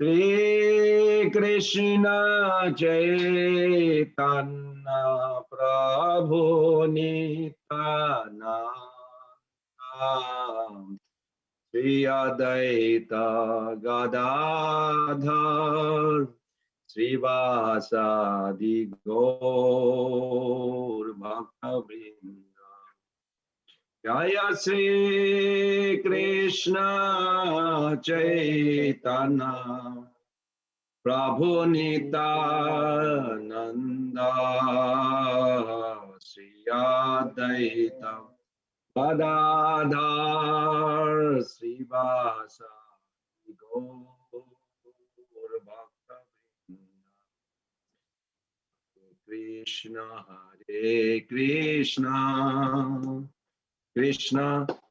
Shri Krishna Chaitanya Prabhu Nityananda Shri Advaita Gadadhar Srivasadi Gaur Bhakta-vrinda. Jaya Shri Krishna Chaitanya Prabhu Nityananda Shri Advaita Gadadhar Srivasadi Gaur Bhakta-vrinda. Krishna Hare Krishna Krishna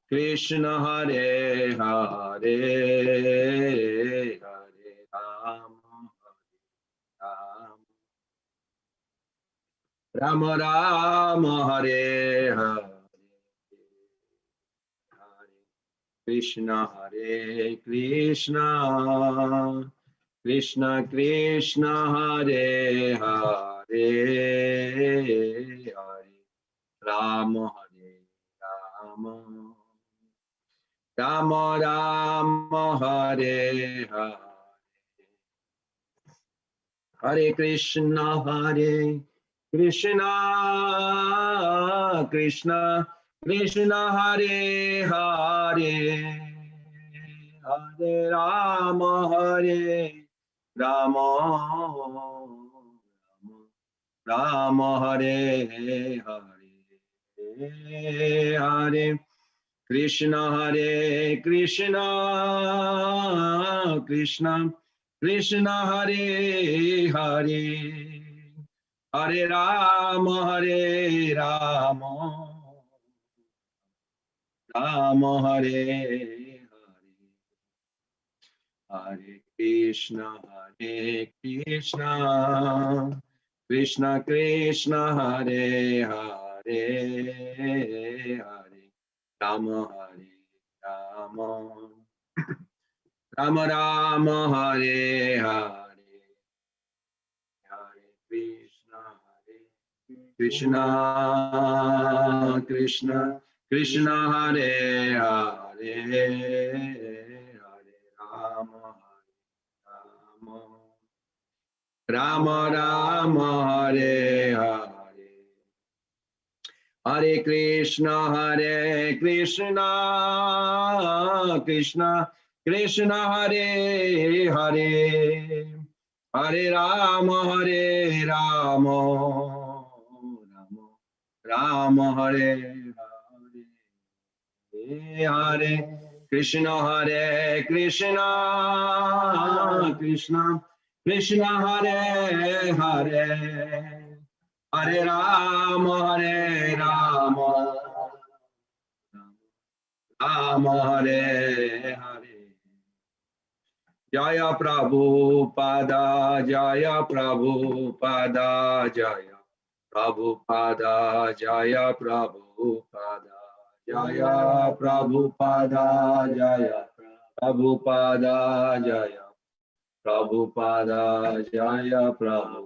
Krishna Hare Hare Hare Rama Rama Hare Hare Hare Krishna Hare Krishna Krishna Krishna Hare Hare Hare Rama Hare Rama Rama Rama Hare Hare Hare Krishna Krishna Krishna Krishna Hare Hare Hare Rama Rama Rama Hare Hare Hare Krishna Krishna Krishna Krishna Hare Hare Hare Rama Rama Rama Hare Hare Hare Krishna Krishna Krishna Krishna Hare Hare Hare Rama Rama Rama Rama Hare Hare Hare Krishna Krishna Krishna Krishna Hare Hare Hare Rama Rama Rama Hare Hare Hare Krishna Krishna Krishna Krishna Hare Hare Hare Rama Rama Rama Hare Hare Hare Krishna Krishna Krishna Krishna Hare Hare Hare Rama Rama Rama Hare Hare Jaya Prabhupada Jaya Prabhupada Jaya Prabhupada Jaya Prabhupada Jaya Prabhupada Jaya Prabhupada Jaya Prabhupada Jaya Prabhupada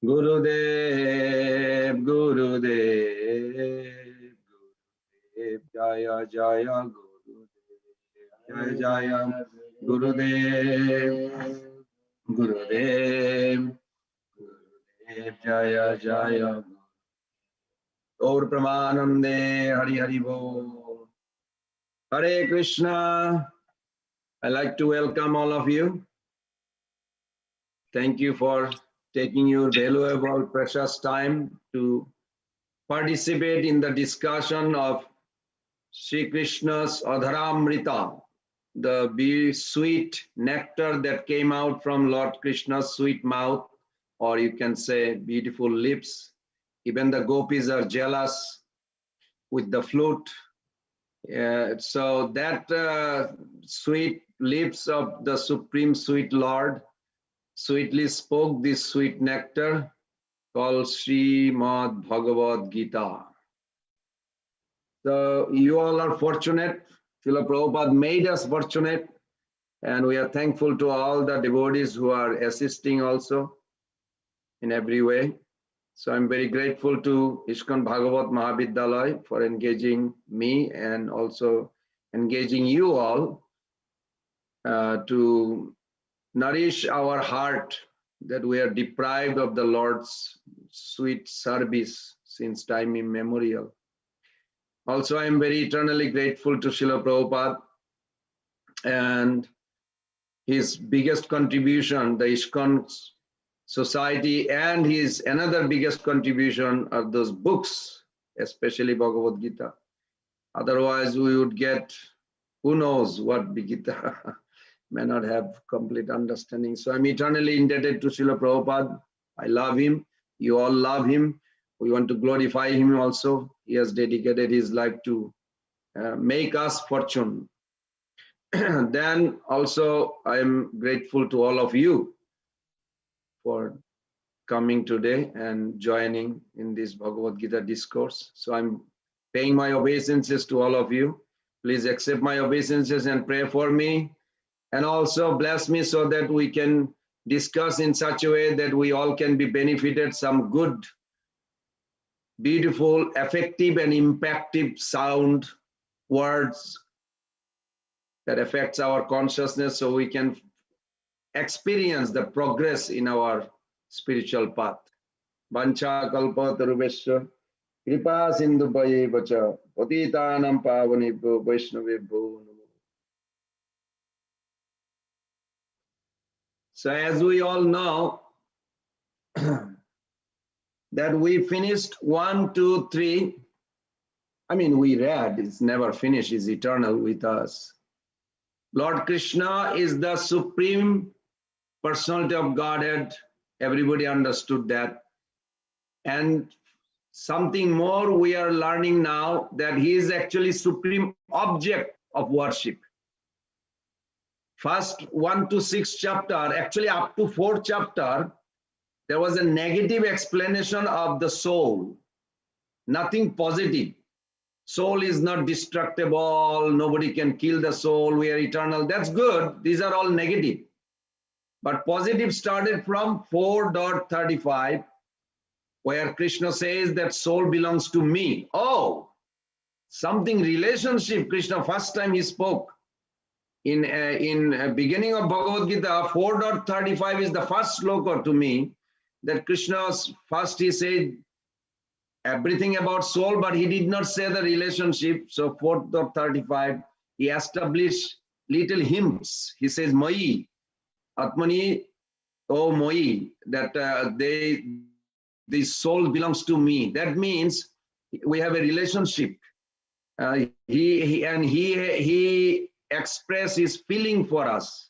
Gurudev Gurudev Jaya Jaya Gurudev Jaya Gurudev Gurudev Gurudev Jaya Jaya Gaur Pramanande Hari Hari Bol Hare Krishna. I'd like to welcome all of you. Thank you for taking your valuable, precious time to participate in the discussion of Sri Krishna's Adharamrita, the sweet nectar that came out from Lord Krishna's sweet mouth, or you can say beautiful lips. Even the gopis are jealous with the flute. So that sweet lips of the Supreme Sweet Lord sweetly spoke this sweet nectar called Srimad Bhagavad Gita. So you all are fortunate. Srila Prabhupada made us fortunate And we are thankful to all the devotees who are assisting also in every way. So I'm very grateful to ISKCON Bhagavat Mahavidyalaya for engaging me and also engaging you all to nourish our heart that we are deprived of the Lord's sweet service since time immemorial. Also, I am very eternally grateful to Srila Prabhupada and his biggest contribution, the ISKCON Society, and his another biggest contribution are those books, especially Bhagavad Gita. Otherwise, we would get, who knows what Gita may not have complete understanding. So I'm eternally indebted to Srila Prabhupada. I love him. You all love him. We want to glorify him also. He has dedicated his life to make us fortune. Then also I am grateful to all of you for coming today and joining in this Bhagavad Gita discourse. So I'm paying my obeisances to all of you. Please accept my obeisances and pray for me. And also bless me so that we can discuss in such a way that we all can be benefited some good, beautiful, effective and impactful sound words that affects our consciousness so we can experience the progress in our spiritual path. Vancha kalpa tarubhesya kripa sindhu vacha patitanam pavanebhyo vaishnavebhyo namo. So as we all know that we finished 1, 2, 3. I mean, we read, it's never finished, it's eternal with us. Lord Krishna is the supreme personality of Godhead. Everybody understood that. And something more we are learning now, that he is actually supreme object of worship. First 1 to 6 chapter, actually up to 4th chapter, there was a negative explanation of the soul. Nothing positive. Soul is not destructible. Nobody can kill the soul. We are eternal. That's good. These are all negative. But positive started from 4.35, where Krishna says that soul belongs to me. Oh, something relationship. Krishna, first time he spoke. In beginning of Bhagavad Gita, 4.35 is the first sloka to me, that Krishna's first he said everything about soul, but he did not say the relationship. So 4.35, he established little hymns. He says, Mai, Atmani, oh Moi, that the soul belongs to me. That means we have a relationship. He express his feeling for us.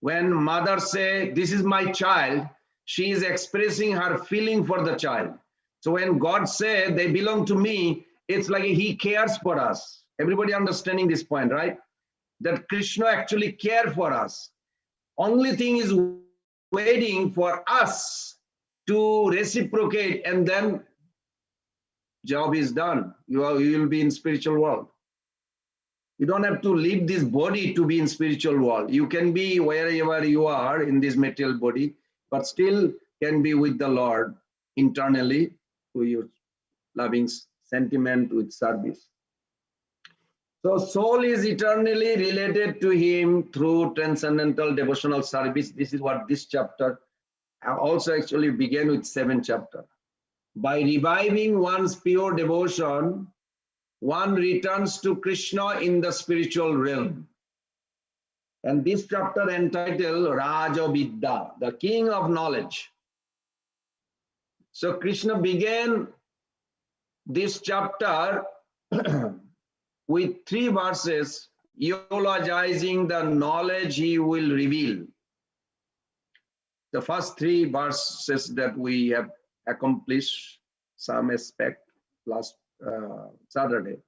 When mother say, this is my child, she is expressing her feeling for the child. So when God said they belong to me, it's like he cares for us. Everybody understanding this point, right? That Krishna actually cares for us. Only thing is waiting for us to reciprocate, and then job is done. You will be in spiritual world. You don't have to leave this body to be in spiritual world. You can be wherever you are in this material body, but still can be with the Lord internally through your loving sentiment with service. So soul is eternally related to him through transcendental devotional service. This is what this chapter also actually began with 7th chapter. By reviving one's pure devotion, one returns to Krishna in the spiritual realm. And this chapter entitled Raja Vidya, the king of knowledge. So Krishna began this chapter with 3 verses, eulogizing the knowledge he will reveal. The first 3 verses that we have accomplished some aspect last Saturday.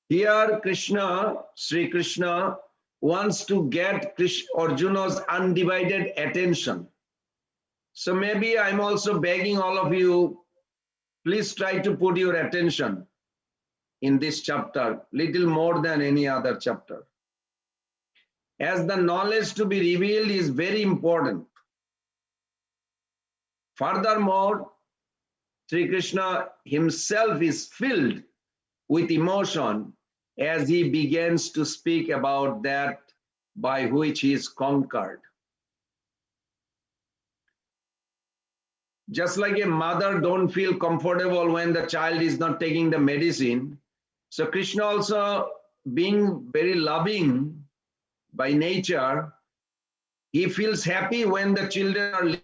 Here Krishna, Sri Krishna, wants to get Arjuna's undivided attention. So maybe I'm also begging all of you, please try to put your attention. in this chapter, little more than any other chapter. As the knowledge to be revealed is very important. Furthermore, Sri Krishna himself is filled with emotion as he begins to speak about that by which he is conquered. Just like a mother don't feel comfortable when the child is not taking the medicine, so Krishna also, being very loving by nature, he feels happy when the children are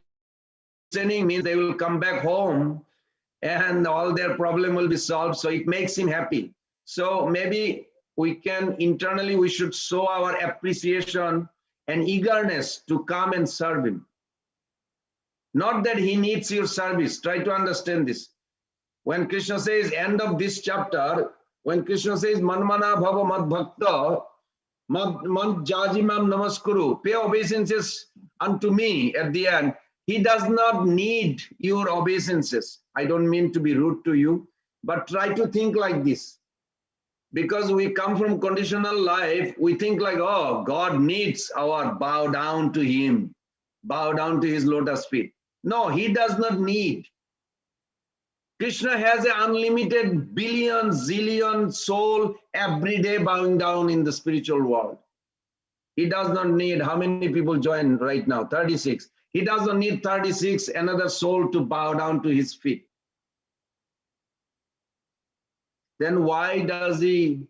listening, means they will come back home and all their problem will be solved. So it makes him happy. So maybe we can internally, we should show our appreciation and eagerness to come and serve him. Not that he needs your service. Try to understand this. When Krishna says, end of this chapter, when Krishna says, Manmana bhava mad bhakta, mad jajimam namaskuru, pay obeisances unto me at the end. He does not need your obeisances. I don't mean to be rude to you, but try to think like this. Because we come from conditional life, we think like, oh, God needs our bow down to him, bow down to his lotus feet. No, he does not need. Krishna has an unlimited billion, zillion soul every day bowing down in the spiritual world. He does not need, how many people join right now? 36. He doesn't need 36, another soul to bow down to his feet. Then why does he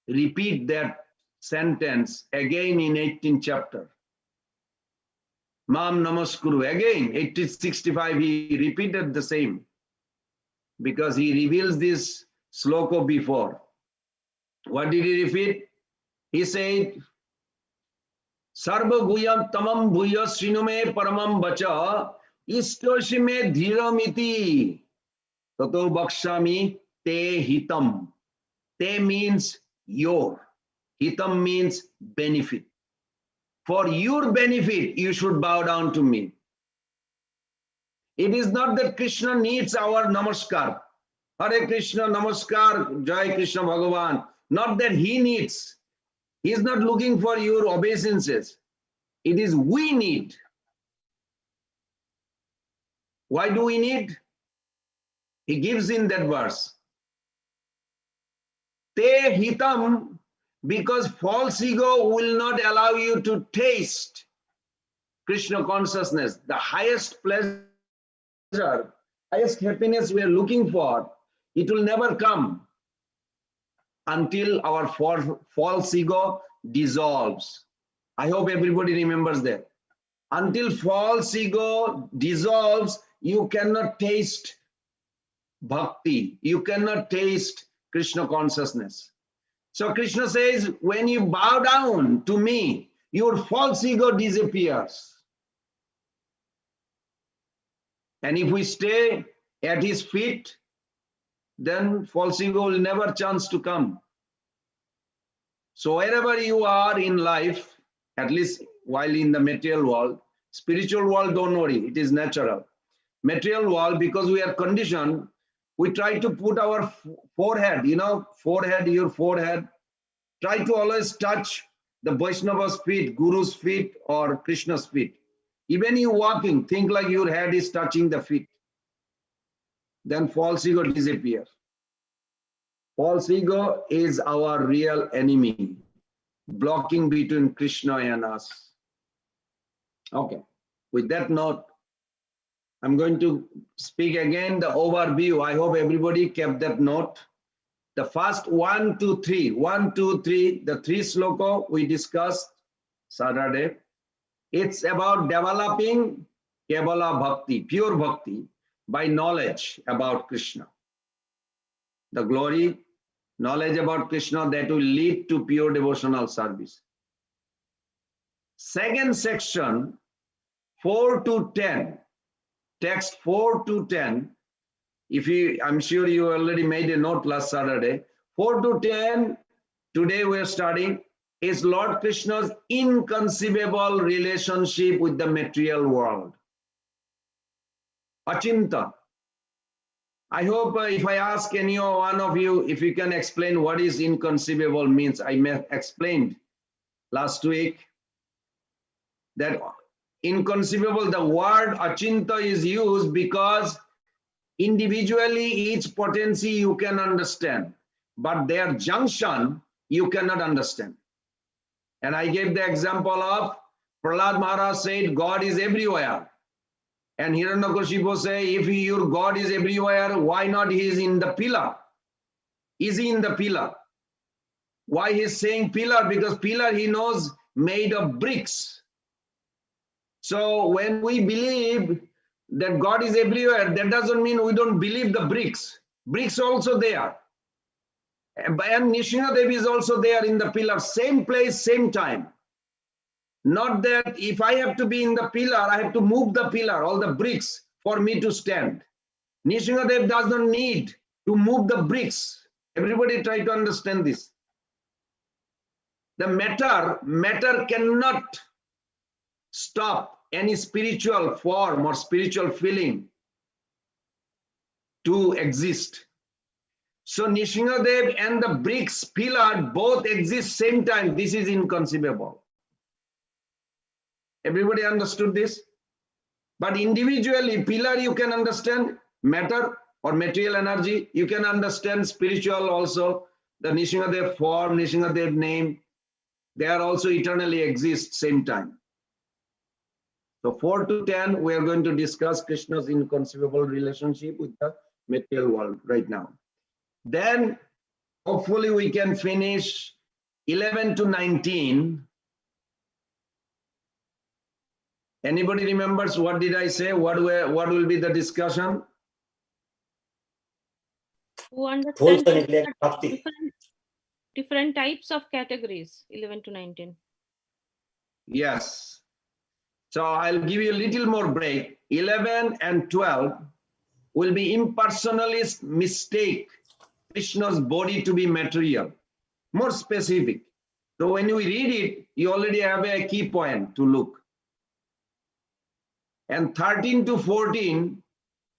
repeat that sentence again in 18th chapter? Mam namaskuru. Again, 1865, he repeated the same. Because he reveals this sloka before. What did he repeat? He said, Sarva guyam tamam bhuya srinume paramam bacha istoshime dhiramiti tato bakshami te hitam. Te means your. Hitam means benefit. For your benefit, you should bow down to me. It is not that Krishna needs our namaskar. Hare Krishna, namaskar, Jai Krishna Bhagavan. Not that he needs. He is not looking for your obeisances. It is we need. Why do we need? He gives in that verse. Te hitam, because false ego will not allow you to taste Krishna consciousness, the highest pleasure, highest happiness we are looking for. It will never come until our false ego dissolves. I hope everybody remembers that. Until false ego dissolves, you cannot taste bhakti. You cannot taste Krishna consciousness. So Krishna says, when you bow down to me, your false ego disappears. And if we stay at his feet, then false ego will never chance to come. So wherever you are in life, at least while in the material world, spiritual world, don't worry, it is natural. Material world, because we are conditioned, we try to put our forehead, forehead, your forehead, try to always touch the Vaishnava's feet, Guru's feet, or Krishna's feet. Even you walking, think like your head is touching the feet. Then false ego disappears. False ego is our real enemy, blocking between Krishna and us. Okay, with that note, I'm going to speak again the overview. I hope everybody kept that note. The first 1, 2, 3, 1, 2, 3, the 3 sloka we discussed Saturday. It's about developing Kevala Bhakti, pure Bhakti, by knowledge about Krishna. The glory, knowledge about Krishna that will lead to pure devotional service. Second section, 4 to 10, text 4 to 10. I'm sure you already made a note last Saturday. 4 to 10, today we're studying, is Lord Krishna's inconceivable relationship with the material world. Achinta. I hope if I ask any one of you, if you can explain what is inconceivable means. I explained last week that inconceivable, the word achinta is used because individually each potency you can understand, but their junction you cannot understand. And I gave the example of Prahlad Maharaj said God is everywhere. And Hiranyakashipu say, if your God is everywhere, why not he is in the pillar? Is he in the pillar? Why he is saying pillar? Because pillar he knows made of bricks. So when we believe that God is everywhere, that doesn't mean we don't believe the bricks. Bricks also there. And Nrsimhadev is also there in the pillar, same place, same time. Not that if I have to be in the pillar, I have to move the pillar, all the bricks for me to stand. Nrsimhadev doesn't need to move the bricks. Everybody try to understand this. The matter cannot stop any spiritual form or spiritual feeling to exist. So Nrsimhadev and the bricks pillar both exist same time. This is inconceivable. Everybody understood this? But individually, pillar you can understand, matter or material energy. You can understand spiritual also. The Nrsimhadev form, Nrsimhadev name, they are also eternally exist same time. So 4 to 10, we are going to discuss Krishna's inconceivable relationship with the material world right now. Then hopefully we can finish 11 to 19. Anybody remembers what did I say? What will be the discussion? Who understand different types of categories, 11 to 19. Yes. So I'll give you a little more break. 11 and 12 will be impersonalist mistake Krishna's body to be material. More specific. So when you read it, you already have a key point to look. And 13 to 14,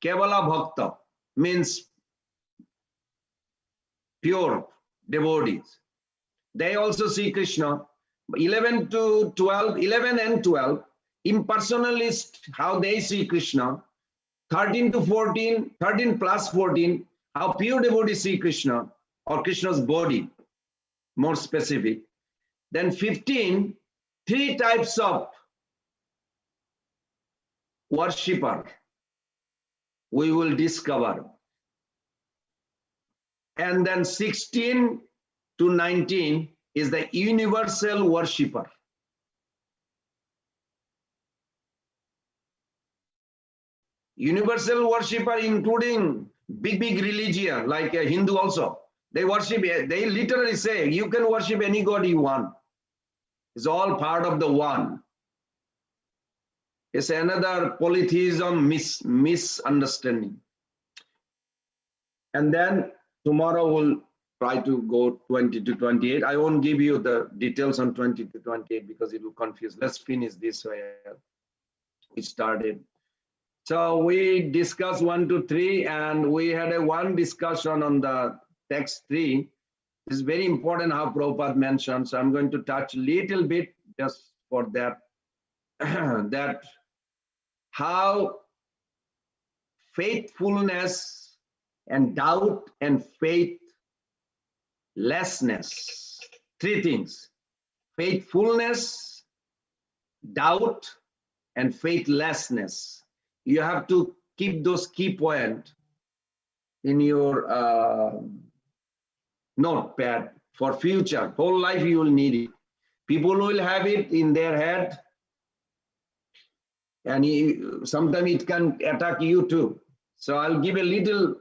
Kevala Bhakta, means pure devotees. They also see Krishna. 11 to 12, 11 and 12, impersonalist, how they see Krishna. 13 to 14, 13 plus 14, how pure devotees see Krishna or Krishna's body, more specific. Then 15, 3 types of worshipper we will discover. And then 16 to 19 is the universal worshipper. Universal worshipper including big religion like a Hindu also. They worship, they literally say you can worship any god you want. It's all part of the one. It's another polytheism misunderstanding. And then tomorrow we'll try to go 20 to 28. I won't give you the details on 20 to 28 because it will confuse. Let's finish this way. We started. So we discussed 1 to 3 and we had one discussion on the text 3. It's very important how Prabhupada mentioned. So I'm going to touch a little bit just for that. That how faithfulness and doubt and faithlessness, 3 things, faithfulness, doubt, and faithlessness. You have to keep those key points in your notepad for future. Whole life you will need it. People will have it in their head, and sometimes it can attack you too. So I'll give a little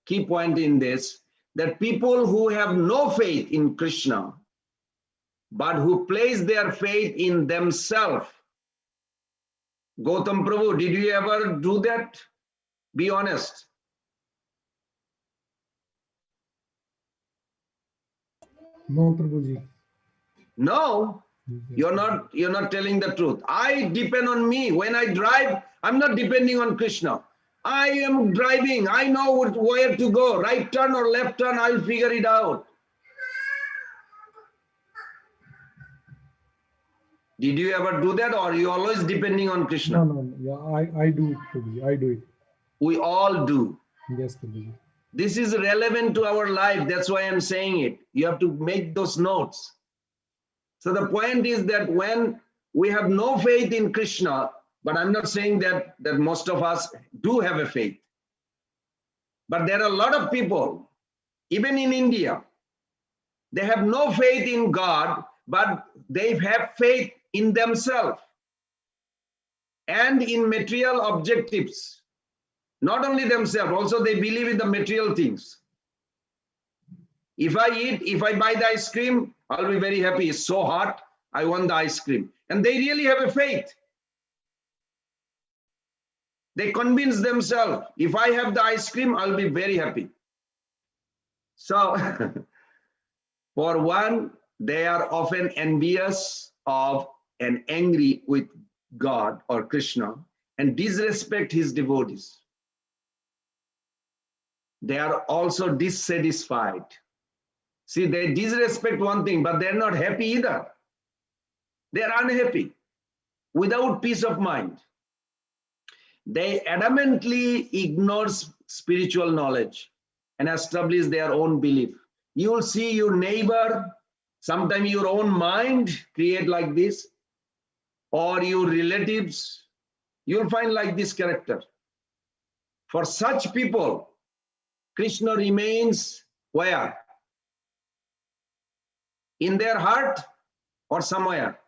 key point in this, that people who have no faith in Krishna, but who place their faith in themselves. Gautam Prabhu, did you ever do that? Be honest. No, Prabhuji. No, you're not telling the truth. I depend on me. When I drive, I'm not depending on Krishna. I am driving. I know where to go. Right turn or left turn, I'll figure it out. Did you ever do that, or you always depending on Krishna? No. Yeah, I do it, Prabhuji. I do it. We all do. Yes, Prabhuji. This is relevant to our life. That's why I'm saying it. You have to make those notes. So the point is that when we have no faith in Krishna, but I'm not saying that most of us do have a faith. But there are a lot of people, even in India, they have no faith in God, but they have faith in themselves and in material objectives. Not only themselves, also they believe in the material things. If I buy the ice cream, I'll be very happy. It's so hot, I want the ice cream. And they really have a faith. They convince themselves, if I have the ice cream, I'll be very happy. So, for one, they are often envious of and angry with God or Krishna and disrespect his devotees. They are also dissatisfied. See, they disrespect one thing, but they're not happy either. They're unhappy, without peace of mind. They adamantly ignore spiritual knowledge and establish their own belief. You will see your neighbor, sometimes your own mind create like this, or your relatives, you'll find like this character. For such people, Krishna remains where? In their heart or somewhere?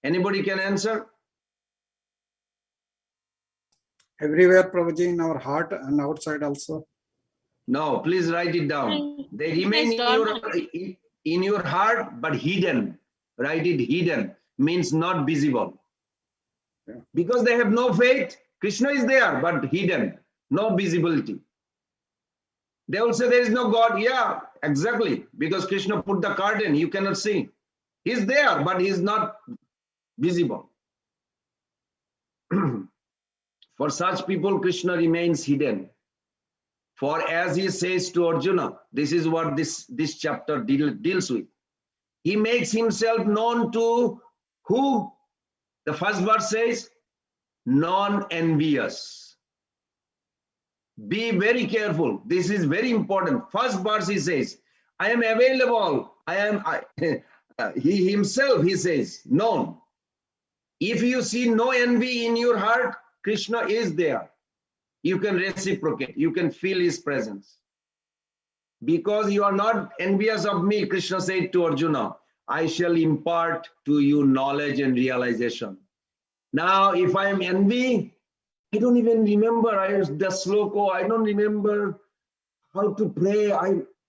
Anybody can answer? Everywhere, Prabhuji, in our heart and outside also. No, please write it down. They remain in your heart, but hidden. Write it hidden, means not visible. Yeah. Because they have no faith, Krishna is there, but hidden, no visibility. They will say there is no God. Yeah, exactly. Because Krishna put the curtain, you cannot see. He's there, but he's not visible. For such people, Krishna remains hidden. For as he says to Arjuna, this is what this chapter deals with. He makes himself known to who? The first verse says, non-envious. Be very careful. This is very important. First verse he says, I am available. He himself, he says, known. If you see no envy in your heart, Krishna is there. You can reciprocate. You can feel his presence. Because you are not envious of me, Krishna said to Arjuna, I shall impart to you knowledge and realization. Now, if I am envy, I don't even remember the sloko. I don't remember how to pray.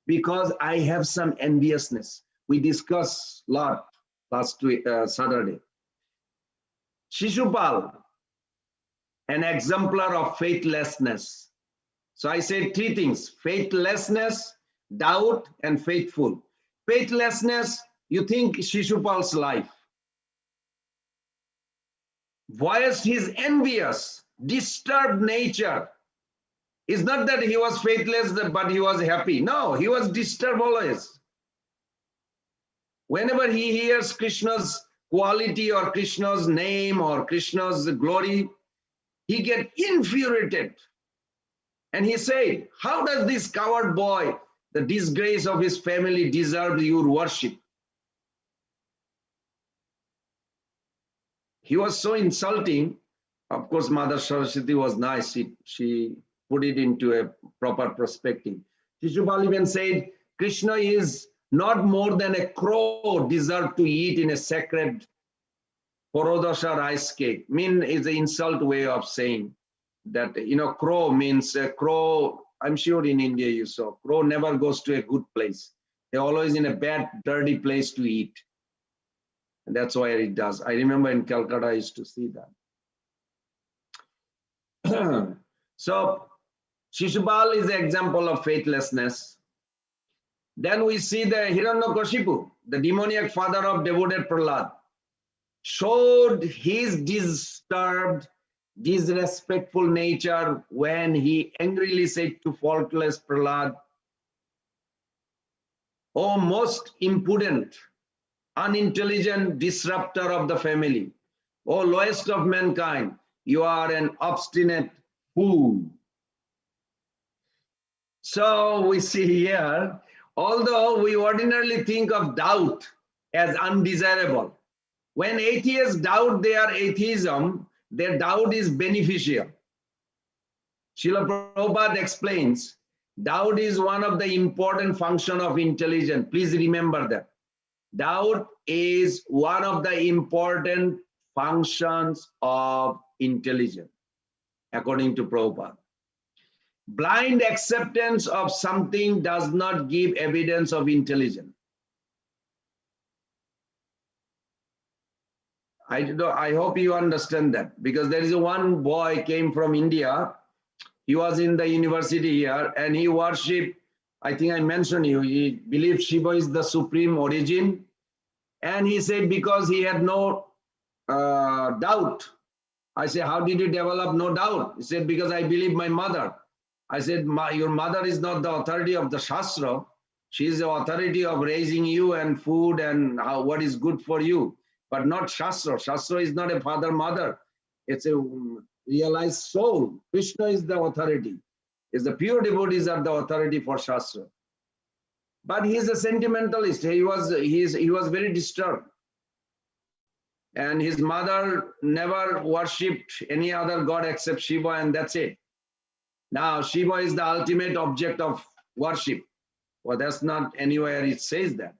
Because I have some enviousness. We discussed a lot last week, Saturday. Shishupal, an exemplar of faithlessness. So I said three things: faithlessness, doubt, and faithful. Faithlessness, you think Shishupal's life. Voiced his envious, disturbed nature. It's not that he was faithless, but he was happy. No, he was disturbed always. Whenever he hears Krishna's quality or Krishna's name or Krishna's glory, he gets infuriated. And he said, how does this coward boy, the disgrace of his family, deserve your worship? He was so insulting. Of course, Mother Saraswati was nice. She put it into a proper perspective. Shishupal even said, Krishna is not more than a crow deserved to eat in a sacred Porodasha rice cake. Mean is an insult way of saying that, crow means a crow. I'm sure in India you saw, crow never goes to a good place. They're always in a bad, dirty place to eat. And that's why it does. I remember in Calcutta, I used to see that. So, Shishupal is an example of faithlessness. Then we see the Hiranyakashipu, the demoniac father of devoted Prahlad, showed his disturbed disrespectful nature when he angrily said to faultless Prahlad, "O most impudent, unintelligent disruptor of the family, O lowest of mankind, you are an obstinate fool." So we see here, although we ordinarily think of doubt as undesirable, when atheists doubt their atheism, their doubt is beneficial. Srila Prabhupada explains, doubt is one of the important functions of intelligence. Please remember that. Doubt is one of the important functions of intelligence, according to Prabhupada. Blind acceptance of something does not give evidence of intelligence. I hope you understand that, because there is one boy came from India. He was in the university here and he worshipped, I think I mentioned you, he believed Shiva is the supreme origin. And he said because he had no doubt. I said, how did you develop no doubt? He said, because I believe my mother. I said, your mother is not the authority of the Shastra. She is the authority of raising you and food and what is good for you, but not Shastra. Shastra is not a father-mother. It's a realized soul. Krishna is the authority. Is the pure devotees are the authority for Shastra. But he is a sentimentalist. He was very disturbed. And his mother never worshipped any other god except Shiva, and that's it. Now, Shiva is the ultimate object of worship. Well, that's not anywhere it says that.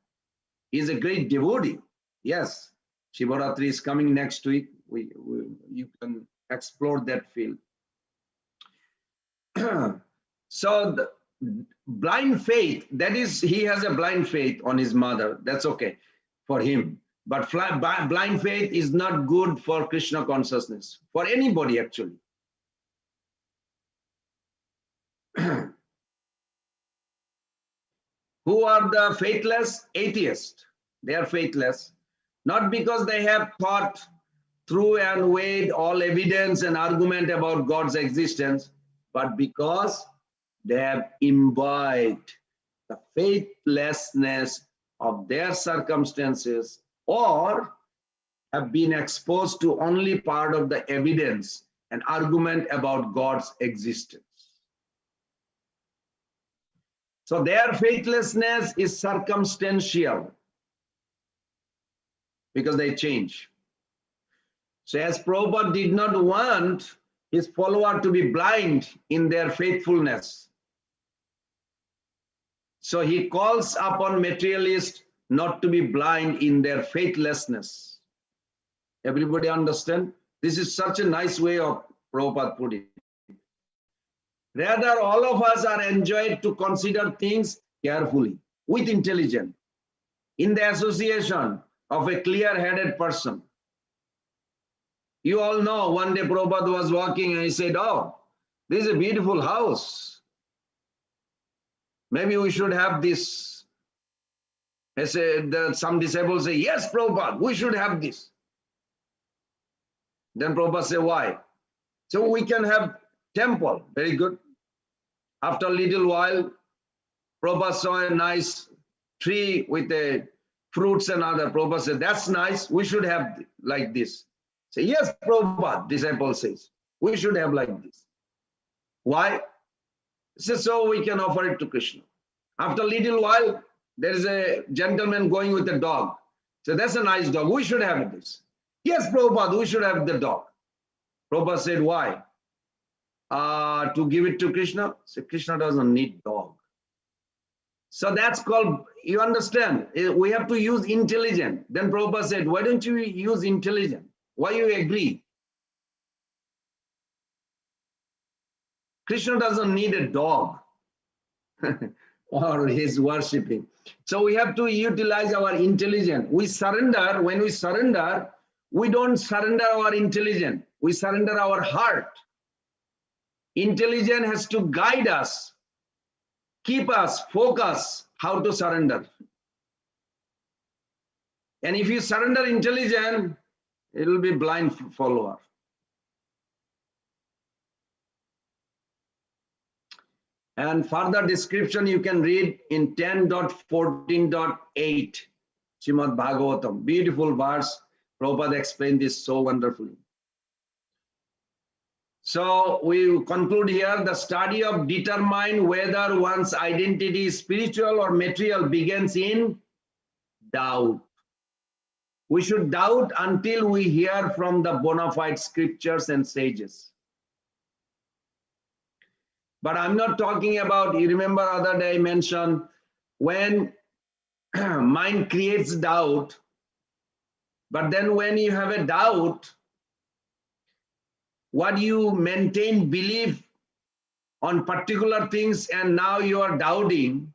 He's a great devotee. Yes, Shivaratri is coming next week. You can explore that field. So the blind faith, that is, he has a blind faith on his mother. That's okay for him. But blind faith is not good for Krishna consciousness, for anybody actually. Who are the faithless? Atheists. They are faithless, not because they have thought through and weighed all evidence and argument about God's existence, but because they have imbibed the faithlessness of their circumstances or have been exposed to only part of the evidence and argument about God's existence. So their faithlessness is circumstantial because they change. So as Prabhupada did not want his follower to be blind in their faithfulness, so he calls upon materialists not to be blind in their faithlessness. Everybody understand? This is such a nice way of Prabhupada putting it. Rather, all of us are enjoined to consider things carefully, with intelligence, in the association of a clear-headed person. You all know one day Prabhupada was walking and he said, "Oh, this is a beautiful house. Maybe we should have this." I said, some disciples say, "Yes, Prabhupada, we should have this." Then Prabhupada said, "Why?" So we can have temple. Very good. After a little while, Prabhupada saw a nice tree with the fruits and other. Prabhupada said, "That's nice. We should have like this." Say, "Yes, Prabhupada," disciple says, "we should have like this." Why? He says, "So we can offer it to Krishna." After a little while, there is a gentleman going with a dog. So that's a nice dog. We should have this. "Yes, Prabhupada, we should have the dog." Prabhupada said, "Why?" To give it to Krishna. So Krishna doesn't need dog. So that's called, you understand, we have to use intelligence. Then Prabhupada said, "Why don't you use intelligence? Why you agree?" Krishna doesn't need a dog or his worshipping. So we have to utilize our intelligence. We surrender. When we surrender, we don't surrender our intelligence. We surrender our heart. Intelligence has to guide us, keep us focused how to surrender. And if you surrender intelligence, it will be blind follower. And further description you can read in 10.14.8, Srimad Bhagavatam. Beautiful verse. Prabhupada explained this so wonderfully. So we conclude here, the study of determine whether one's identity is spiritual or material begins in doubt. We should doubt until we hear from the bona fide scriptures and sages. But I'm not talking about, you remember other day I mentioned, when mind creates doubt, but then when you have a doubt, what you maintain belief on particular things and now you are doubting.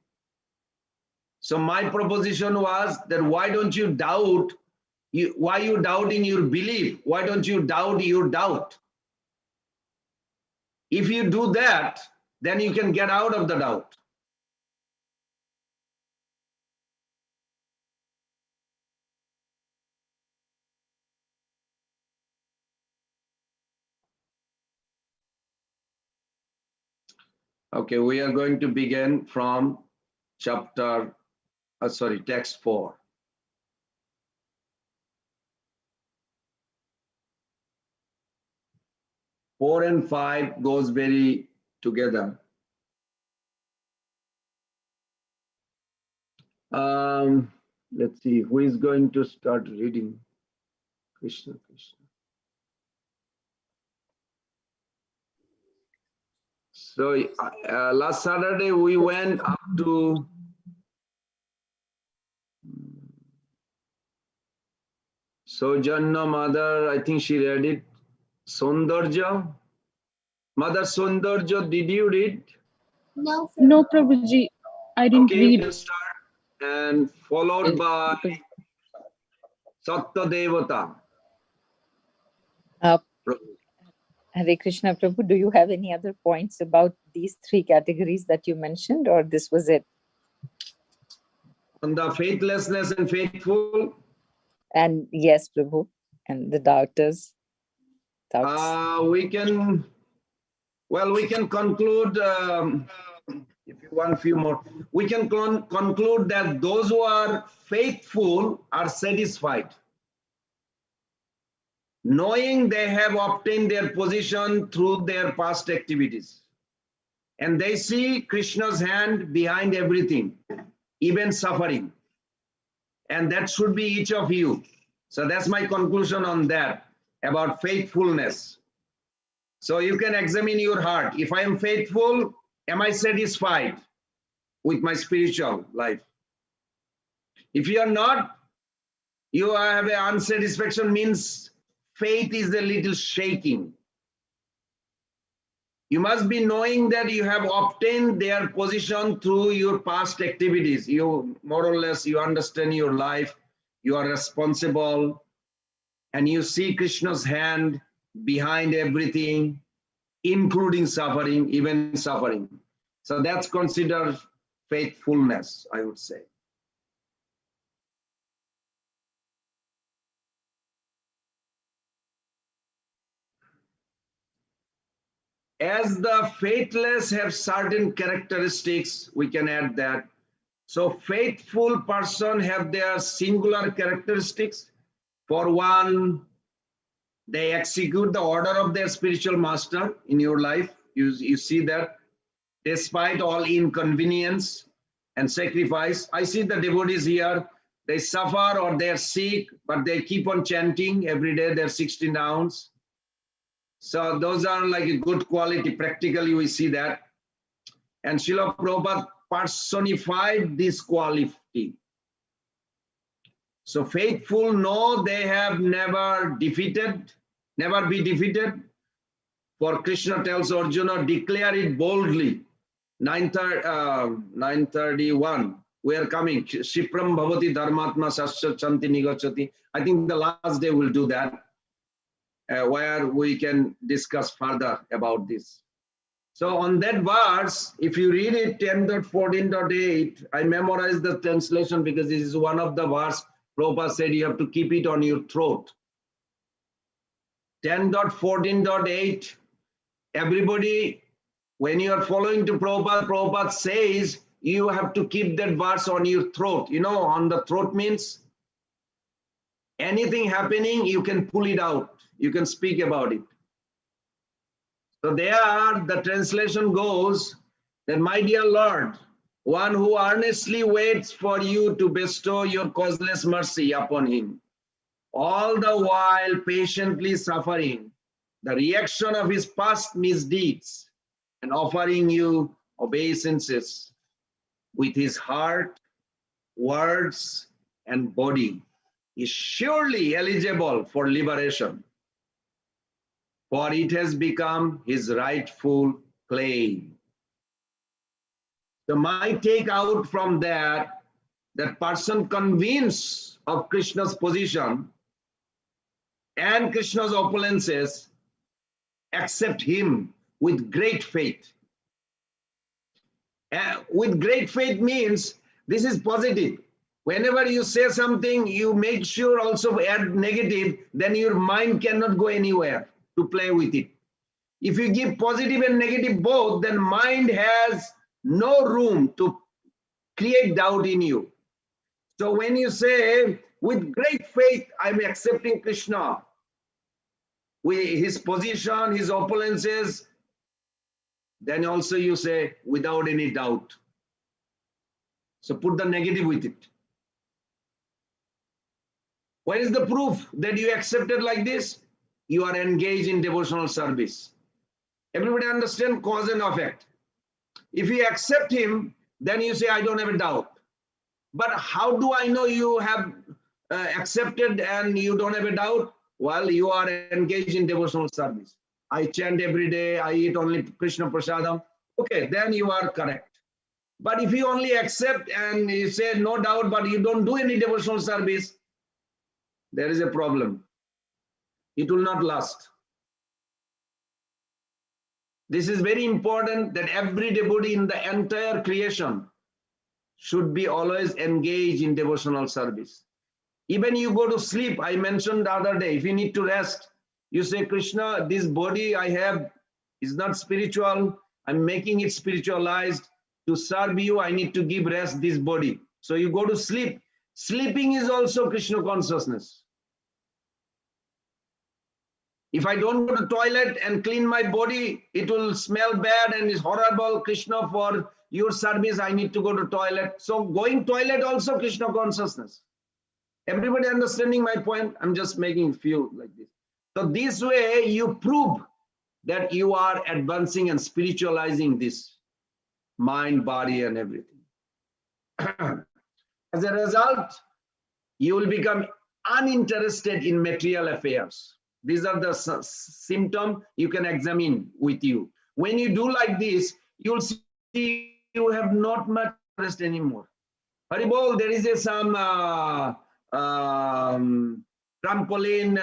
So my proposition was that why don't you doubt, why you doubting your belief? Why don't you doubt your doubt? If you do that, then you can get out of the doubt. Okay, we are going to begin from text 4. Four and 5 goes very together. Let's see, who is going to start reading? Krishna. So last Saturday we went up to Sojanna Mother, I think she read it. Saundarja. Mother Saundarja, did you read? No, Prabhuji, I didn't Okay, you read. can start. And followed by Satta Devata. Hare Krishna, Prabhu, do you have any other points about these three categories that you mentioned, or this was it? On the faithlessness and faithful. And yes, Prabhu, and the doubters. We can conclude, if you want a few more, we can conclude that those who are faithful are satisfied, knowing they have obtained their position through their past activities. And they see Krishna's hand behind everything, even suffering. And that should be each of you. So that's my conclusion on that, about faithfulness. So you can examine your heart. If I am faithful, am I satisfied with my spiritual life? If you are not, you have an unsatisfaction, means faith is a little shaking. You must be knowing that you have obtained their position through your past activities. You more or less, you understand your life, you are responsible, and you see Krishna's hand behind everything, including suffering, even suffering. So that's considered faithfulness, I would say. As the faithless have certain characteristics, we can add that. So faithful person have their singular characteristics. For one, they execute the order of their spiritual master in your life. You see that despite all inconvenience and sacrifice. I see the devotees here, they suffer or they're sick, but they keep on chanting every day their 16 rounds. So those are like a good quality. Practically we see that. And Srila Prabhupada personified this quality. So faithful know they have never be defeated. For Krishna tells Arjuna, declare it boldly. 931. We are coming. Shipram bhavati dharmatma sasya chanti nigachati. I think the last day we'll do that, where we can discuss further about this. So on that verse, if you read it 10.14.8, I memorized the translation because this is one of the verse Prabhupada said you have to keep it on your throat. 10.14.8, everybody When you are following to Prabhupada, Prabhupada says you have to keep that verse on your throat. You know, on the throat means anything happening, you can pull it out. You can speak about it. So there, the translation goes that, my dear Lord, one who earnestly waits for you to bestow your causeless mercy upon him, all the while patiently suffering the reaction of his past misdeeds and offering you obeisances with his heart, words, and body, is surely eligible for liberation, for it has become his rightful claim. So my take out from that person convinced of Krishna's position and Krishna's opulences accept him with great faith. With great faith means this is positive. Whenever you say something, you make sure also add negative, then your mind cannot go anywhere to play with it. If you give positive and negative both, then mind has no room to create doubt in you. So when you say, with great faith, I'm accepting Krishna, with his position, his opulences, then also you say, without any doubt. So put the negative with it. What is the proof that you accepted like this? You are engaged in devotional service. Everybody understand cause and effect. If you accept him, then you say, I don't have a doubt. But how do I know you have accepted and you don't have a doubt? Well, you are engaged in devotional service. I chant every day, I eat only Krishna Prasadam. Okay, then you are correct. But if you only accept and you say no doubt, but you don't do any devotional service, there is a problem. It will not last. This is very important that every devotee in the entire creation should be always engaged in devotional service. Even you go to sleep, I mentioned the other day, if you need to rest, you say, Krishna, this body I have is not spiritual. I'm making it spiritualized. To serve you, I need to give rest this body. So you go to sleep. Sleeping is also Krishna consciousness. If I don't go to toilet and clean my body, it will smell bad and is horrible. Krishna, for your service, I need to go to toilet. So going toilet also Krishna consciousness. Everybody understanding my point? I'm just making few like this. So this way you prove that you are advancing and spiritualizing this mind, body, and everything. As a result, you will become uninterested in material affairs. These are the symptoms you can examine with you. When you do like this, you'll see you have not much interest anymore. Haribol, there is some trampoline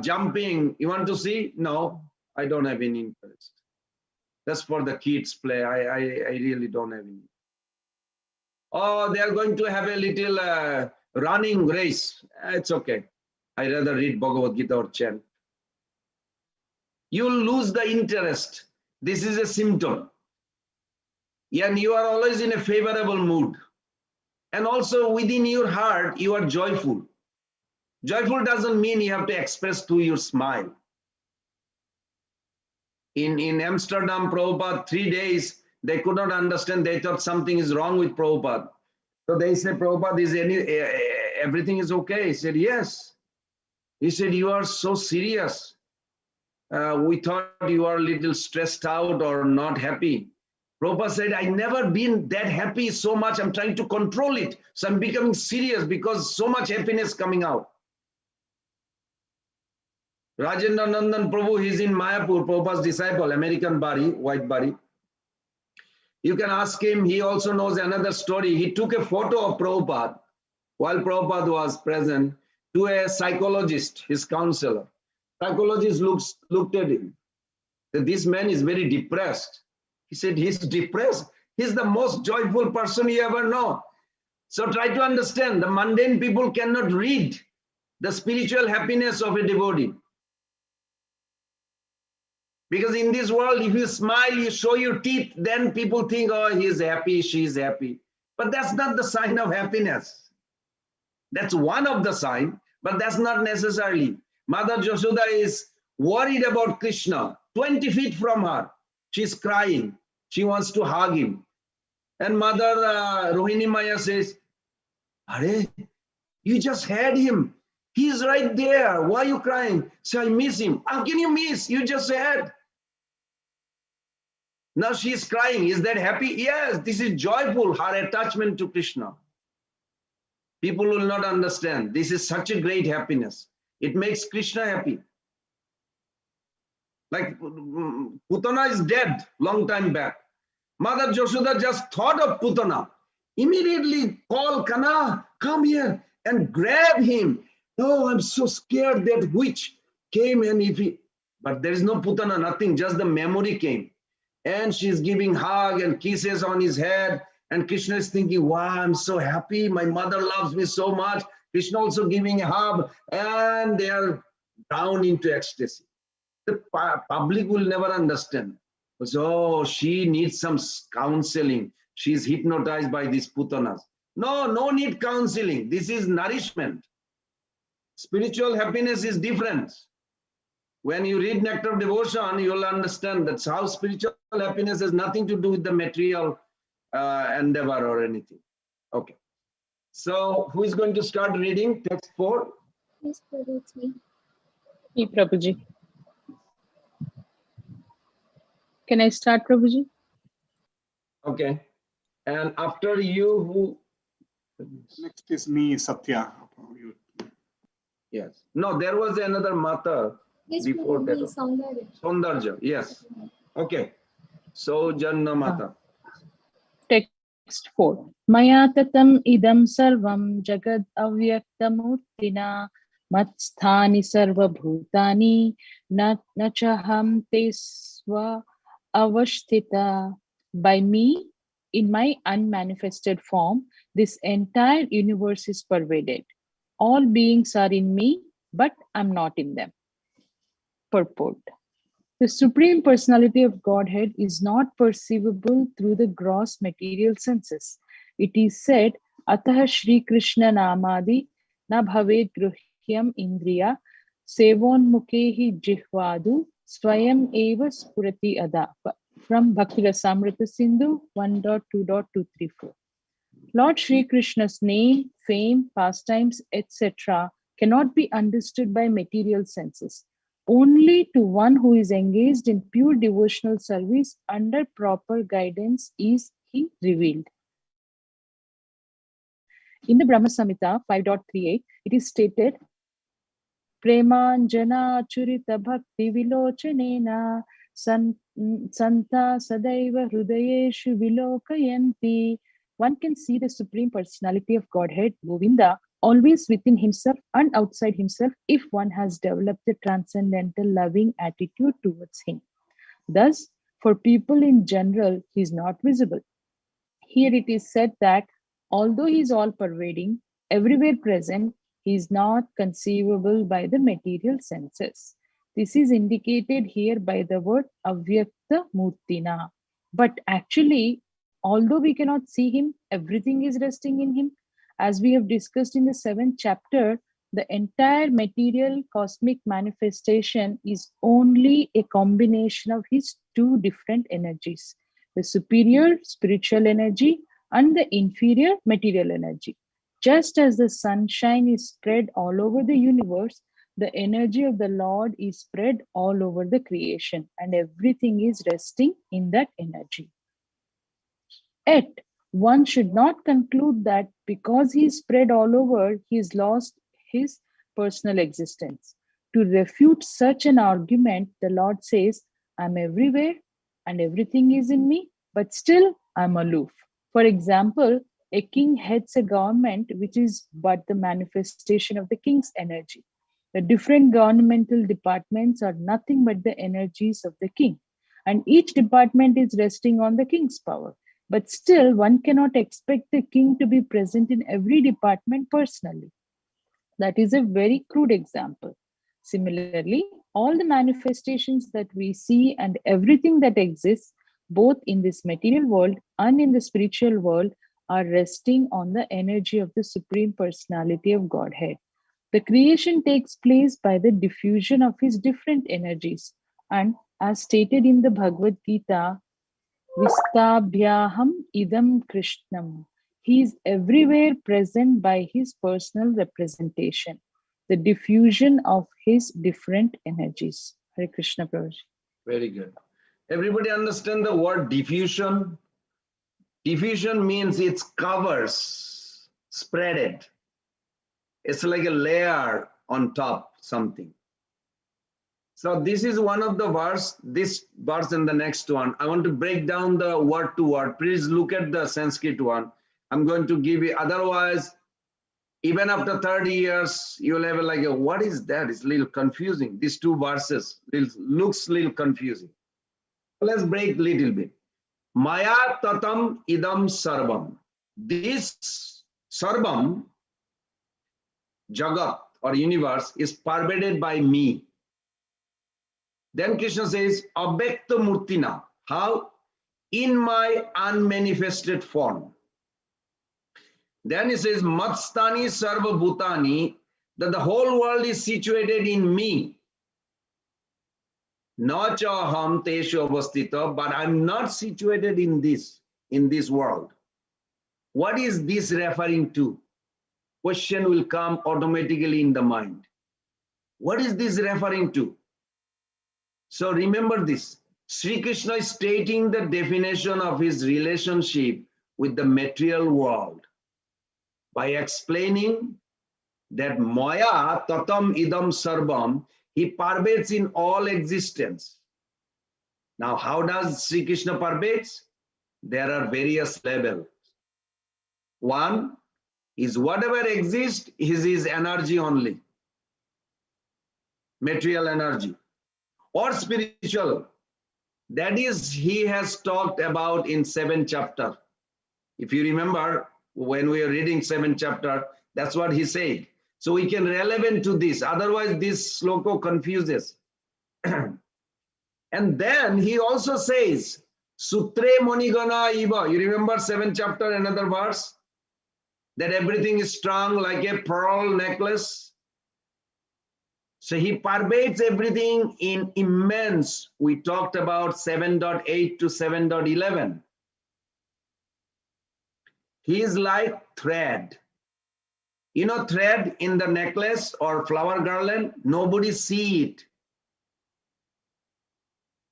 jumping. You want to see? No, I don't have any interest. That's for the kids play. I really don't have any. Oh, they are going to have a little running race. It's okay. I rather read Bhagavad Gita or chant. You'll lose the interest. This is a symptom. And you are always in a favorable mood. And also within your heart, you are joyful. Joyful doesn't mean you have to express through your smile. In Amsterdam, Prabhupada, 3 days, they could not understand. They thought something is wrong with Prabhupada. So they said, Prabhupada, everything is okay? He said, yes. He said, you are so serious. We thought you are a little stressed out or not happy. Prabhupada said, I never been that happy so much. I'm trying to control it. So I'm becoming serious because so much happiness coming out. Rajendra Nandan Prabhu, he's in Mayapur, Prabhupada's disciple, American Bari, white Bari. You can ask him, he also knows another story. He took a photo of Prabhupada while Prabhupada was present to a psychologist, his counselor. Psychologist looked at him. Said, this man is very depressed. He said, he's depressed. He's the most joyful person you ever know. So try to understand, the mundane people cannot read the spiritual happiness of a devotee. Because in this world, if you smile, you show your teeth, then people think, oh, he's happy, she's happy. But that's not the sign of happiness. That's one of the signs, but that's not necessarily. Mother Yashoda is worried about Krishna, 20 feet from her. She's crying. She wants to hug him. And Mother Rohini Maya says, Are, you just had him. He's right there. Why are you crying? So I miss him. How can you miss? You just had. Now she's crying. Is that happy? Yes, this is joyful, her attachment to Krishna. People will not understand. This is such a great happiness. It makes Krishna happy. Like Putana is dead long time back. Mother Yashoda just thought of Putana. Immediately call Kana, come here and grab him. Oh, I'm so scared that witch came and if he... But there is no Putana, nothing, just the memory came. And she's giving hug and kisses on his head. And Krishna is thinking, wow, I'm so happy. My mother loves me so much. Krishna also giving a hug. And they are down into ecstasy. The public will never understand. So she needs some counseling. She's hypnotized by these putanas. No, no need counseling. This is nourishment. Spiritual happiness is different. When you read Nectar of Devotion, you'll understand that's how spiritual happiness has nothing to do with the material endeavor or anything. Okay. So who is going to start reading text 4? Yes, Prabhu, it's me. Hey, Prabhuji. Can I start, Prabhuji? Okay. And after you, who? Next is me, Satya. Yes. No, there was another Mata Yes, before Prabhu, that. me, Saundarya. Saundarya. Yes. Okay. So Janna Mata. Text 4. Maya tatam idam sarvam jagad avyaktamurtina matsthani sarva bhutani nachaham te sva avashtita. By me, in my unmanifested form, this entire universe is pervaded. All beings are in me, but I'm not in them. Purport. The Supreme Personality of Godhead is not perceivable through the gross material senses. It is said, Ataha Shri Krishna Namadi na bhaved gruhyam indriya sevon mukhehi jihvadu swayam eva spurati ada. From Bhakti Rasamrita Sindhu 1.2.234. Lord Shri Krishna's name, fame, pastimes, etc. cannot be understood by material senses. Only to one who is engaged in pure devotional service under proper guidance is he revealed. In the Brahma Samhita 5.38, it is stated, Premanjana Churita Bhakti Vilochanena Santa Sadaiva Hrudayeshu Vilokayanti. One can see the Supreme Personality of Godhead, Govinda, always within himself and outside himself if one has developed a transcendental loving attitude towards him. Thus, for people in general, he is not visible. Here it is said that although he is all pervading, everywhere present, he is not conceivable by the material senses. This is indicated here by the word avyakta murtina. But actually, although we cannot see him, everything is resting in him. As we have discussed in the 7th chapter, the entire material cosmic manifestation is only a combination of his two different energies, the superior spiritual energy and the inferior material energy. Just as the sunshine is spread all over the universe, the energy of the Lord is spread all over the creation, and everything is resting in that energy. Yet, one should not conclude that because he is spread all over, he has lost his personal existence. To refute such an argument, the Lord says, I'm everywhere and everything is in me, but still I'm aloof. For example, a king heads a government which is but the manifestation of the king's energy. The different governmental departments are nothing but the energies of the king, and each department is resting on the king's power. But still, one cannot expect the king to be present in every department personally. That is a very crude example. Similarly, all the manifestations that we see and everything that exists, both in this material world and in the spiritual world, are resting on the energy of the Supreme Personality of Godhead. The creation takes place by the diffusion of his different energies. And as stated in the Bhagavad Gita, Vistabhyaham idam Krishnam. He is everywhere present by his personal representation, the diffusion of his different energies. Hare Krishna, Prabhuji. Very good. Everybody understand the word diffusion? Diffusion means it covers, spread it. It's like a layer on top something. So this is one of the verse, this verse and the next one. I want to break down the word to word. Please look at the Sanskrit one. I'm going to give you, otherwise, even after 30 years, you'll have like, what is that? It's a little confusing. These two verses looks a little confusing. Let's break a little bit. Maya tatam idam sarvam. This sarvam, jagat or universe, is pervaded by me. Then Krishna says, Abhyakta Murtina. How? In my unmanifested form. Then he says, Matstani Sarva Bhutani, that the whole world is situated in me. Nachaham Teshu Avastita, but I'm not situated in this world. What is this referring to? Question will come automatically in the mind. What is this referring to? So remember this. Sri Krishna is stating the definition of his relationship with the material world by explaining that Maya tatam idam sarvam, he pervades in all existence. Now, how does Sri Krishna pervades? There are various levels. One is whatever exists is his energy only, material energy, or spiritual. That is, he has talked about in 7th chapter. If you remember, when we are reading 7th chapter, that's what he said. So we can relevant to this. Otherwise, this sloka confuses. And then he also says, Sutre Monigana Iva. You remember 7th chapter, another verse? That everything is strung like a pearl necklace. So he pervades everything in immense. We talked about 7.8 to 7.11. He is like thread. You know, thread in the necklace or flower garland, nobody see it.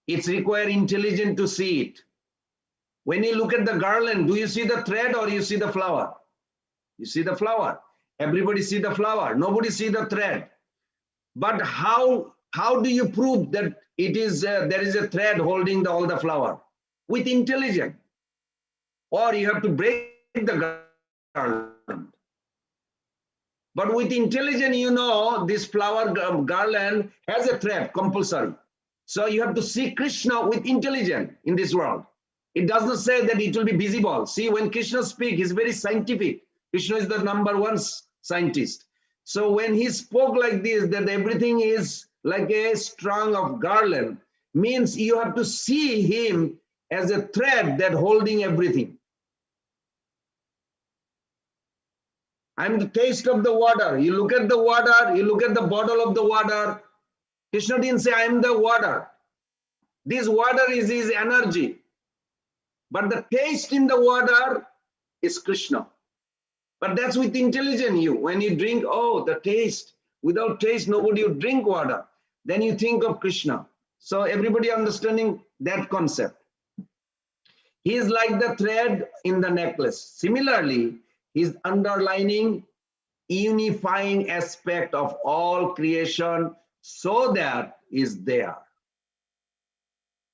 It's required intelligence to see it. When you look at the garland, do you see the thread or you see the flower? You see the flower. Everybody see the flower. Nobody see the thread. But how do you prove that it is there is a thread holding all the flower? With intelligence. Or you have to break the garland. But with intelligence, you know this flower garland has a thread, compulsory. So you have to see Krishna with intelligence in this world. It does not say that it will be visible. See, when Krishna speaks, he's very scientific. Krishna is the #1 scientist. So when he spoke like this, that everything is like a strung of garland, means you have to see him as a thread that holding everything. I'm the taste of the water. You look at the water, you look at the bottle of the water. Krishna didn't say, I'm the water. This water is his energy. But the taste in the water is Krishna. But that's with intelligence you. When you drink, oh, the taste. Without taste, nobody would drink water. Then you think of Krishna. So everybody understanding that concept. He is like the thread in the necklace. Similarly, he's underlining unifying aspect of all creation so that is there.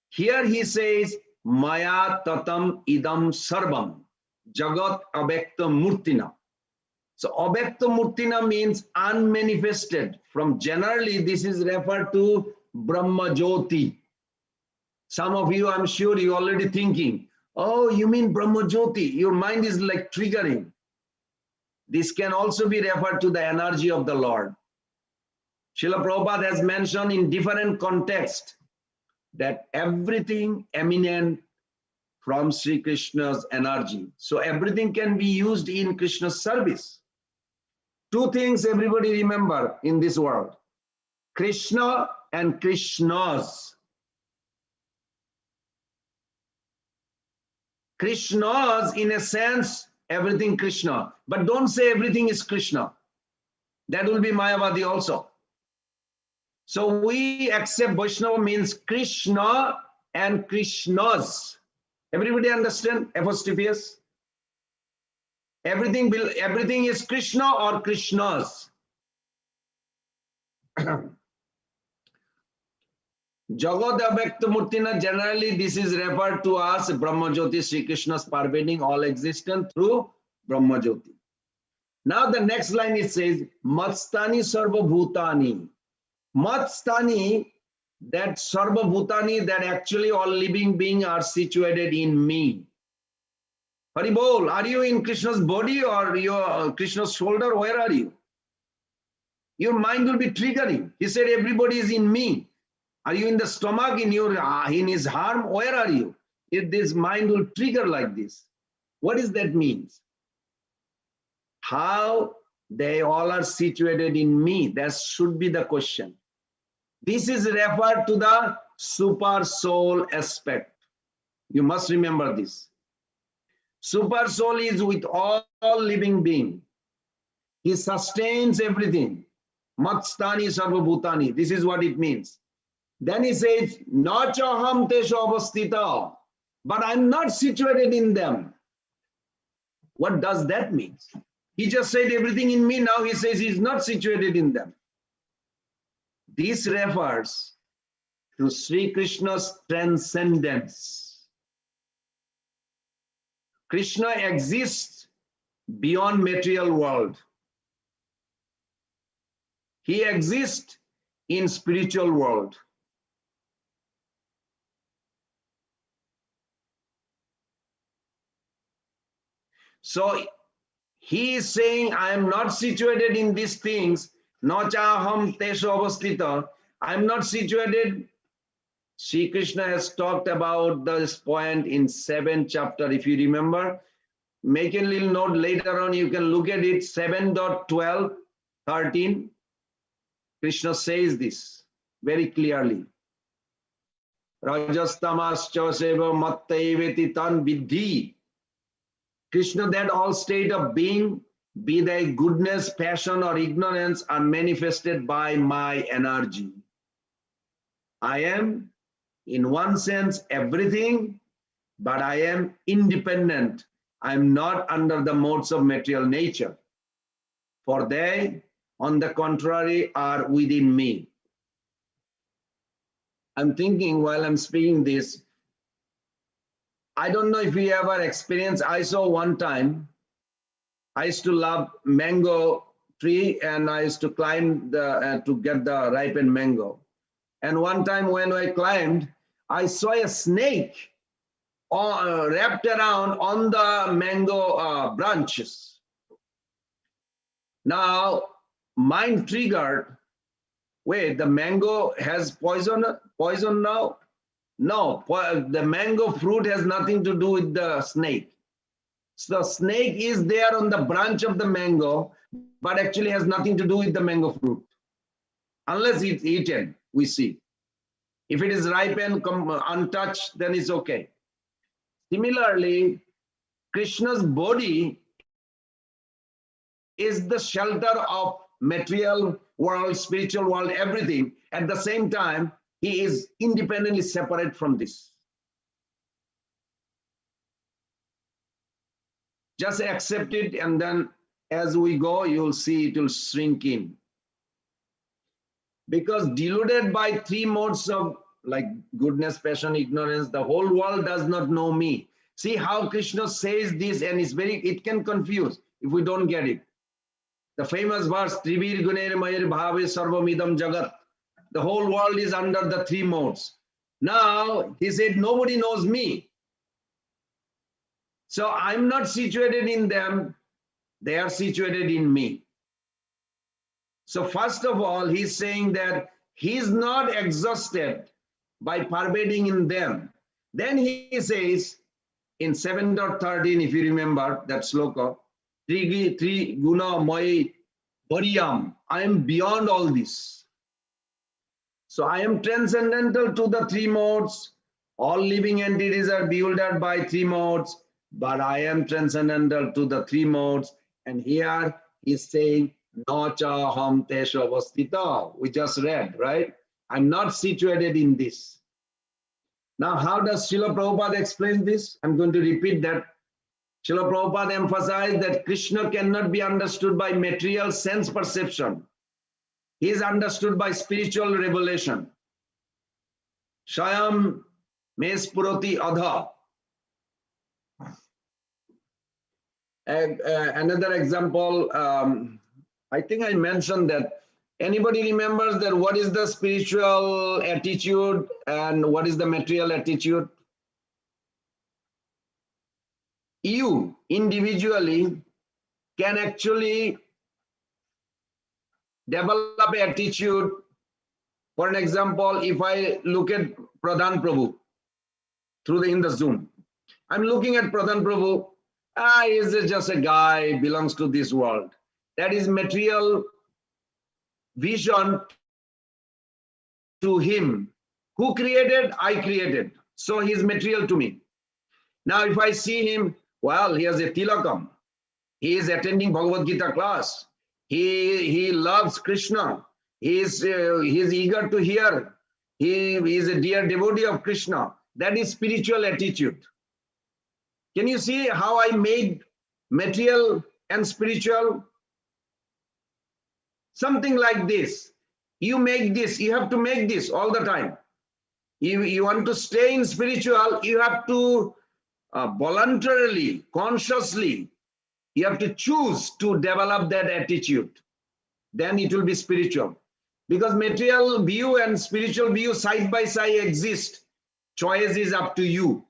Here he says, Maya tatam idam sarvam, jagat abhyakta murtina. So abhyakta murtina means unmanifested. From generally, this is referred to Brahma Jyoti. Some of you, I'm sure you're already thinking, oh, you mean Brahma Jyoti? Your mind is like triggering. This can also be referred to the energy of the Lord. Srila Prabhupada has mentioned in different contexts that everything eminent from Sri Krishna's energy. So everything can be used in Krishna's service. Two things everybody remember in this world: Krishna and Krishnas. Krishnas, in a sense, everything Krishna. But don't say everything is Krishna. That will be Mayavadi also. So we accept Vaishnava means Krishna and Krishnas. Everybody understand apostrophes? Everything is Krishna or Krishnas. Jagat Abhyakta Murtina, generally this is referred to as Brahma Jyoti, Sri Krishna's pervading all existence through Brahma Jyoti. Now the next line it says, Matstani Sarva Bhutani. Matstani, that Sarva Bhutani, that actually all living beings are situated in me. Haribol, are you in Krishna's body or your Krishna's shoulder? Where are you? Your mind will be triggering. He said, everybody is in me. Are you in the stomach, in his arm? Where are you? If this mind will trigger like this. What does that mean? How they all are situated in me? That should be the question. This is referred to the super soul aspect. You must remember this. Super soul is with all living beings. He sustains everything. Matstani sarva bhutani. This is what it means. Then he says, Nachaham tesho avastita. But I'm not situated in them. What does that mean? He just said everything in me. Now he says he's not situated in them. This refers to Sri Krishna's transcendence. Krishna exists beyond material world. He exists in spiritual world. So he is saying, I am not situated in these things. Nachaham tesho avastita. I am not situated. Sri Krishna has talked about this point in 7th chapter. If you remember, make a little note later on. You can look at it. 7.12, 13. Krishna says this very clearly. Rajastamascha seva mattayveti tan vidhi. Krishna, that all state of being, be they goodness, passion, or ignorance, are manifested by my energy. I am, in one sense, everything, but I am independent. I am not under the modes of material nature. For they, on the contrary, are within me. I'm thinking while I'm speaking this, I don't know if you ever experienced, I saw one time, I used to love mango tree and I used to climb to get the ripened mango. And one time when I climbed, I saw a snake wrapped around on the mango branches. Now, mind triggered, wait, the mango has poison now? No, the mango fruit has nothing to do with the snake. So the snake is there on the branch of the mango, but actually has nothing to do with the mango fruit. Unless it's eaten, we see. If it is ripened, untouched, then it's okay. Similarly, Krishna's body is the shelter of material world, spiritual world, everything. At the same time, he is independently separate from this. Just accept it, and then as we go, you'll see it will shrink in. Because deluded by three modes of like goodness, passion, ignorance, the whole world does not know me. See how Krishna says this, and it can confuse if we don't get it. The famous verse, Trivir Guner Mayir Bhave Sarvamidam Jagat. The whole world is under the three modes. Now, he said, nobody knows me. So I'm not situated in them. They are situated in me. So first of all, he's saying that he's not exhausted by pervading in them. Then he says in 7.13, if you remember that sloka, Tri guna mai pariyam, I am beyond all this. So I am transcendental to the three modes. All living entities are bewildered by three modes, but I am transcendental to the three modes. And here he's saying, Nacha ham tesha avastita. We just read, right? I'm not situated in this. Now, how does Srila Prabhupada explain this? I'm going to repeat that. Srila Prabhupada emphasized that Krishna cannot be understood by material sense perception. He is understood by spiritual revelation. Shayam mes purati adha. Another example, I think I mentioned that. Anybody remembers that what is the spiritual attitude and what is the material attitude? You individually can actually develop an attitude. For an example, if I look at Pradhan Prabhu in the Zoom, I'm looking at Pradhan Prabhu. He's just a guy, belongs to this world. That is material vision to him. Who created? I created. So he's material to me. Now, if I see him, well, he has a tilakam. He is attending Bhagavad Gita class. He loves Krishna. He is eager to hear. He is a dear devotee of Krishna. That is spiritual attitude. Can you see how I made material and spiritual? Something like this. You make this, you have to make this all the time. You want to stay in spiritual, you have to voluntarily, consciously, you have to choose to develop that attitude. Then it will be spiritual. Because material view and spiritual view side by side exist. Choice is up to you.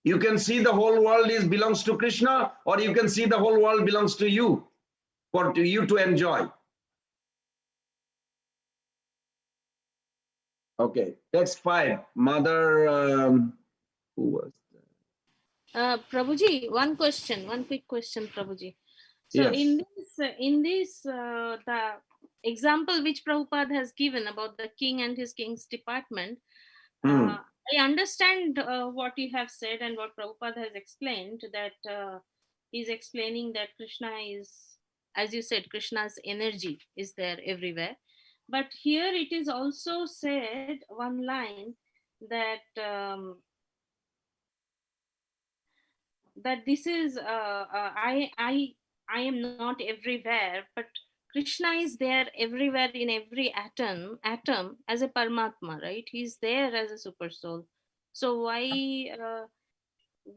You can see the whole world belongs to Krishna, or you can see the whole world belongs to you, for you to enjoy. Okay, text 5. Mother, who was that? Prabhuji, one quick question, Prabhuji. So Yes. in this, the example which Prabhupada has given about the king and his king's department, I understand what you have said and what Prabhupada has explained, that he's explaining that Krishna is, as you said, Krishna's energy is there everywhere. But here it is also said, one line, that that this is I am not everywhere, but Krishna is there everywhere in every atom as a Paramatma, right? He's there as a super soul. So why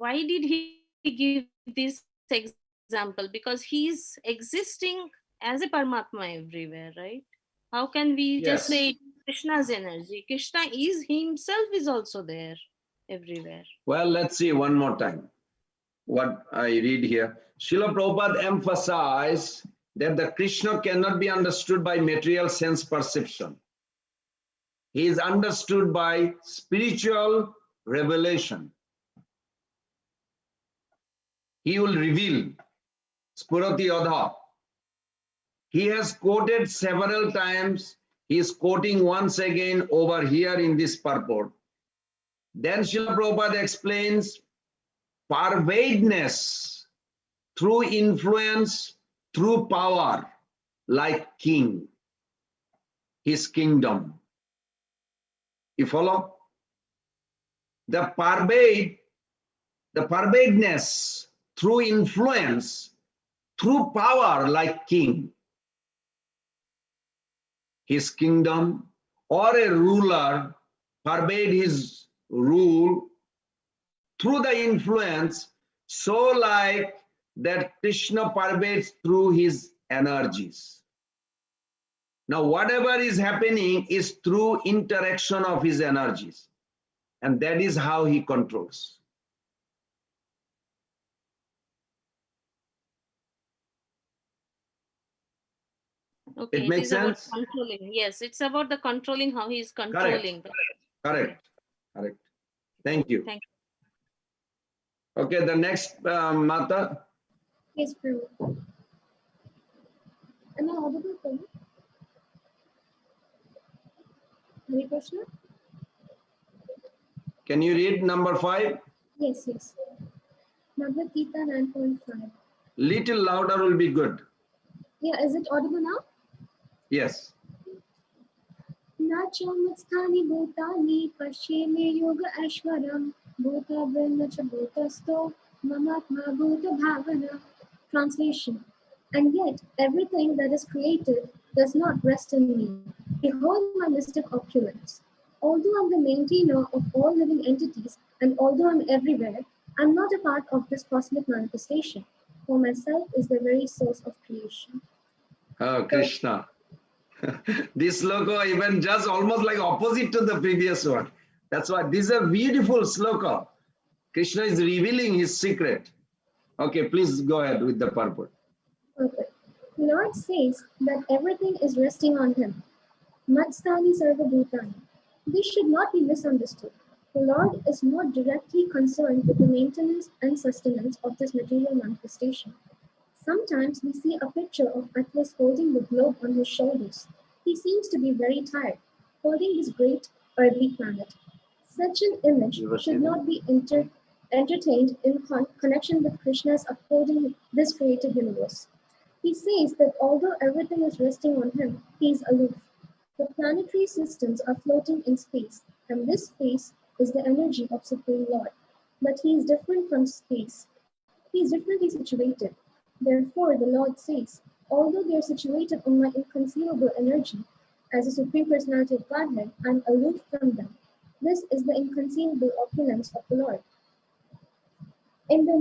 did he give this example? Because he's existing as a Paramatma everywhere, right? How can we just say Krishna's energy? Krishna is himself is also there everywhere. Well, let's see one more time what I read here. Srila Prabhupada emphasized that the Krishna cannot be understood by material sense perception. He is understood by spiritual revelation. He will reveal. Spurati Adha. He has quoted several times. He is quoting once again over here in this purport. Then Srila Prabhupada explains pervadeness through influence, through power, like king, his kingdom. You follow? The pervadeness through influence, through power, like king, his kingdom, or a ruler pervade his rule through the influence, so like that Krishna pervades through his energies. Now, whatever is happening is through interaction of his energies, and that is how he controls. Okay, it makes is about sense? controlling. Yes, it's about the controlling, how he is controlling them. Correct. Thank you. Thank Okay, the next Mata. Yes, Prabhu. Am I audible, Prabhu? Any question? Can you read number 5? Yes. Bhagavad Gita 9.5. Little louder will be good. Yeah, is it audible now? Yes. Nachamastani bhutani pashyeme yoga ashwaram bhuta brahma cha bhutasto mamatma bhuta bhavana. Translation. And yet everything that is created does not rest in me. Behold my mystic opulence. Although I'm the maintainer of all living entities, and although I'm everywhere, I'm not a part of this cosmic manifestation. For myself is the very source of creation. Oh, Krishna. This sloka even just almost like opposite to the previous one. That's why this is a beautiful sloka. Krishna is revealing his secret. Okay, please go ahead with the purport. Okay. Lord says that everything is resting on him. Matstani Sarva Bhutani. This should not be misunderstood. The Lord is not directly concerned with the maintenance and sustenance of this material manifestation. Sometimes we see a picture of Atlas holding the globe on his shoulders. He seems to be very tired, holding his great earthly planet. Such an image should not be entertained in connection with Krishna's upholding this created universe. He says that although everything is resting on him, he is aloof. The planetary systems are floating in space, and this space is the energy of Supreme Lord. But he is different from space. He is differently situated. Therefore, the Lord says, although they are situated on my inconceivable energy, as a Supreme Personality of Godhead, I am aloof from them. This is the inconceivable opulence of the Lord. In the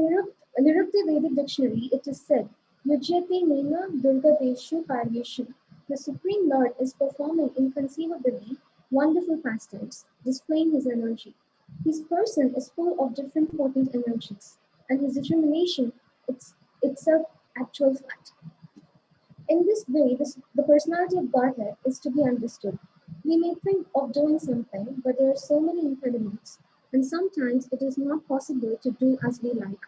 Nirukta Vedic dictionary, it is said, Yujyate Nena Durgadeshu Karyeshu. The Supreme Lord is performing inconceivably wonderful pastimes, displaying his energy. His person is full of different potent energies, and his determination is itself actual fact. In this way, the personality of Godhead is to be understood. We may think of doing something, but there are so many impediments, and sometimes it is not possible to do as we like.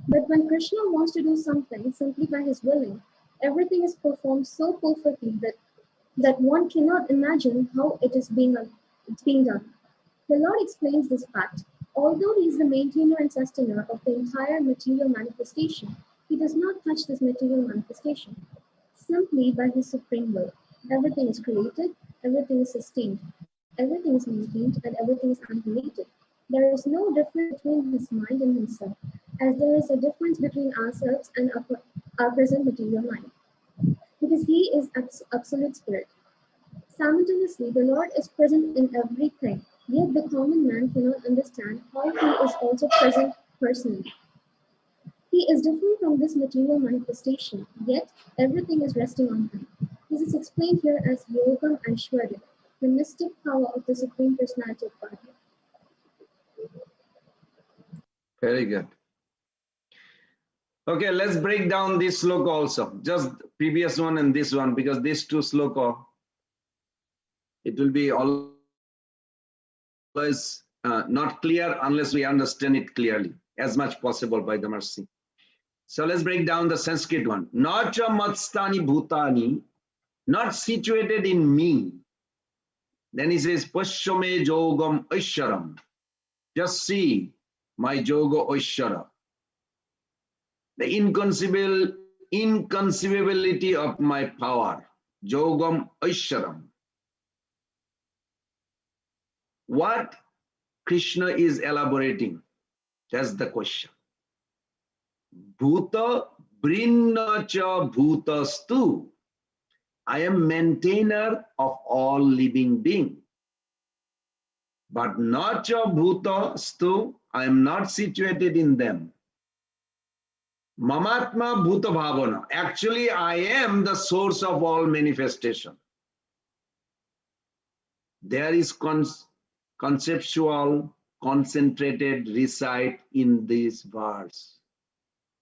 But when Krishna wants to do something simply by his willing, everything is performed so perfectly that one cannot imagine how it's being done. The Lord explains this fact. Although he is the maintainer and sustainer of the entire material manifestation, he does not touch this material manifestation. Simply by his supreme will, everything is created, everything is sustained, everything is maintained, and everything is annihilated. There is no difference between his mind and himself, as there is a difference between ourselves and our present material mind, because he is absolute spirit. Simultaneously, the Lord is present in everything, yet the common man cannot understand how he is also present personally. He is different from this material manifestation, yet everything is resting on him. This is explained here as Yoga Aishwarya, the mystic power of the Supreme Personality of Godhead. Very good. Okay, let's break down this sloka also. Just previous one and this one, because these two sloka, it will be always not clear unless we understand it clearly, as much possible by the mercy. So let's break down the Sanskrit one. Nacha matstani bhutani, not situated in me. Then he says, Pashame jogam aisharam. Just see my yoga aishara. The inconceivability of my power. Jogam aisharam. What Krishna is elaborating? That's the question. Bhuta brinna cha bhutastu. I am maintainer of all living beings. But not cha bhutastu. I am not situated in them. Mamatma bhuta bhavana. Actually, I am the source of all manifestation. There is conceptual, concentrated recite in this verse.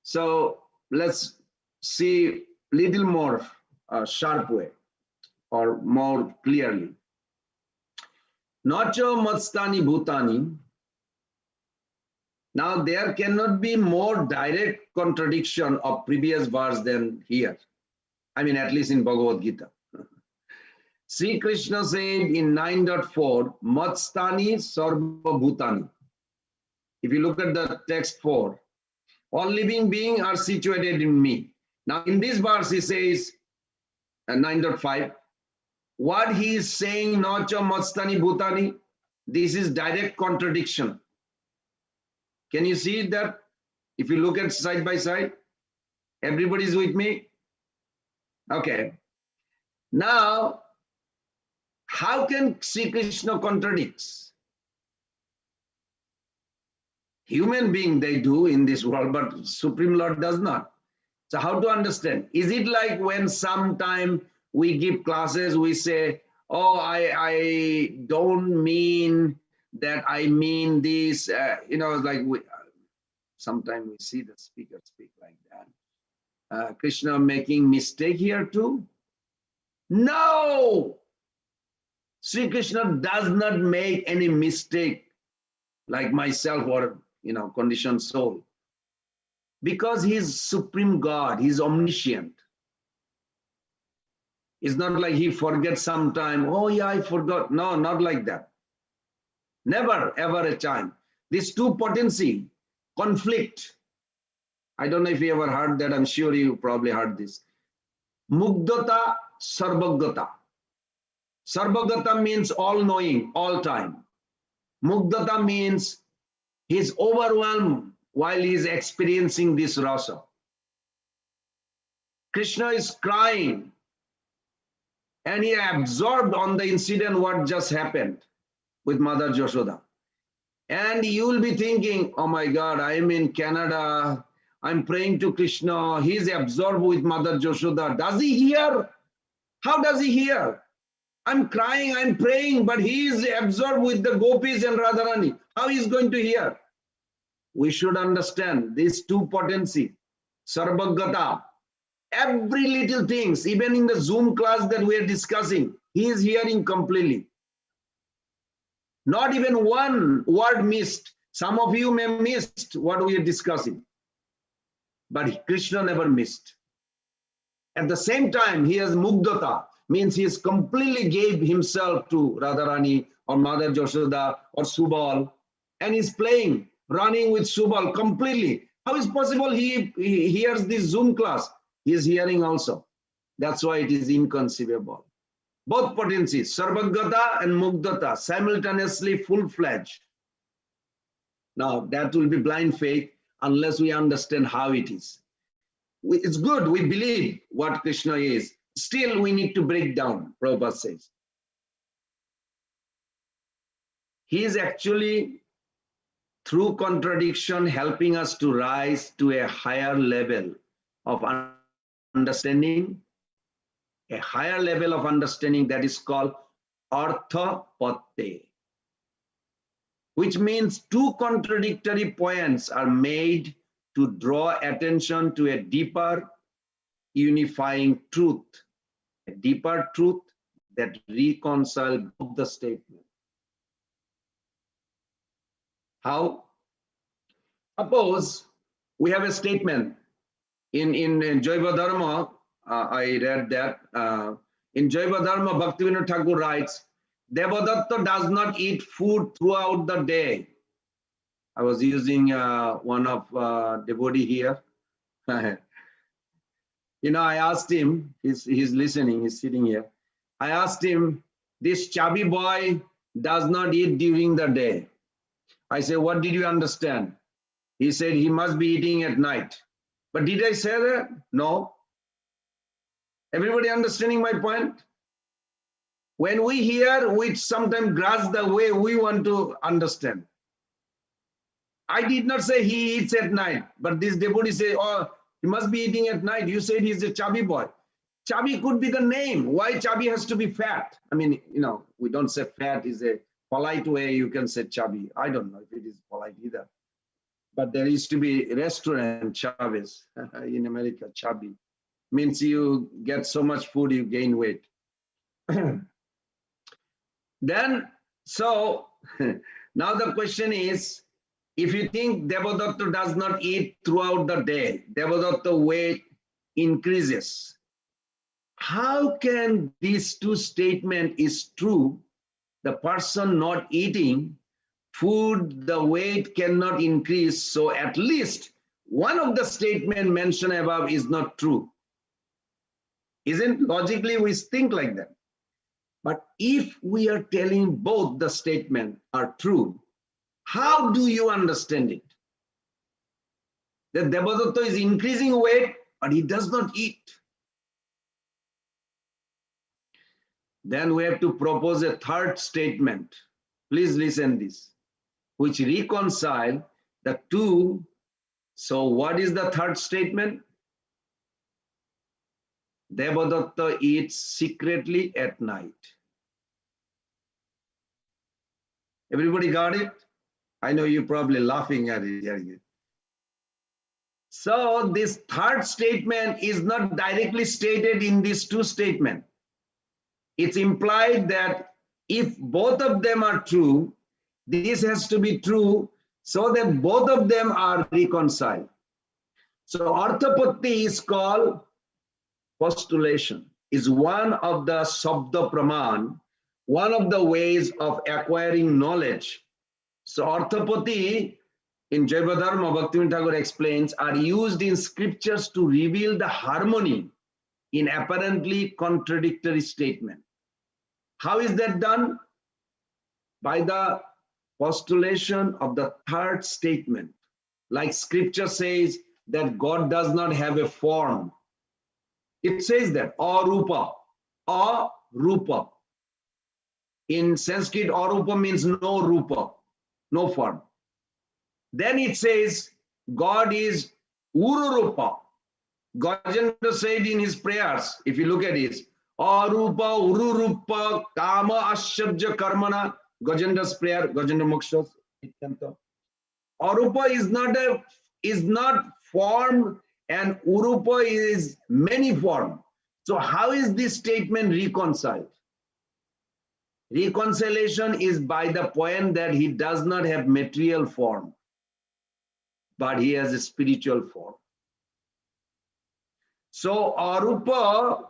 So let's see little more sharp way. or more clearly. Nacho matstani bhutani. Now there cannot be more direct contradiction of previous verse than here. I mean, at least in Bhagavad Gita. Sri Krishna said in 9.4, Matstani Sarva Bhutani. If you look at the text 4, all living beings are situated in me. Now in this verse he says, 9.5, what he is saying, Nacha Matstani Bhutani, this is direct contradiction. Can you see that? If you look at side by side, everybody's with me? Okay. Now, how can Sri Krishna contradicts? Human being they do in this world, but Supreme Lord does not. So how to understand? Is it like when sometime we give classes, we say, oh, I don't mean that, I mean this, like sometimes we see the speaker speak like that. Krishna making mistake here too? No! Sri Krishna does not make any mistake like myself or, conditioned soul. Because he is Supreme God, he is omniscient. It's not like he forgets sometime, oh yeah, I forgot. No, not like that. Never, ever a time. These two potency conflict. I don't know if you ever heard that. I'm sure you probably heard this. Mugdata, Sarvagata. Sarvagata means all-knowing, all time. Mugdata means he's overwhelmed while he's experiencing this rasa. Krishna is crying and he absorbed on the incident what just happened with Mother Yashoda. And you will be thinking, oh my God, I'm in Canada, I'm praying to Krishna, he's absorbed with Mother Yashoda. Does he hear? How does he hear? I'm crying, I'm praying, but he is absorbed with the gopis and Radharani. How is going to hear? We should understand these two potency, Sarvagata. Every little things, even in the Zoom class that we are discussing, he is hearing completely. Not even one word missed. Some of you may missed what we are discussing, but Krishna never missed. At the same time, he has Mugdata, means he has completely gave himself to Radharani or Mother Yashoda or Subal, and he's playing, running with Subal completely. How is possible he hears this Zoom class? He is hearing also. That's why it is inconceivable. Both potencies, Sarvagata and Mugdata, simultaneously full-fledged. Now, that will be blind faith unless we understand how it is. It's good, we believe what Krishna is. Still, we need to break down, Prabhupada says. He is actually, through contradiction, helping us to rise to a higher level of understanding, a higher level of understanding that is called Artha Patte, which means two contradictory points are made to draw attention to a deeper unifying truth, a deeper truth that reconciles both the statements. How? Suppose we have a statement in Jaiva Dharma, I read that, in Jaiva Dharma, Bhaktivinoda Thakur writes, Devadatta does not eat food throughout the day. I was using one of devotee here. I asked him, he's listening, he's sitting here. I asked him, this chubby boy does not eat during the day. I said, what did you understand? He said, he must be eating at night. But did I say that? No. Everybody understanding my point? When we hear, we sometimes grasp the way we want to understand. I did not say he eats at night, but this devotee say, oh, he must be eating at night. You said he's a chubby boy. Chubby could be the name. Why chubby has to be fat? I mean, we don't say fat is a polite way you can say chubby. I don't know if it is polite either. But there used to be a restaurant, Chavez, in America, chubby. Means you get so much food, you gain weight. Then, so now the question is, if you think Devadatta does not eat throughout the day, Devadatta weight increases. How can these two statements is true? The person not eating food, the weight cannot increase. So at least one of the statement mentioned above is not true. Isn't logically we think like that? But if we are telling both the statement are true, how do you understand it? That Devadatta is increasing weight, but he does not eat. Then we have to propose a third statement. Please listen this, which reconcile the two. So what is the third statement? Devadatta eats secretly at night. Everybody got it? I know you're probably laughing at it. So this third statement is not directly stated in these two statements. It's implied that if both of them are true, this has to be true so that both of them are reconciled. So Arthapatti is called postulation, is one of the Sabda Praman, one of the ways of acquiring knowledge. So Arthapatti in Jaivadharma, Bhaktivinoda Thakur explains, are used in scriptures to reveal the harmony in apparently contradictory statement. How is that done? By the postulation of the third statement. Like scripture says that God does not have a form. It says that, arupa, arupa. In Sanskrit, arupa means no rupa, no form. Then it says God is ururupa. Gajendra said in his prayers, if you look at it, arupa, ururupa, kama, ashabja, karmana. Gajendra's prayer, Gajendra Moksha. Arupa is not form, and urupa is many form. So how is this statement reconciled? Reconciliation is by the point that he does not have material form, but he has a spiritual form. So Arupa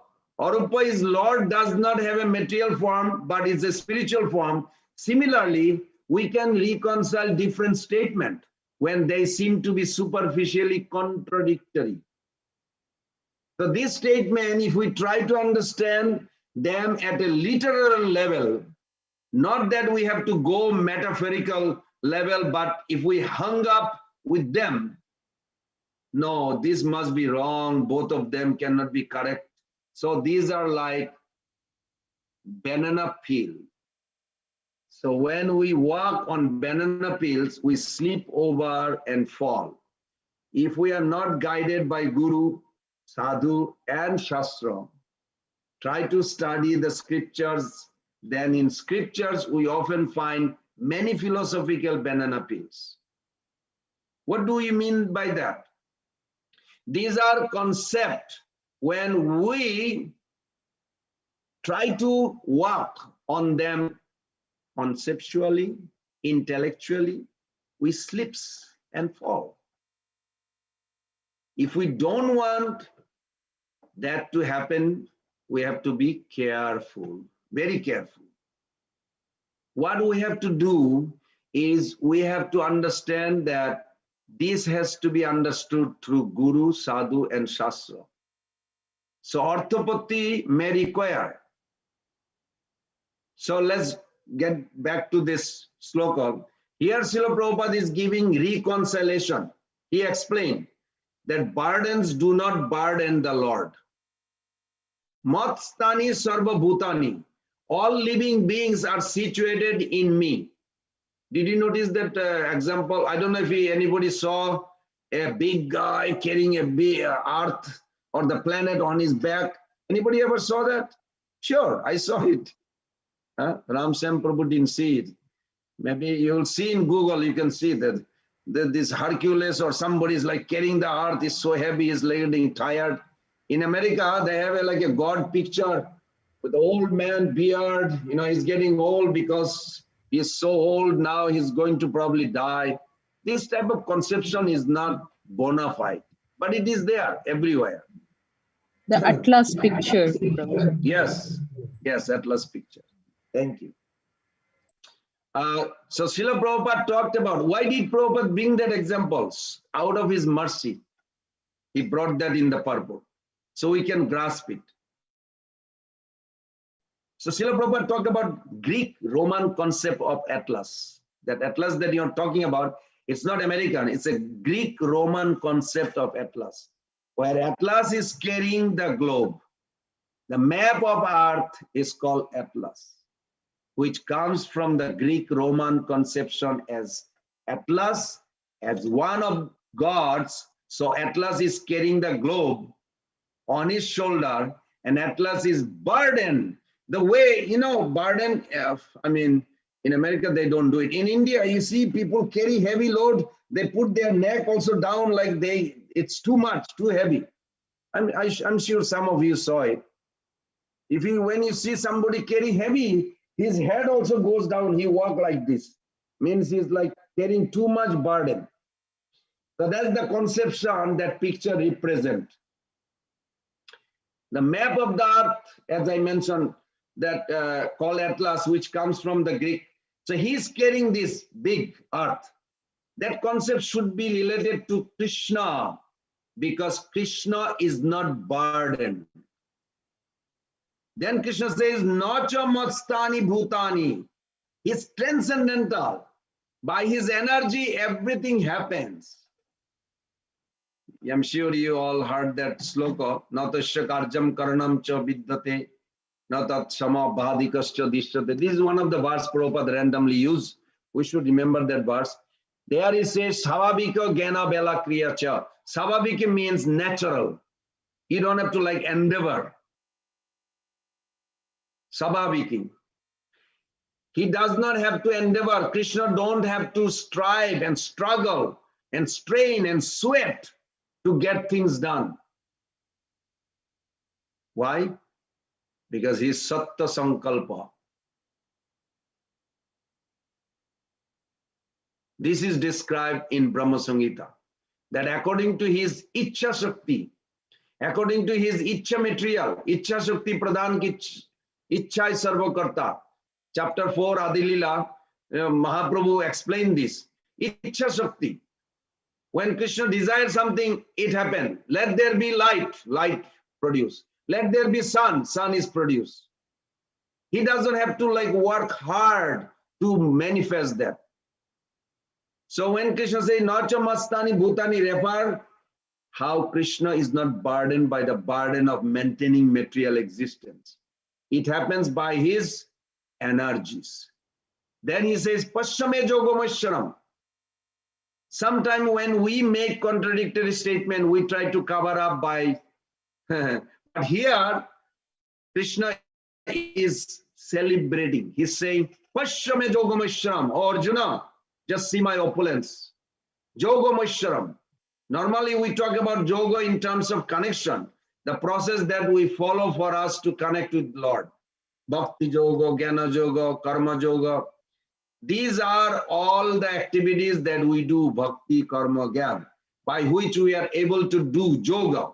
is Lord does not have a material form, but it's a spiritual form. Similarly, we can reconcile different statements when they seem to be superficially contradictory. So this statement, if we try to understand them at a literal level, not that we have to go metaphorical level, but if we hung up with them, no, this must be wrong, both of them cannot be correct. So these are like banana peel. So when we walk on banana peels, we slip over and fall. If we are not guided by Guru, Sadhu, and Shastra, try to study the scriptures, then in scriptures we often find many philosophical banana peels. What do you mean by that? These are concepts when we try to walk on them conceptually, intellectually, we slips and fall. If we don't want that to happen, we have to be careful, very careful. What we have to do is we have to understand that this has to be understood through Guru, Sadhu, and Shastra. So Arthapatti may require. So let's get back to this sloka. Here Srila Prabhupada is giving reconciliation. He explained that burdens do not burden the Lord. Matstani sarva bhutani. All living beings are situated in me. Did you notice that example? I don't know if anybody saw a big guy carrying a big earth or the planet on his back. Anybody ever saw that? Sure, I saw it. Ram Sam Prabhu didn't see it. Maybe you'll see in Google, you can see that this Hercules or somebody is like carrying the earth, is so heavy, is getting tired. In America, they have like a God picture with the old man beard, he's getting old because he's so old now, he's going to probably die. This type of conception is not bona fide, but it is there everywhere. The Atlas picture, Prabhuji. Yes, Atlas picture. Thank you. So Srila Prabhupada talked about, why did Prabhupada bring that examples? Out of his mercy, he brought that in the purport, so we can grasp it. So Srila Prabhupada talked about Greek-Roman concept of Atlas. That Atlas that you're talking about, it's not American, it's a Greek-Roman concept of Atlas, where Atlas is carrying the globe. The map of Earth is called Atlas, which comes from the Greek-Roman conception as Atlas, as one of gods. So Atlas is carrying the globe on his shoulder, and Atlas is burdened. The way, burden, in America, they don't do it. In India, you see people carry heavy load, they put their neck also down like it's too much, too heavy. I'm sure some of you saw it. When you see somebody carry heavy, his head also goes down, he walk like this. Means he's like carrying too much burden. So that's the conception that picture represent. The map of the earth, as I mentioned, that called Atlas, which comes from the Greek. So he's carrying this big earth. That concept should be related to Krishna, because Krishna is not burdened. Then Krishna says, Nacha matstani bhutani. He's transcendental. By his energy, everything happens. I'm sure you all heard that sloka. Natasya karjam karanam cha vidyate. Natat shama bhadikascha dishyate. This is one of the verse Prabhupada randomly used. We should remember that verse. There he says, Savabhika Gyana Bela Kriya Cha. Savabhika means natural. You don't have to endeavor. Savabhiki. He does not have to endeavor. Krishna don't have to strive and struggle and strain and sweat to get things done. Why? Because he is Satta Sankalpa. This is described in Brahma Samhita, that according to his Ichha Shakti, according to his Ichha material, Ichha Shakti Pradhan ki Ichha is Sarvakarta. Chapter 4, Adilila, Mahaprabhu explained this. Ichha Shakti. When Krishna desires something, it happened. Let there be light, light produced. Let there be sun, sun is produced. He doesn't have to work hard to manifest that. So when Krishna says, Nacha Mastani Bhutani, refer how Krishna is not burdened by the burden of maintaining material existence. It happens by his energies. Then he says, Paschame Jogomashram. Sometime when we make contradictory statement, we try to cover up by, but here, Krishna is celebrating. He's saying, Paschame Jogomashram. Oh, Arjuna, just see my opulence. Jogomashram. Normally we talk about yoga in terms of connection, the process that we follow for us to connect with Lord. Bhakti yoga, Jnana yoga, Karma yoga. These are all the activities that we do, Bhakti, Karma, Jnana, by which we are able to do yoga.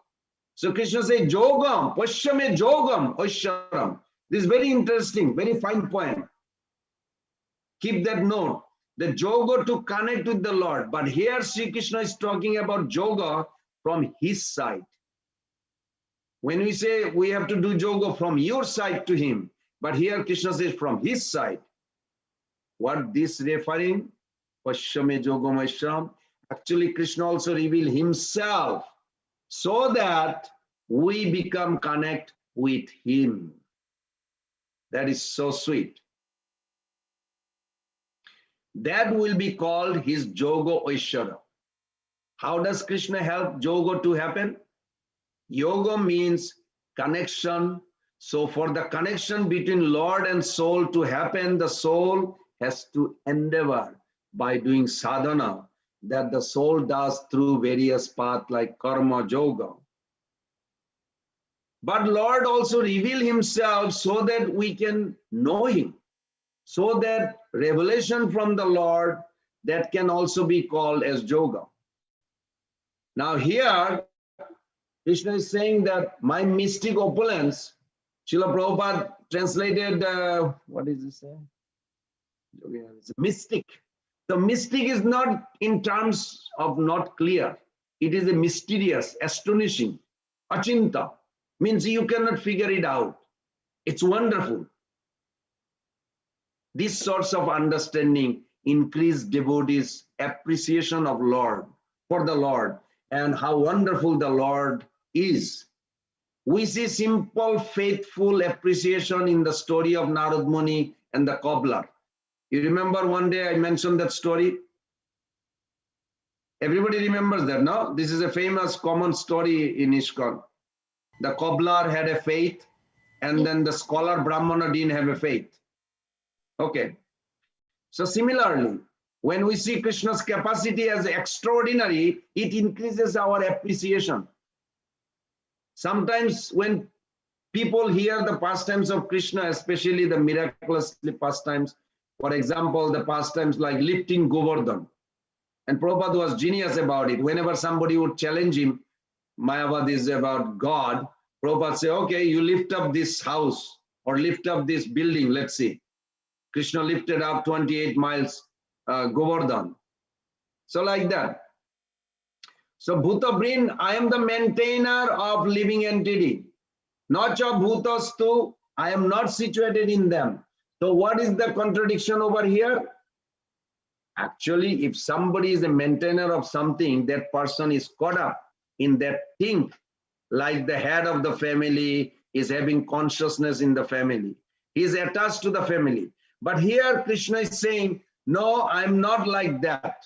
So Krishna says, Jogam, Pashyame Jogam, Ashyaram. This is very interesting, very fine point. Keep that note. The yoga to connect with the Lord. But here Sri Krishna is talking about yoga from his side. When we say we have to do yoga from your side to him, but here Krishna says from his side. What this referring? Pashyame Jogam Ashram. Actually, Krishna also revealed himself so that we become connect with him. That is so sweet. That will be called his Yoga Aishwarya. How does Krishna help yoga to happen? Yoga means connection. So for the connection between Lord and soul to happen, the soul has to endeavor by doing sadhana that the soul does through various paths like karma yoga. But Lord also revealed himself so that we can know him. So that revelation from the Lord, that can also be called as yoga. Now here, Krishna is saying that my mystic opulence, Srila Prabhupada translated, what is it saying? It's mystic. The mystic is not in terms of not clear. It is a mysterious, astonishing, achinta. Means you cannot figure it out. It's wonderful. These sorts of understanding increase devotees' appreciation of Lord, for the Lord, and how wonderful the Lord is. We see simple, faithful appreciation in the story of Narad Muni and the cobbler. You remember one day I mentioned that story? Everybody remembers that, no? This is a famous, common story in ISKCON. The cobbler had a faith, and then the scholar Brahmana didn't have a faith. Okay. So similarly, when we see Krishna's capacity as extraordinary, it increases our appreciation. Sometimes when people hear the pastimes of Krishna, especially the miraculous pastimes, for example, the pastimes like lifting Govardhan, and Prabhupada was genius about it. Whenever somebody would challenge him, Mayavad is about God, Prabhupada say, okay, you lift up this house or lift up this building, let's see. Krishna lifted up 28 miles Govardhan. So like that. So Bhuta Brin, I am the maintainer of living entity. Nacha Bhutastu, I am not situated in them. So what is the contradiction over here? Actually, if somebody is a maintainer of something, that person is caught up in that thing, like the head of the family is having consciousness in the family. He is attached to the family. But here Krishna is saying, no, I'm not like that.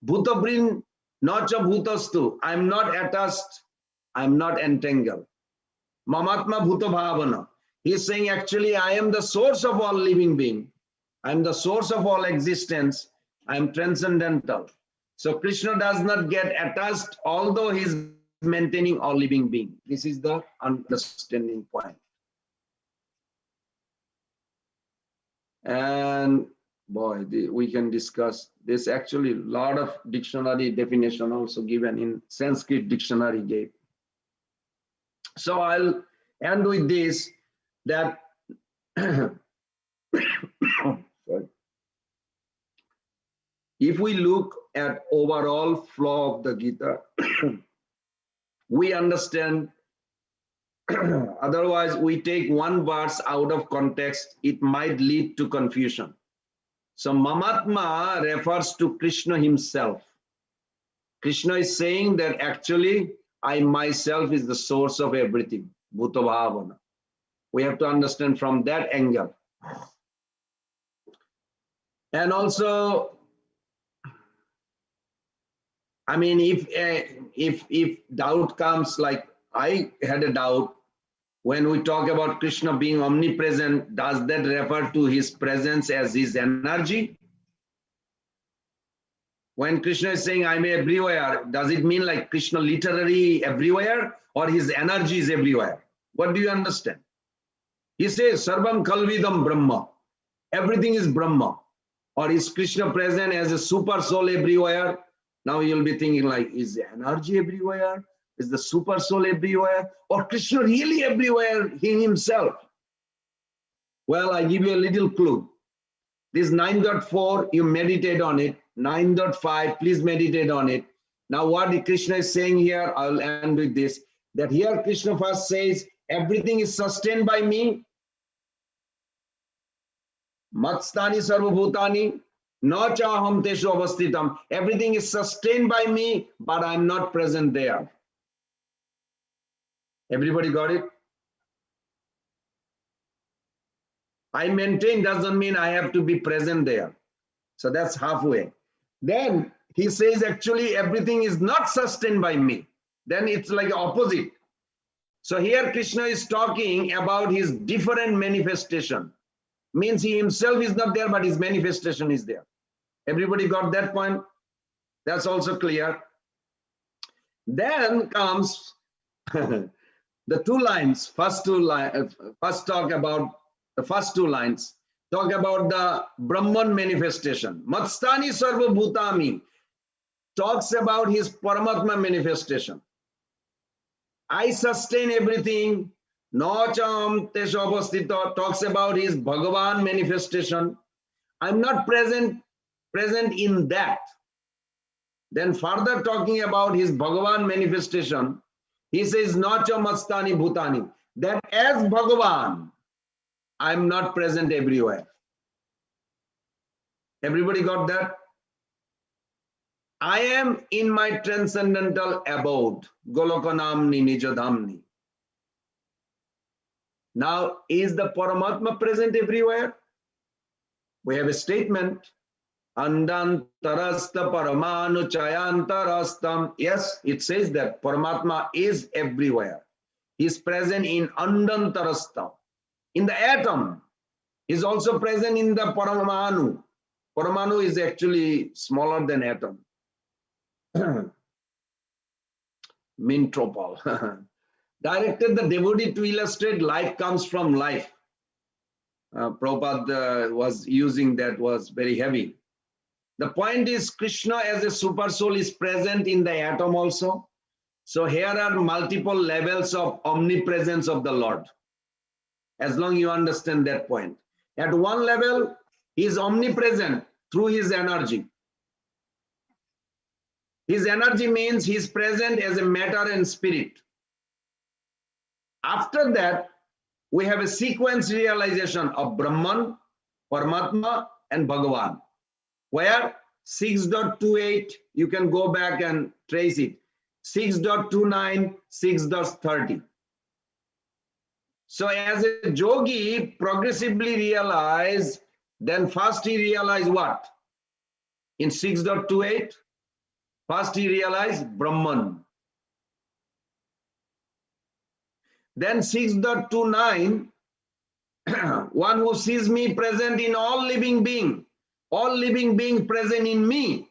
Bhutabrin nacha bhutastu. I'm not attached, I'm not entangled. Mamatma bhuta bhavana. He is saying, actually, I am the source of all living being. I'm the source of all existence. I'm transcendental. So Krishna does not get attached, although he's maintaining all living being. This is the understanding point. And boy, we can discuss this. Actually, a lot of dictionary definition also given in Sanskrit dictionary gave. So I'll end with this, that sorry. If we look at overall flow of the Gita, we understand. Otherwise, we take one verse out of context, it might lead to confusion. So Mamatma refers to Krishna himself. Krishna is saying that actually I myself is the source of everything, Bhuta Bhavana. We have to understand from that angle. And also, I mean, if doubt comes, like I had a doubt, when we talk about Krishna being omnipresent, does that refer to his presence as his energy? When Krishna is saying, I'm everywhere, does it mean like Krishna literally everywhere, or his energy is everywhere? What do you understand? He says, Sarvam Kalvidam Brahma. Everything is Brahma. Or is Krishna present as a super soul everywhere? Now you'll be thinking like, is the energy everywhere? Is the super soul everywhere? Or Krishna really everywhere, he himself? Well, I give you a little clue. This 9.4, you meditate on it. 9.5, please meditate on it. Now what Krishna is saying here, I'll end with this, that here Krishna first says, everything is sustained by me. Matstani sarvabhutani, na chaham teshu avastitam. Everything is sustained by me, but I'm not present there. Everybody got it? I maintain doesn't mean I have to be present there. So that's halfway. Then he says, actually, everything is not sustained by me. Then it's like opposite. So here Krishna is talking about his different manifestation. Means he himself is not there, but his manifestation is there. Everybody got that point? That's also clear. Then comes The two lines, first two lines, first talk about the first two lines, talk about the Brahman manifestation. Matstani Sarva Bhutami talks about his Paramatma manifestation. I sustain everything. Nacham Teshavastita talks about his Bhagavan manifestation. I'm not present in that. Then further talking about his Bhagavan manifestation, he says, Nacha Mastani Bhutani, that as Bhagavan, I'm not present everywhere. Everybody got that? I am in my transcendental abode, Golokanamni Nijadhamni. Now, is the Paramatma present everywhere? We have a statement, Andantarasta Paramanu Chayantarastam. Yes, it says that Paramatma is everywhere. He is present in Andantarasta. In the atom, he is also present in the Paramanu. Paramanu is actually smaller than atom. Mintropol. Directed the devotee to illustrate life comes from life. Prabhupada was using that, was very heavy. The point is, Krishna as a super soul is present in the atom also. So here are multiple levels of omnipresence of the Lord. As long as you understand that point. At one level, he is omnipresent through his energy. His energy means he is present as a matter and spirit. After that, we have a sequence realization of Brahman, Paramatma, and Bhagavan, where 6.28, you can go back and trace it, 6.29, 6.30. So as a yogi progressively realized, then first he realized what? In 6.28, first he realized Brahman. Then 6.29, one who sees me present in all living being present in me.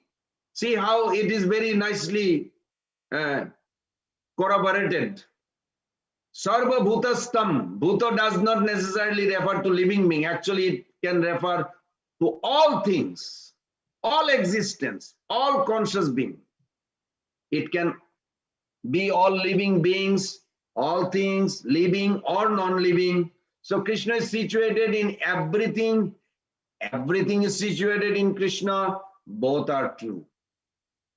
See how it is very nicely corroborated. Sarva Bhutastam. Bhuta does not necessarily refer to living being. Actually, it can refer to all things, all existence, all conscious being. It can be all living beings, all things, living or non-living. So Krishna is situated in everything. Everything is situated in Krishna. Both are true.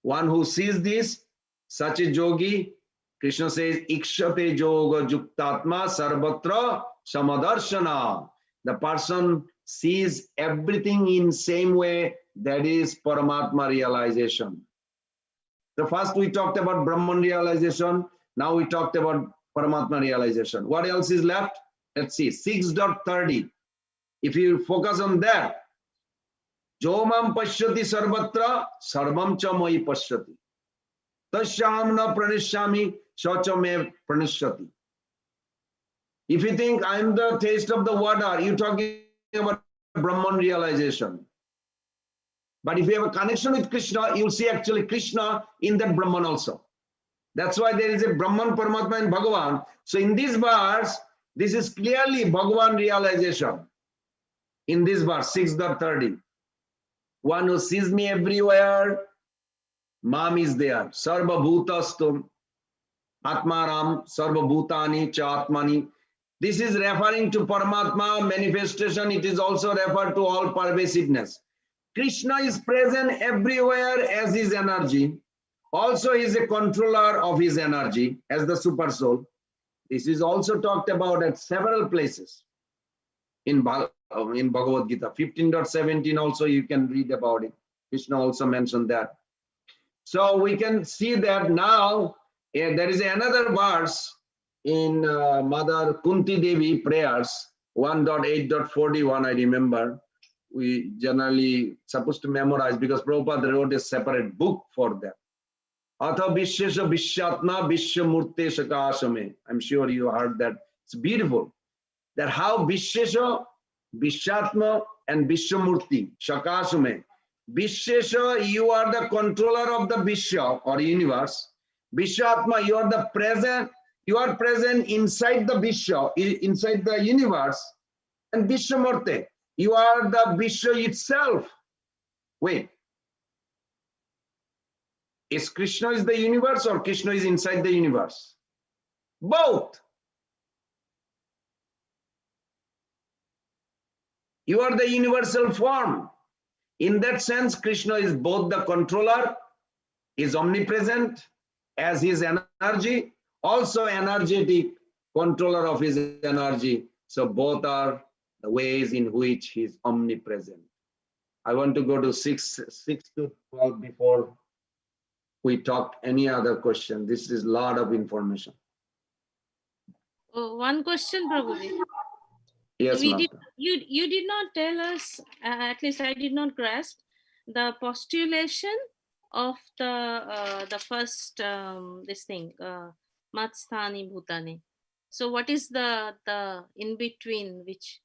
One who sees this, such a yogi, Krishna says, Ikshate yoga juktatma sarvatra samadarshana. The person sees everything in same way. That is Paramatma realization. So first we talked about Brahman realization. Now we talked about Paramatma realization. What else is left? Let's see, 6.30. If you focus on that, Jomam pashyati sarvatra sarvam cha mai pashyati. Tasyam na pranishyami sacha me pranishyati. If you think I'm the taste of the water, you're talking about Brahman realization. But if you have a connection with Krishna, you'll see actually Krishna in that Brahman also. That's why there is a Brahman, Paramatma, and Bhagavan. So in this verse, this is clearly Bhagavan realization. In this verse, 6.30. One who sees me everywhere, Mam is there. Sarva Bhutastum, Atmaram, Sarva Bhutani, Cha Atmani. This is referring to Paramatma manifestation. It is also referred to all pervasiveness. Krishna is present everywhere as his energy. Also, he is a controller of his energy as the super soul. This is also talked about at several places in Bhagavad Gita. 15.17 also you can read about it. Krishna also mentioned that. So we can see that now there is another verse in Mother Kunti Devi prayers, 1.8.41, I remember. We generally supposed to memorize because Prabhupada wrote a separate book for that. Atha Vishesha Vishyatma Vishyamurte Shakashame. I'm sure you heard that. It's beautiful. That how Vishesha, Vishyatma, and Vishyamurti, Shakashame. Vishesha, you are the controller of the Vishya or universe. Vishyatma, you are the present, You are present inside the Vishwa, inside the universe, and Vishwamurti. You are the Vishwa itself. Wait. Is Krishna is the universe or Krishna is inside the universe? Both. You are the universal form. In that sense, Krishna is both the controller, is omnipresent as his energy, also energetic controller of his energy. So both are the ways in which he is omnipresent. I want to go to 6 to 12 before we talk any other question. This is a lot of information. Oh, one question, Prabhuji. Yes, You Master. did not tell us, at least I did not grasp, the postulation of the first this thing, Matsthani Bhutani. So what is the in between which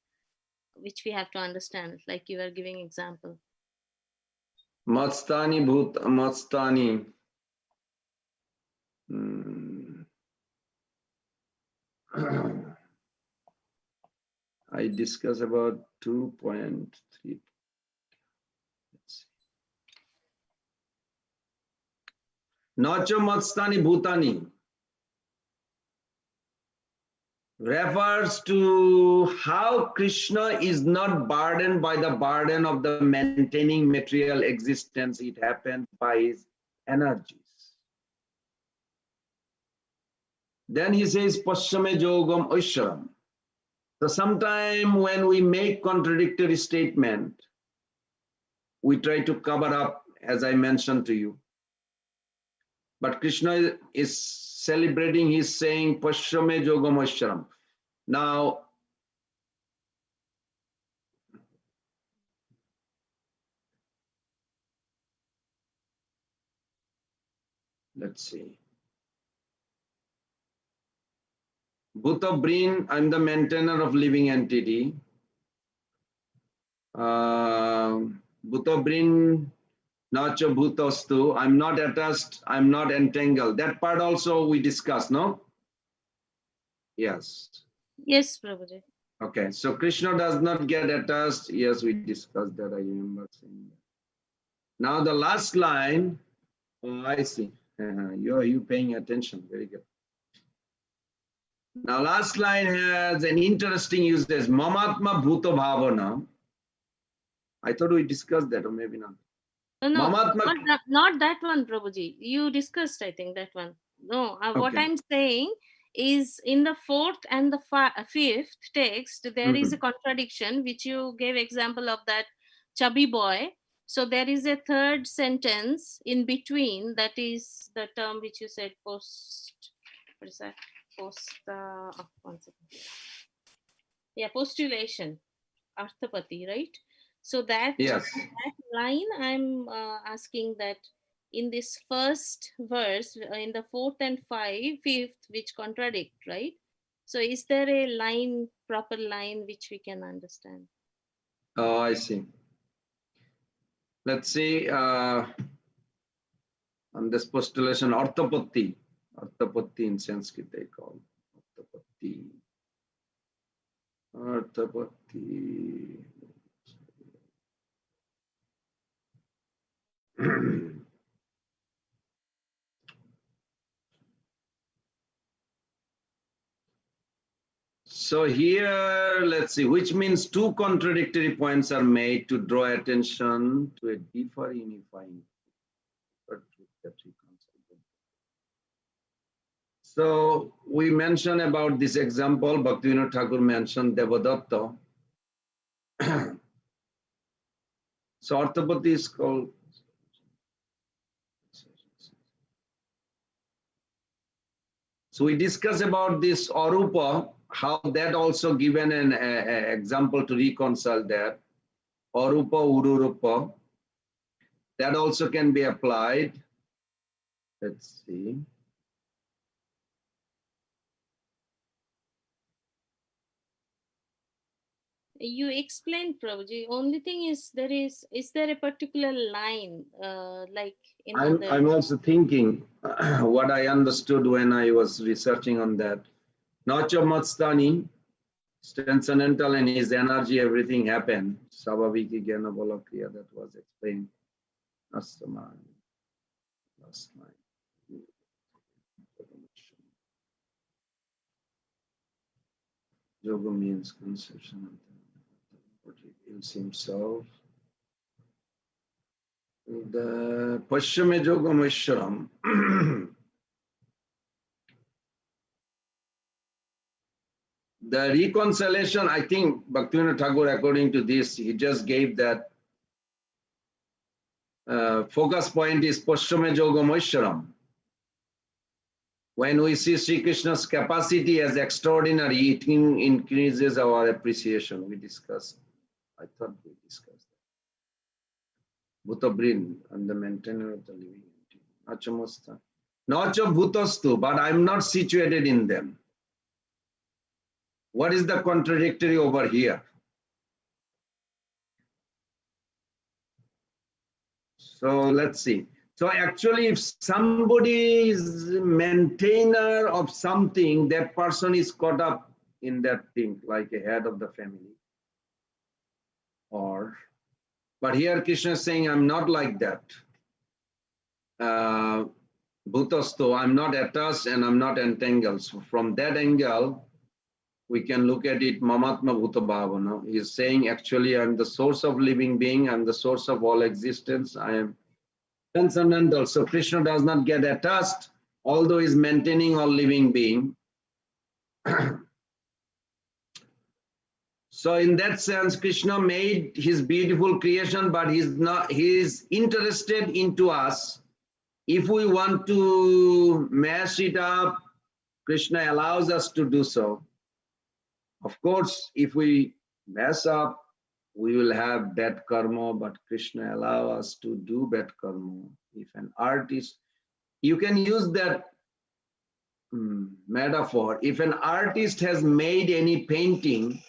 we have to understand, like you were giving example? Matstani. I discuss about 2.3. Nacho Matstani Bhutani refers to how Krishna is not burdened by the burden of the maintaining material existence. It happens by his energies. Then he says, Paschame Jogam Aishwaram. So sometime when we make contradictory statement, we try to cover up, as I mentioned to you. But Krishna is celebrating, he's saying, Paschame Jogam Aishwaram. Now, let's see. Bhuta Breen, I'm the maintainer of living entity. Bhuta Breen, Nacho Bhutastu, I'm not attached, I'm not entangled. That part also we discussed, no? Yes. Yes, Prabhuji. Okay, so Krishna does not get attached. Yes, we discussed that, I remember saying that. Now the last line, oh, I see. You paying attention, very good. Now last line has an interesting usage, Mamatma Bhuta Bhavana. I thought we discussed that, or maybe not. No, Mamatma, not that one, Prabhuji. You discussed, I think, that one. No, what okay. I'm saying is in the fourth and the fifth text, there is a contradiction, which you gave example of that chubby boy. So there is a third sentence in between, that is the term which you said post, what is that? One second. Yeah, postulation, Arthapati, right? So that, Yes. that line, I'm asking that in this first verse, in the fourth and fifth, which contradict, right? So is there a line, proper line, which we can understand? Oh, I see. Let's see, on this postulation, Arthapati. Arthapati in Sanskrit they call Arthapati. Arthapati. So here, let's see, which means two contradictory points are made to draw attention to a deeper unifying truth that reconciles. So we mentioned about this example, Bhaktivinoda Thakur mentioned Devadatta. So Arthapati is called. So we discuss about this Arupa, how that also given an example to reconcile that. Arupa, Ururupa. That also can be applied. Let's see. you explained, Prabhuji. Only thing is there a particular line like in I'm other? also thinking what I understood when I was researching on that. Nacha Matstani, transcendental and his energy, everything happened. Savaviki Gyana Bolakriya, that was explained last night. Yoga means conception of what reveals himself. The Pashyame Yogam Ishwaram. The reconciliation, I think Bhaktivinoda Thakur, according to this, he just gave that focus point is Pashyame Yogam Ishwaram. When we see Sri Krishna's capacity as extraordinary, it increases our appreciation. We discussed, I thought we discussed that. Bhutabrin and the maintainer of the living entity. Nachamosta. Nacha Bhutastu, but I'm not situated in them. What is the contradictory over here? So let's see. So actually, if somebody is maintainer of something, that person is caught up in that thing, like a head of the family. But here Krishna is saying, I'm not like that. Bhutasto, I'm not attached and I'm not entangled. So from that angle, we can look at it, Mamatma Bhuta Bhavana. He is saying, actually, I'm the source of living being, I'm the source of all existence, I am transcendental. So Krishna does not get attached, although he's maintaining all living being. So in that sense, Krishna made his beautiful creation, but he is interested into us. If we want to mash it up, Krishna allows us to do so. Of course, if we mess up, we will have bad karma, but Krishna allows us to do bad karma. If an artist, you can use that metaphor. If an artist has made any painting,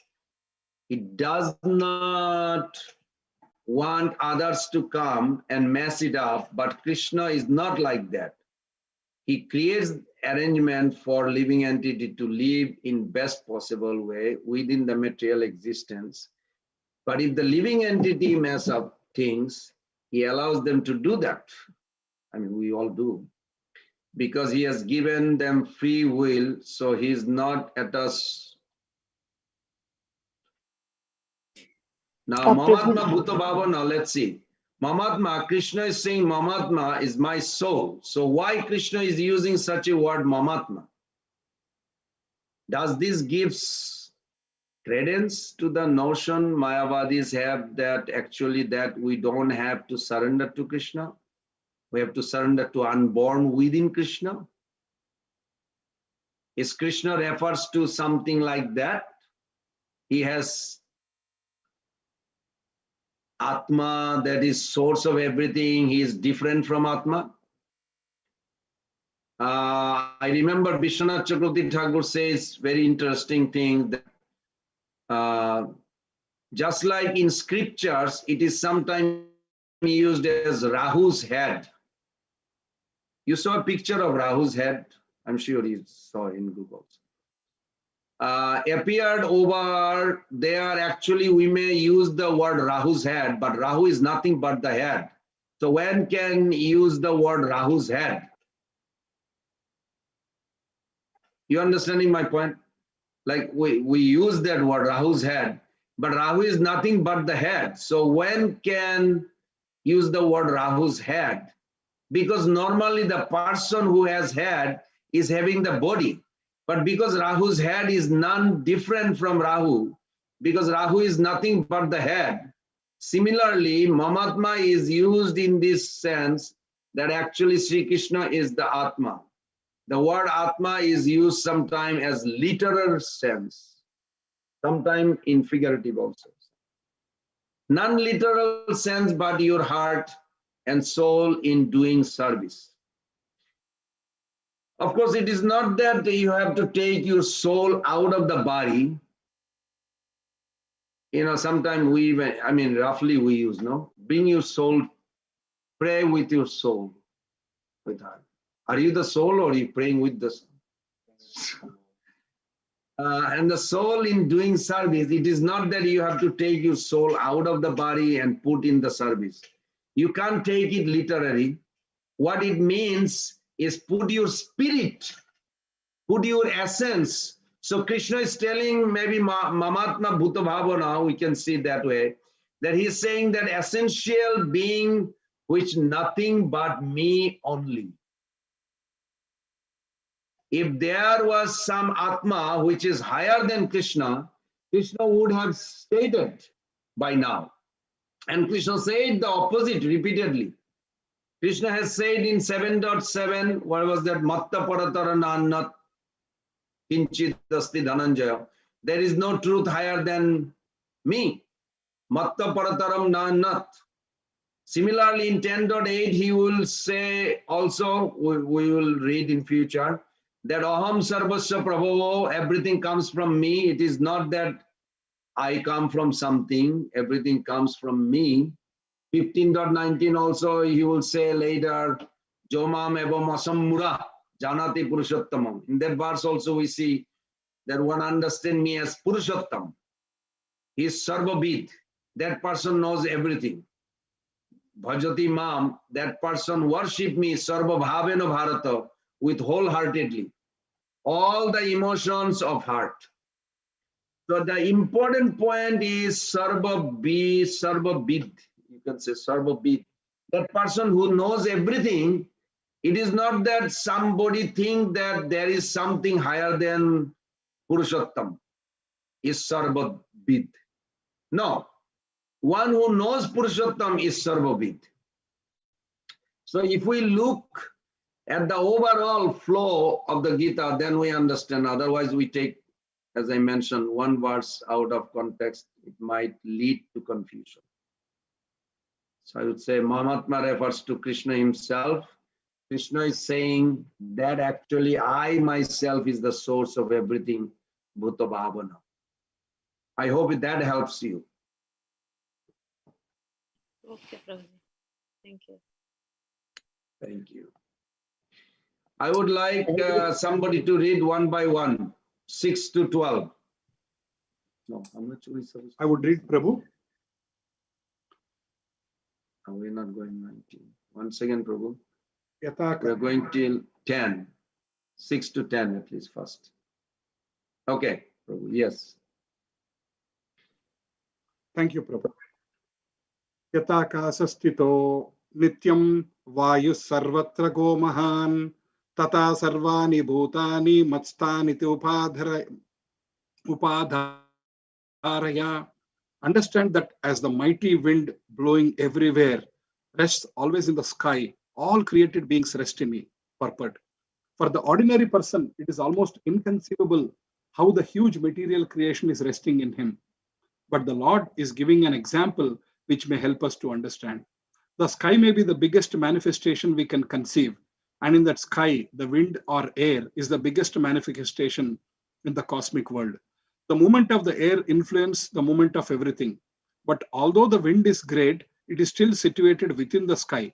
he does not want others to come and mess it up, but Krishna is not like that. He creates arrangement for living entity to live in best possible way within the material existence. But if the living entity mess up things, he allows them to do that. I mean, we all do. Because he has given them free will, so he is not attached. Now, Mamatma Bhuta Bhavana, let's see. Mamatma, Krishna is saying Mamatma is my soul. So why Krishna is using such a word, Mamatma? Does this gives credence to the notion Mayavadis have that actually that we don't have to surrender to Krishna? We have to surrender to unborn within Krishna? Is Krishna refers to something like that? He has Atma, that is source of everything. He is different from Atma. I remember Vishwanath Chakravarti Thakur says very interesting thing that just like in scriptures, it is sometimes used as Rahu's head. You saw a picture of Rahu's head? I'm sure you saw in Google. Appeared over there. Actually, we may use the word Rahu's head, but Rahu is nothing but the head. So when can use the word Rahu's head? You understanding my point? Like we use that word Rahu's head, but Rahu is nothing but the head. So when can use the word Rahu's head? Because normally the person who has head is having the body. But because Rahu's head is none different from Rahu, because Rahu is nothing but the head, similarly, Mamatma is used in this sense that actually Sri Krishna is the Atma. The word Atma is used sometimes as literal sense, sometimes in figurative also. Non-literal sense, but your heart and soul in doing service. Of course, it is not that you have to take your soul out of the body. You know, sometimes we even, I mean, roughly we use, no? Bring your soul, pray with your soul, with heart. Are you the soul or are you praying with the soul? And the soul in doing service, it is not that you have to take your soul out of the body and put in the service. You can't take it literally. What it means is put your spirit, put your essence. So Krishna is telling maybe Mamatma Bhuta Bhavana, we can see it that way, that he is saying that essential being which nothing but me only. If there was some Atma which is higher than Krishna, Krishna would have stated by now. And Krishna said the opposite repeatedly. Krishna has said in 7.7, what was that? Matta paratara nannat kinchit asti dhananjaya. There is no truth higher than me. Matta parataram nannat. Similarly, in 10.8, he will say also, we will read in future, that aham sarvasya prabhavo, everything comes from me. It is not that I come from something, everything comes from me. 15.19 also, he will say later, Jomam evam asammura janati purushottamam. In that verse also we see that one understands me as Purushottam. He is sarvabid. That person knows everything. Bhajati mam, that person worship me sarva bhavena bharata, with wholeheartedly. All the emotions of heart. So the important point is sarvabid. You can say sarvabid. That person who knows everything, it is not that somebody think that there is something higher than Purushottam, is sarvabid. No. One who knows Purushottam is sarvabid. So if we look at the overall flow of the Gita, then we understand. Otherwise we take, as I mentioned, one verse out of context, it might lead to confusion. So I would say Mahatma refers to Krishna himself. Krishna is saying that actually I myself is the source of everything, Bhuta Bhavana. I hope that helps you. Okay, Prabhuji. Thank you. Thank you. I would like somebody to read one by one, 6 to 12. No, how much are we supposed to? I would read Prabhu. No, we're not going 19. Once again, Prabhu. Yatha We're going till 10. 6 to 10 at least first. Okay, Prabhu, yes. Thank you, Prabhu. Yatakasastito nityam vayu sarvatra go mahan tata sarvani bhutani matstaniti upadharaya. Understand that as the mighty wind blowing everywhere rests always in the sky, all created beings rest in me. Purport. For the ordinary person, it is almost inconceivable how the huge material creation is resting in him. But the Lord is giving an example which may help us to understand. The sky may be the biggest manifestation we can conceive, and in that sky, the wind or air is the biggest manifestation in the cosmic world. The movement of the air influences the movement of everything. But although the wind is great, it is still situated within the sky.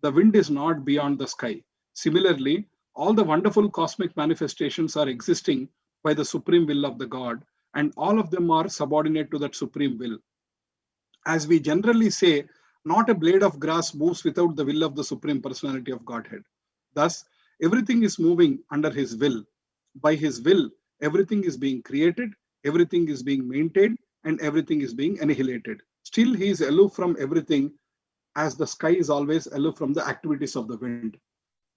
The wind is not beyond the sky. Similarly, all the wonderful cosmic manifestations are existing by the supreme will of the God, and all of them are subordinate to that supreme will. As we generally say, not a blade of grass moves without the will of the Supreme Personality of Godhead. Thus, everything is moving under His will. By His will, everything is being created, everything is being maintained, and everything is being annihilated. Still, He is aloof from everything, as the sky is always aloof from the activities of the wind.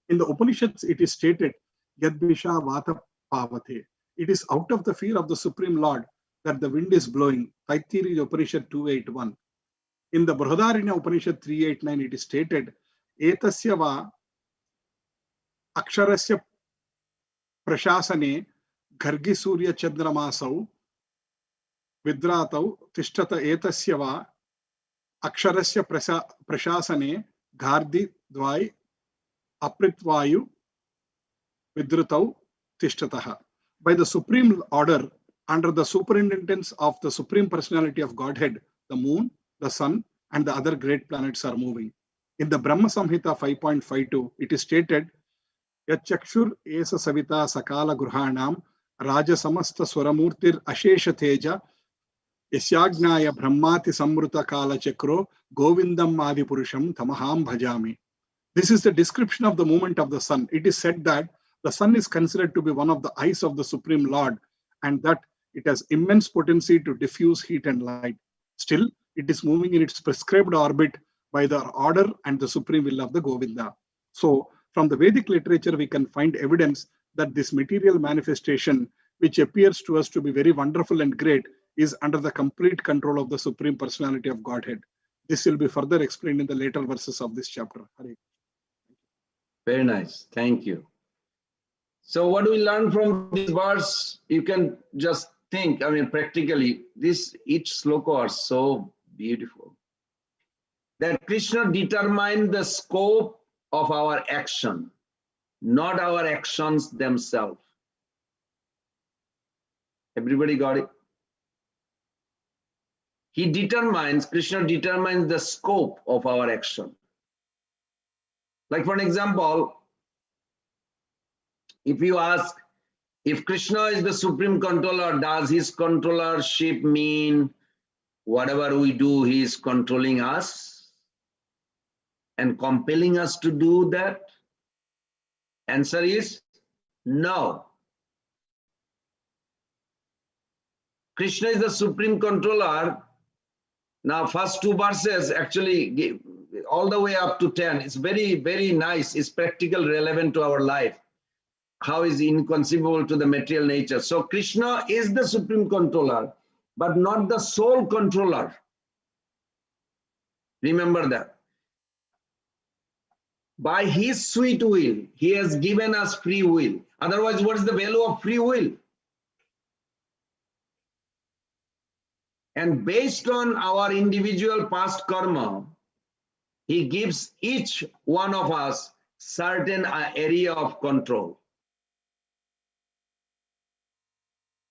In the Upanishads, it is stated, Yadbisha Vata Pavate. It is out of the fear of the Supreme Lord that the wind is blowing. Taittiriya Upanishad 281. In the Brihadaranya Upanishad 389, it is stated, Etasya va aksharasya prashasane gargi surya chandramasau vidratau tishtata etasya va aksharasya prashasane ghardi dvai apritvayu vidratau tishtataha. By the supreme order, under the superintendence of the Supreme Personality of Godhead, the moon, the sun, and the other great planets are moving. In the Brahma Samhita 5.52, it is stated, Yachakshur esa savita sakala gruhanam raja samasta swaramurtir ashesha teja Yasyagnaya brahmati samruta kala chakro govindam adi purusham tamaham bhajami. This is the description of the movement of the sun. It is said that the sun is considered to be one of the eyes of the Supreme Lord and that it has immense potency to diffuse heat and light. Still, it is moving in its prescribed orbit by the order and the supreme will of the Govinda. So, from the Vedic literature, we can find evidence that this material manifestation, which appears to us to be very wonderful and great, is under the complete control of the Supreme Personality of Godhead. This will be further explained in the later verses of this chapter. Hare. Very nice. Thank you. So what do we learn from this verse? You can just think, I mean, practically, each sloka are so beautiful. That Krishna determined the scope of our action, not our actions themselves. Everybody got it? Krishna determines the scope of our action. Like for an example, if you ask, if Krishna is the supreme controller, does his controllership mean whatever we do, he is controlling us and compelling us to do that? Answer is no. Krishna is the supreme controller. Now, first two verses actually all the way up to 10. It's very, very nice. It's practical, relevant to our life. How is inconceivable to the material nature. So Krishna is the supreme controller, but not the sole controller. Remember that. By his sweet will, he has given us free will. Otherwise, what is the value of free will? And based on our individual past karma, he gives each one of us certain area of control.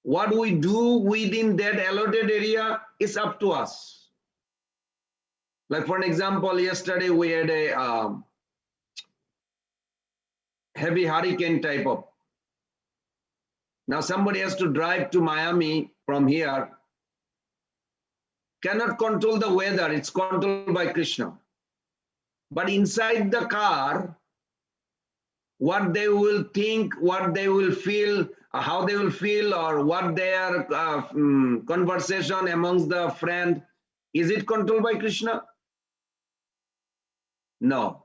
What we do within that allotted area is up to us. Like for an example, yesterday we had a heavy hurricane type of. Now somebody has to drive to Miami from here. Cannot control the weather, it's controlled by Krishna. But inside the car, what they will think, what they will feel, how they will feel, or what their conversation amongst the friend, is it controlled by Krishna? No.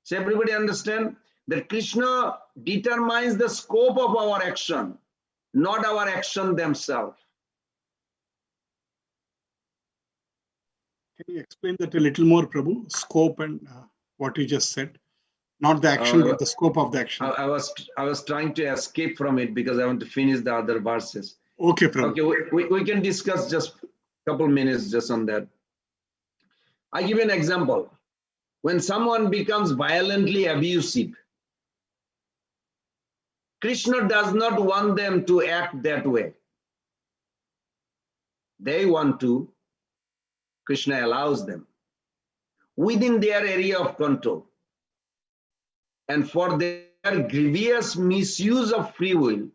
So everybody understand that Krishna determines the scope of our action, not our action themselves. Can you explain that a little more, Prabhu? Scope and what you just said. Not the action, but the scope of the action. I was trying to escape from it because I want to finish the other verses. Okay, Prabhu. Okay, we can discuss just a couple minutes just on that. I give you an example. When someone becomes violently abusive, Krishna does not want them to act that way. They want to. Krishna allows them within their area of control. And for their grievous misuse of free will,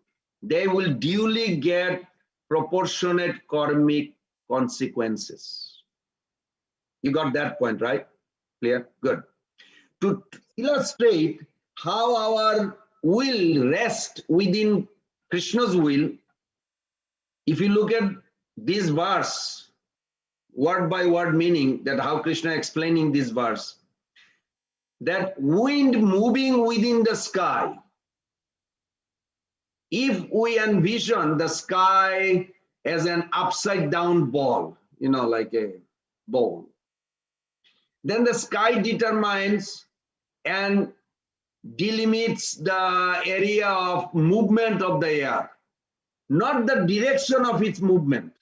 they will duly get proportionate karmic consequences. You got that point, right? Clear? Good. To illustrate how our will rests within Krishna's will, if you look at this verse, word by word meaning, that how Krishna explaining this verse, that wind moving within the sky, if we envision the sky as an upside down ball, you know, like a ball, then the sky determines and delimits the area of movement of the air, not the direction of its movement.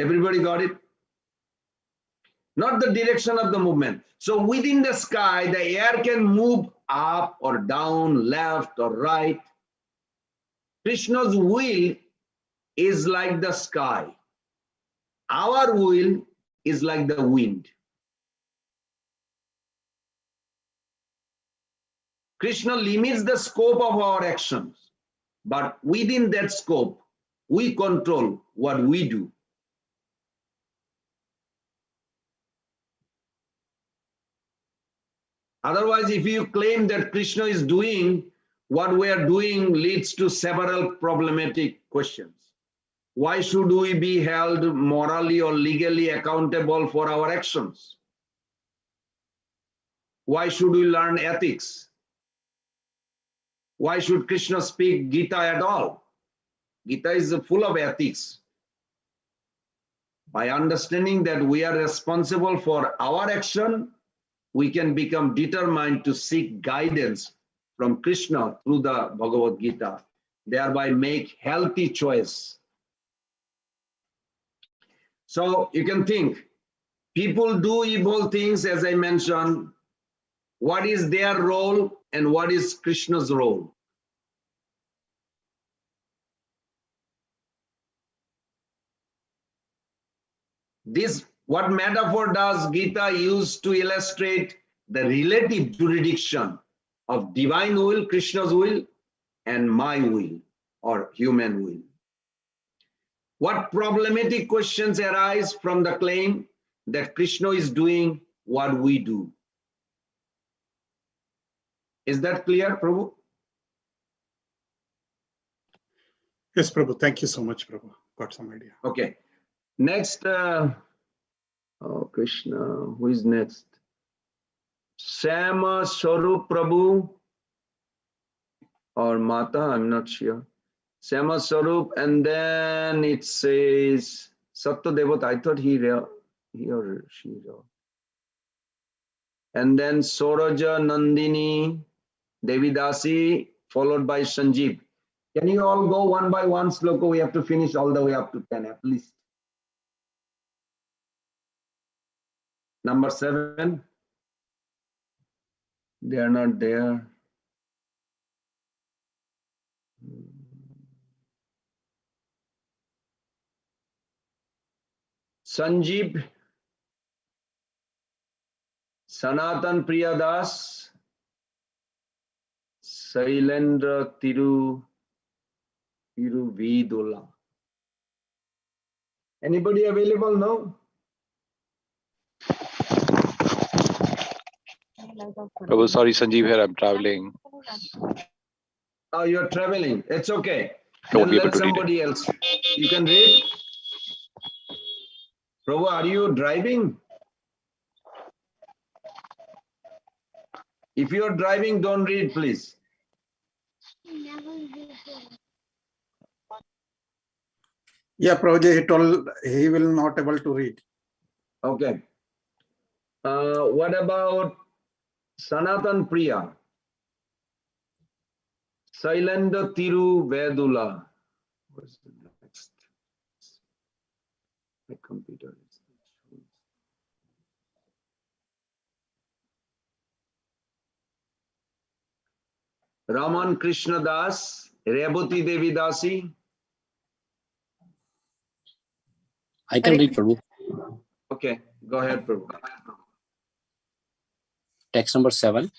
Everybody got it? Not the direction of the movement. So within the sky, the air can move up or down, left or right. Krishna's will is like the sky. Our will is like the wind. Krishna limits the scope of our actions, but within that scope, we control what we do. Otherwise, if you claim that Krishna is doing what we are doing, leads to several problematic questions. Why should we be held morally or legally accountable for our actions? Why should we learn ethics? Why should Krishna speak Gita at all? Gita is full of ethics. By understanding that we are responsible for our action, we can become determined to seek guidance from Krishna through the Bhagavad Gita, thereby make healthy choice. So you can think, people do evil things, as I mentioned. What is their role and what is Krishna's role? This, what metaphor does Gita use to illustrate the relative jurisdiction of divine will, Krishna's will, and my will or human will? What problematic questions arise from the claim that Krishna is doing what we do? Is that clear, Prabhu? Yes, Prabhu. Thank you so much, Prabhu. Got some idea. Okay. Next, oh Krishna, who is next? Sama Swarup Prabhu or Mata, I'm not sure. Sama Swarup, and then it says Satya Devata. I thought he or she. And then Soraja Nandini Devidasi, followed by Sanjeev. Can you all go one by one, Sloka? We have to finish all the way up to 10 at least. Number 7. They are not there. Sanjeev, Sanatan Priyadas, Sailendra Tiruvidula. Anybody available now? Prabhu, sorry, Sanjeev here. I'm traveling. Oh, you're traveling. It's okay. Don't Then be able let to read it. somebody else. You can read. Prabhu, are you driving? If you're driving, don't read, please. Yeah, Prabhuji, he told he will not able to read. Okay. What about Sanatan Priya? Sailendra Tiruvedula. What's the next? My computer is not showing. Raman Krishna Das, Rebhuti Devi Dasi. I can read, Prabhu. Okay, go ahead, Prabhu. Text number 7.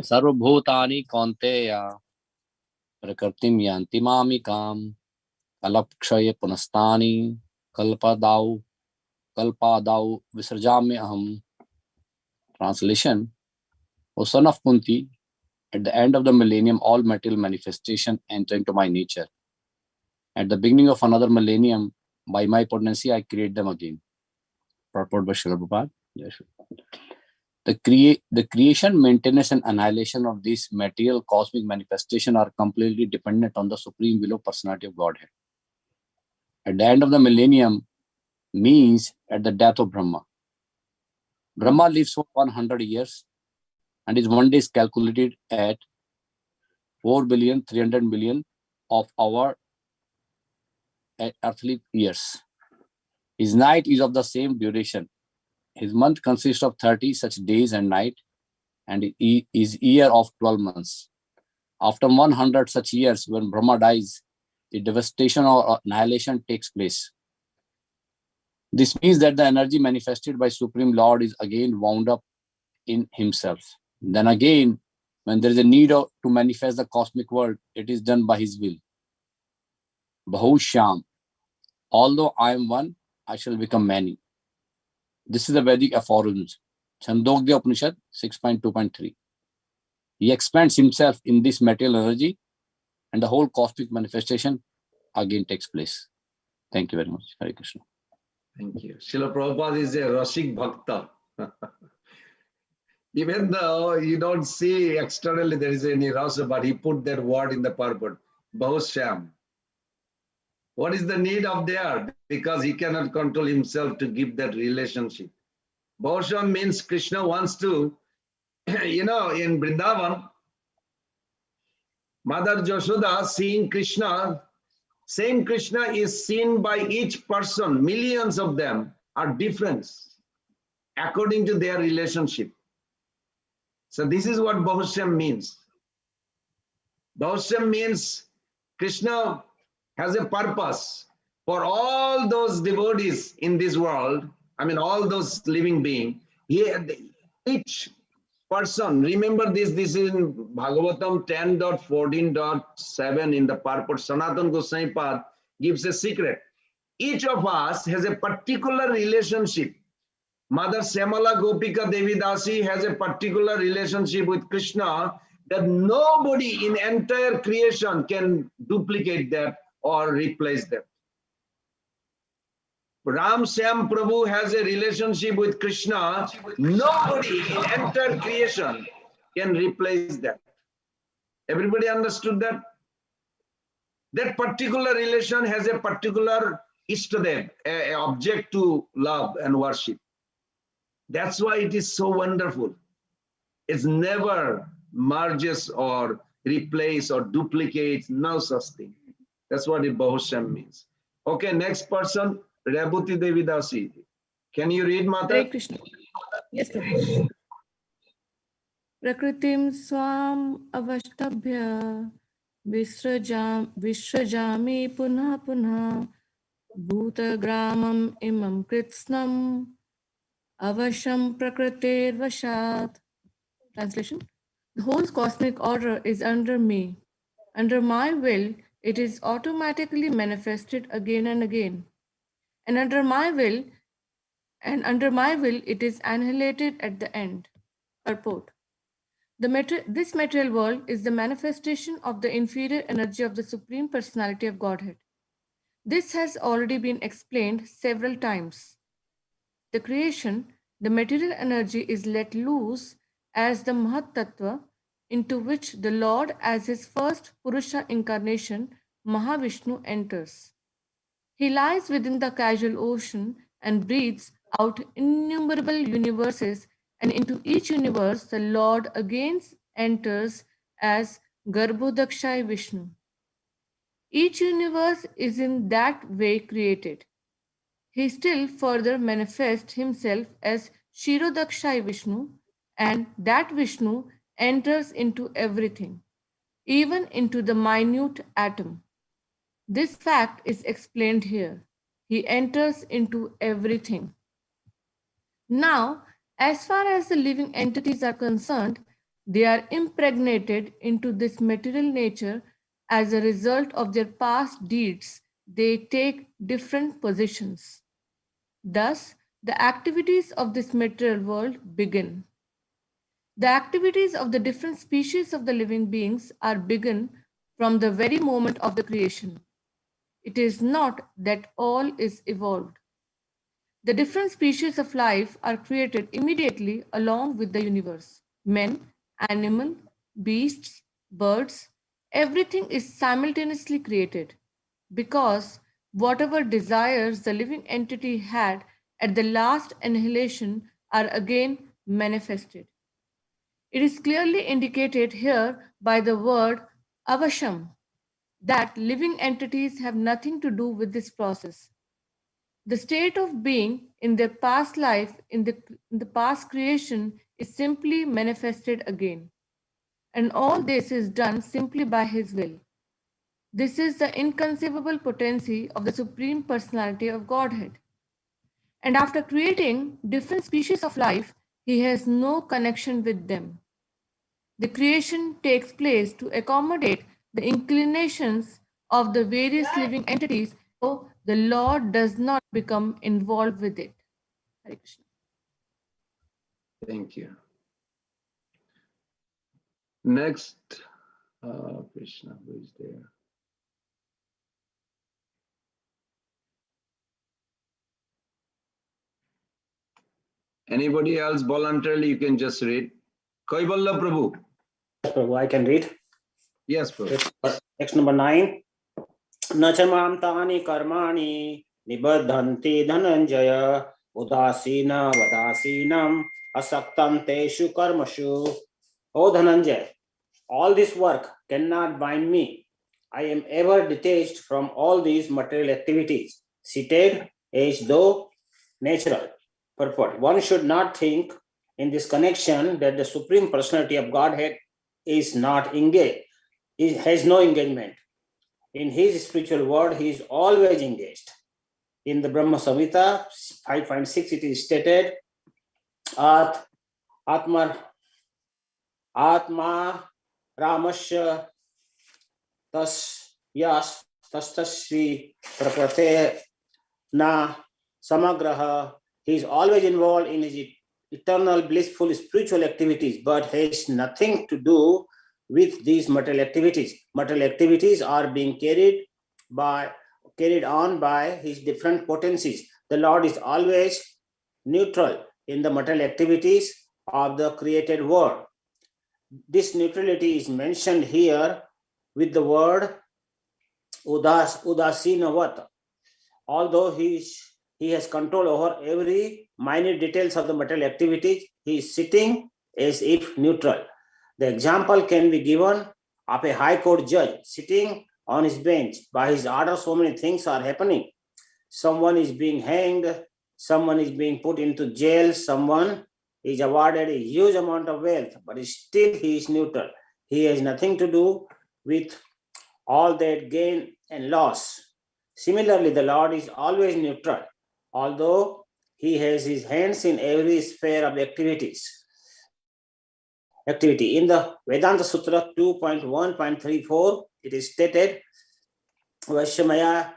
Sarvabhutani Kaunteya Prakritim Yanti Mamikam Kalapkshaye Punastani Kalpadau Visarjami Aham. Translation: O son of Kunti, at the end of the millennium, all material manifestation enter into my nature. At the beginning of another millennium, by my potency, I create them again. Purport by Srila Prabhupada. Yes. The creation, maintenance, and annihilation of these material cosmic manifestation are completely dependent on the Supreme Will of Personality of Godhead. At the end of the millennium means at the death of Brahma. Brahma lives for 100 years and his one day is calculated at 4,300,000,000 of our earthly years. His night is of the same duration. His month consists of 30 such days and night, and his year of 12 months. After 100 such years, when Brahma dies, the devastation or annihilation takes place. This means that the energy manifested by Supreme Lord is again wound up in himself. Then again, when there is a need to manifest the cosmic world, it is done by his will. Bahusham, although I am one, I shall become many. This is the Vedic aphorisms. Chandogya Upanishad 6.2.3. He expands himself in this material energy and the whole cosmic manifestation again takes place. Thank you very much. Hare Krishna. Thank you. Srila Prabhupada is a Rasik Bhakta. Even though you don't see externally there is any rasa, but he put that word in the purport. Bahusham. What is the need of there? Because he cannot control himself to give that relationship. Bahusham means Krishna wants to, in Vrindavan, Mother Jashoda seeing Krishna, same Krishna is seen by each person, millions of them are different according to their relationship. So this is what Bahusham means. Bahusham means Krishna has a purpose for all those devotees in this world. I mean, all those living beings. Each person, remember this is in Bhagavatam 10.14.7 in the purport. Sanatana Goswami Pad gives a secret. Each of us has a particular relationship. Mother Syamala Gopika Devi Dasi has a particular relationship with Krishna that nobody in entire creation can duplicate that or replace that. Ram Syam Prabhu has a relationship with Krishna. Nobody in entire creation can replace that. Everybody understood that? That particular relation has a particular Ishtadev, an object to love and worship. That's why it is so wonderful. It's never merges or replace or duplicates, no such thing. That's what it Bahusham means. Okay, next person, Rebhuti Devi Dasi. Can you read, Mata? Hare Krishna. Yes, Prabhu. Prakritim swam avashtabhya vishrajami punha punha bhuta gramam imam kritsnam avasham prakritir vashat. Translation. The whole cosmic order is under me. Under my will, it is automatically manifested again and again. And under my will, it is annihilated at the end. Purport. This material world is the manifestation of the inferior energy of the Supreme Personality of Godhead. This has already been explained several times. The creation, the material energy is let loose as the Mahat Tattva, into which the Lord as his first Purusha incarnation, Mahavishnu, enters. He lies within the causal ocean and breathes out innumerable universes, and into each universe the Lord again enters as Garbhodakshai Vishnu. Each universe is in that way created. He still further manifests himself as Shirodakshai Vishnu, and that Vishnu enters into everything, even into the minute atom. This fact is explained here. He enters into everything. Now, as far as the living entities are concerned, they are impregnated into this material nature as a result of their past deeds. They take different positions. Thus, the activities of this material world begin. The activities of the different species of the living beings are begun from the very moment of the creation. It is not that all is evolved. The different species of life are created immediately along with the universe. Men, animal, beasts, birds, everything is simultaneously created because whatever desires the living entity had at the last annihilation are again manifested. It is clearly indicated here by the word avasham that living entities have nothing to do with this process. The state of being in their past life, in the past creation, is simply manifested again. and all this is done simply by His will. This is the inconceivable potency of the Supreme Personality of Godhead. And after creating different species of life, He has no connection with them. The creation takes place to accommodate the inclinations of the various living entities, so the Lord does not become involved with it. Hare Krishna. Thank you. Next, Krishna, who is there? Anybody else voluntarily, you can just read. Kaivalla Prabhu. Yes, Prabhu, I can read. Yes, Prabhu. Text number 9. Nachamam tani karmani nibadhanti dhananjaya udasina vadasinam asaktam teshu karmashu. O Dhananjay, all this work cannot bind me. I am ever detached from all these material activities, seated as though natural. Purport. One should not think in this connection that the Supreme Personality of Godhead is not engaged, he has no engagement. In his spiritual world, he is always engaged. In the Brahma Samhita 5.6, it is stated, Atma Ramasya tastasri prakrate na samagraha. He is always involved in his eternal blissful spiritual activities, but has nothing to do with these material activities. Material activities are being carried on by his different potencies. The Lord is always neutral in the material activities of the created world. This neutrality is mentioned here with the word udasinavat. Although he has control over every minute details of the material activities, he is sitting as if neutral. The example can be given of a high court judge sitting on his bench. By his order, so many things are happening. Someone is being hanged, someone is being put into jail, someone is awarded a huge amount of wealth, but still he is neutral. He has nothing to do with all that gain and loss. Similarly, the Lord is always neutral, although he has his hands in every sphere of activity. In the Vedanta Sutra 2.1.34, it is stated, Vaishamaya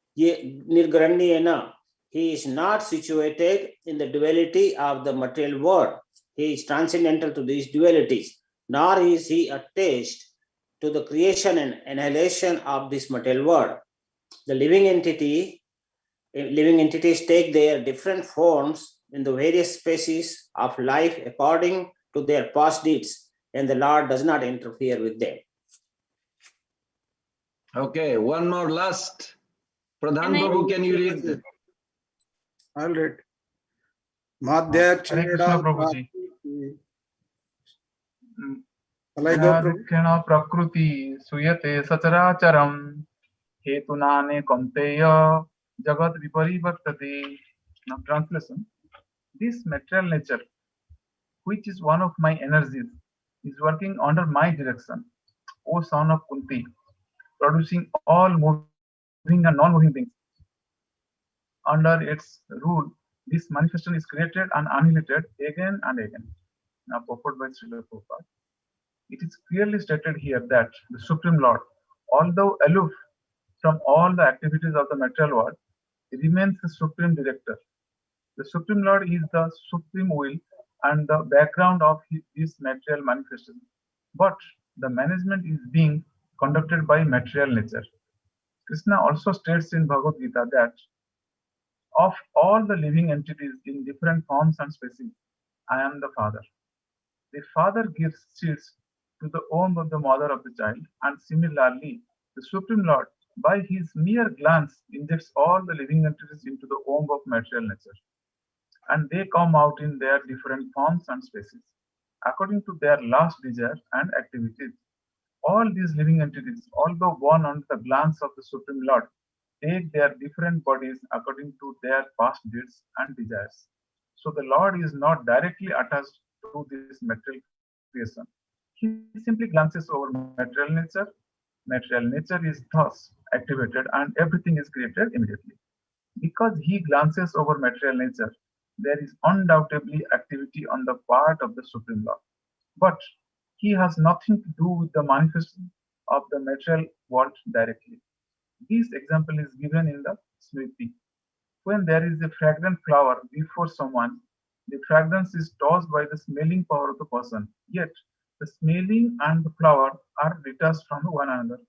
nirgranyena. He is not situated in the duality of the material world. He is transcendental to these dualities, nor is he attached to the creation and annihilation of this material world. The living entities take their different forms in the various species of life according to their past deeds, and the Lord does not interfere with them. Okay, one more last. Pradhan Prabhu, can you read? I'll read. Hare Krishna Prabhuji. Yadikshena prakriti suyate sataracharam hetunane kamteya jagat viparivartate. Now translation. This material nature, which is one of my energies, is working under my direction, O son of Kunti, producing all moving and non-moving things. Under its rule, this manifestation is created and annihilated again and again. Now, purport by Srila Prabhupada. It is clearly stated here that the Supreme Lord, although aloof from all the activities of the material world, remains the Supreme Director. The Supreme Lord is the Supreme Will and the background of this material manifestation. But the management is being conducted by material nature. Krishna also states in Bhagavad Gita that of all the living entities in different forms and species, I am the Father. The father gives seeds to the womb of the mother of the child, and similarly, the Supreme Lord, by his mere glance, injects all the living entities into the womb of material nature, and they come out in their different forms and species, according to their last desire and activities. All these living entities, although born under the glance of the Supreme Lord, take their different bodies according to their past deeds and desires. So the Lord is not directly attached to this material creation. He simply glances over material nature. Material nature is thus activated and everything is created immediately. Because he glances over material nature, there is undoubtedly activity on the part of the Supreme Lord. But he has nothing to do with the manifestation of the material world directly. This example is given in the Smriti. When there is a fragrant flower before someone, the fragrance is touched by the smelling power of the person. Yet, the smelling and the flower are detached from one another.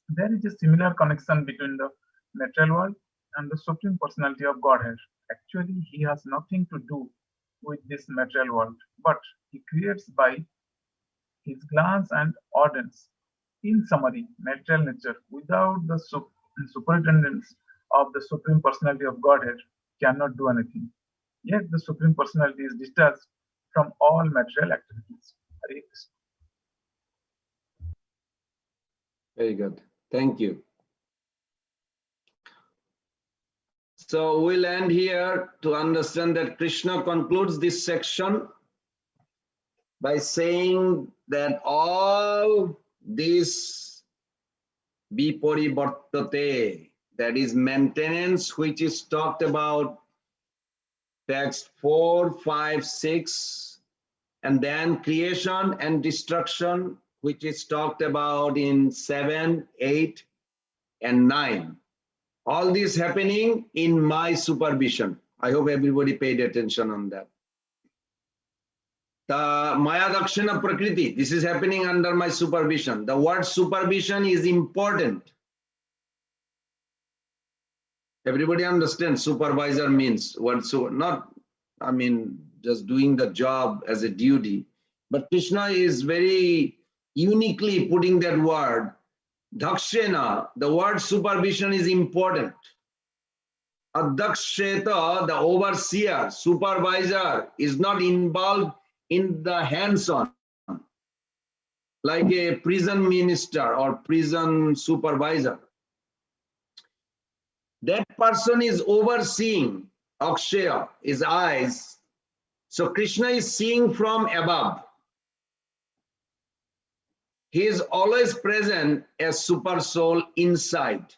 There is a similar connection between the material world and the Supreme Personality of Godhead. Actually, he has nothing to do with this material world, but he creates by his glance and ordinance. In summary, material nature without the superintendence of the Supreme Personality of Godhead cannot do anything. Yet the Supreme Personality is detached from all material activities. Hare Krishna. Very good. Thank you. So we'll end here to understand that Krishna concludes this section by saying that all this viparivartate, that is maintenance, which is talked about text 4, 5, 6, and then creation and destruction, which is talked about in 7, 8, and 9. All this happening in my supervision. I hope everybody paid attention on that. The Maya Dakshina Prakriti, this is happening under my supervision. The word supervision is important. Everybody understands supervisor means what, so not, I mean, just doing the job as a duty. But Krishna is very uniquely putting that word. Dakshena, the word supervision is important. Adaksheta, the overseer, supervisor, is not involved in the hands-on, like a prison minister or prison supervisor. That person is overseeing, Akshaya, his eyes. So Krishna is seeing from above. He is always present as super soul inside.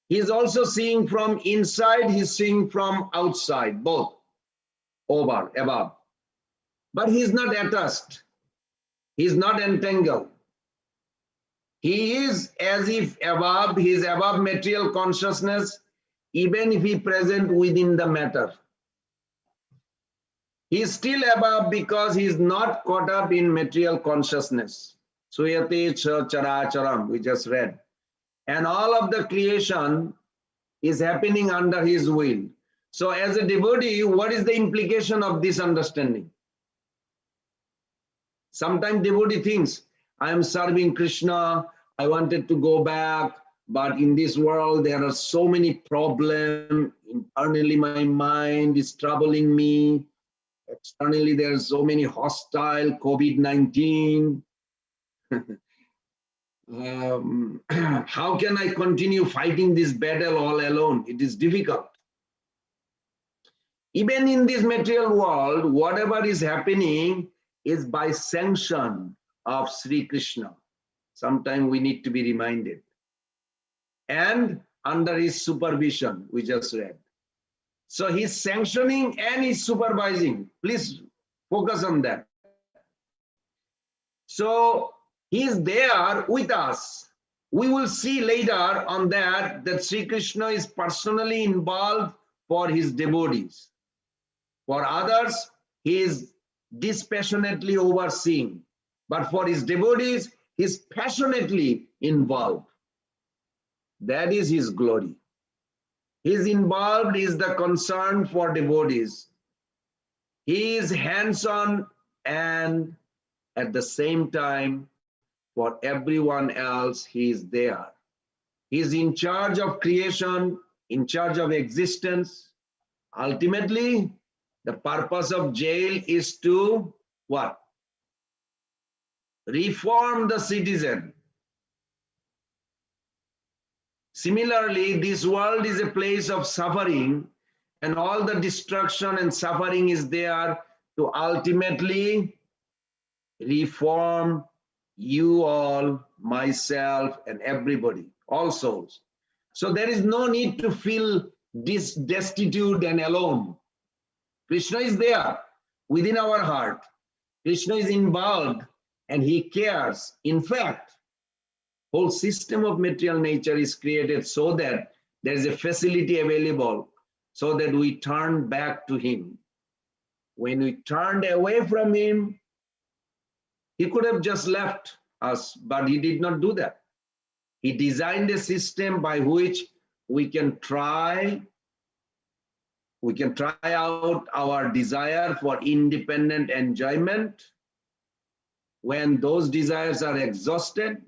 He is also seeing from inside, he is seeing from outside, both over, above. But he is not attached. He is not entangled. He is as if above, he is above material consciousness, even if he present within the matter. He is still above because he is not caught up in material consciousness. Suyate cha characharam, we just read. And all of the creation is happening under his will. So as a devotee, what is the implication of this understanding? Sometimes devotee thinks, I am serving Krishna, I wanted to go back, but in this world there are so many problems. Internally my mind is troubling me. Externally there are so many hostile, COVID-19. How can I continue fighting this battle all alone? It is difficult. Even in this material world, whatever is happening is by sanction of Sri Krishna. Sometimes we need to be reminded. And under his supervision, we just read. So he's sanctioning and he's supervising. Please focus on that. So he is there with us. We will see later on that Sri Krishna is personally involved for his devotees. For others, he is dispassionately overseeing. But for his devotees, he is passionately involved. That is his glory. His involved is the concern for devotees. He is hands-on and at the same time, for everyone else, he is there. He is in charge of creation, in charge of existence. Ultimately, the purpose of jail is to what? Reform the citizen. Similarly, this world is a place of suffering, and all the destruction and suffering is there to ultimately reform you all, myself, and everybody, all souls. So there is no need to feel destitute and alone. Krishna is there within our heart. Krishna is involved and he cares. In fact, whole system of material nature is created so that there is a facility available so that we turn back to him. When we turned away from him, he could have just left us, but he did not do that. He designed a system by which we can try out our desire for independent enjoyment. When those desires are exhausted,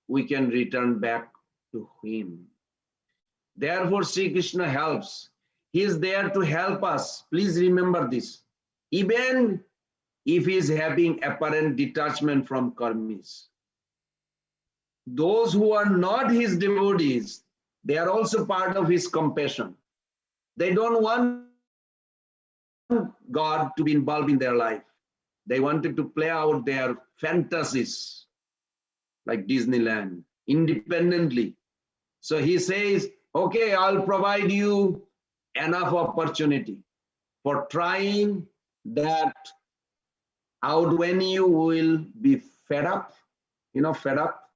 we can return back to him. Therefore, Sri Krishna helps. He is there to help us. Please remember this. Even if he is having apparent detachment from karmis. Those who are not his devotees, they are also part of his compassion. They don't want God to be involved in their life. They wanted to play out their fantasies like Disneyland independently. So he says, okay, I'll provide you enough opportunity for trying that out. When you will be fed up, fed up.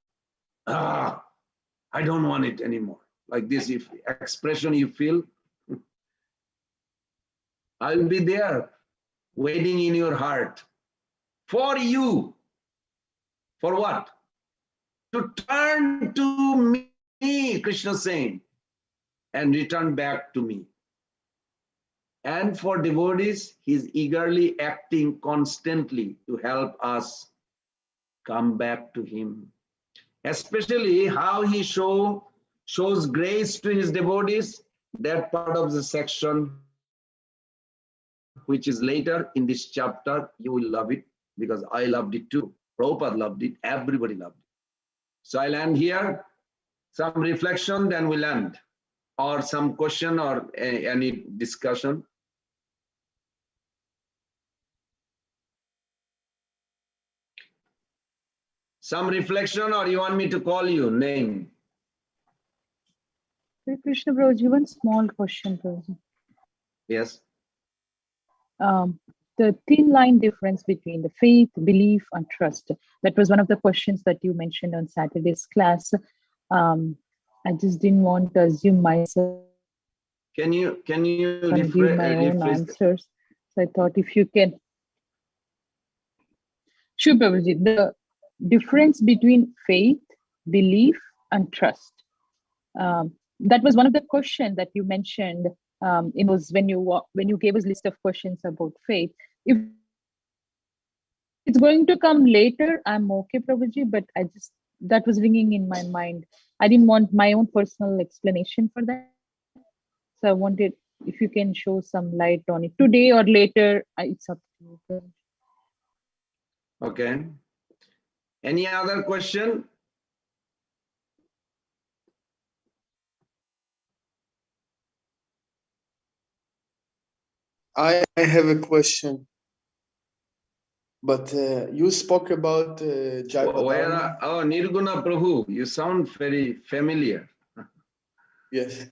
I don't want it anymore. Like this, if expression you feel, I'll be there waiting in your heart for you. For what? To turn to me, Krishna saying, and return back to me. And for devotees, he's eagerly acting constantly to help us come back to him. Especially how he shows grace to his devotees, that part of the section which is later in this chapter, you will love it because I loved it too. Prabhupada loved it, everybody loved it. So I'll end here. Some reflection, then we'll end. Or some question or any discussion. Some reflection, or you want me to call you name? Krishna Prabhuji, one small question, Prabhuji. Yes. The thin line difference between the faith, belief, and trust. That was one of the questions that you mentioned on Saturday's class. I just didn't want to assume myself. Can you give my own answers? So I thought if you can. Sure, Prabhuji. The difference between faith, belief, and trust. That was one of the questions that you mentioned. It was when you gave us a list of questions about faith. If it's going to come later, I'm okay, Prabhuji, but that was ringing in my mind. I didn't want my own personal explanation for that. So I wanted, if you can show some light on it today or later, it's up to you. Okay. Any other question? I have a question. But you spoke about Jaiva. Oh, Nirguna Prabhu, you sound very familiar. Yes.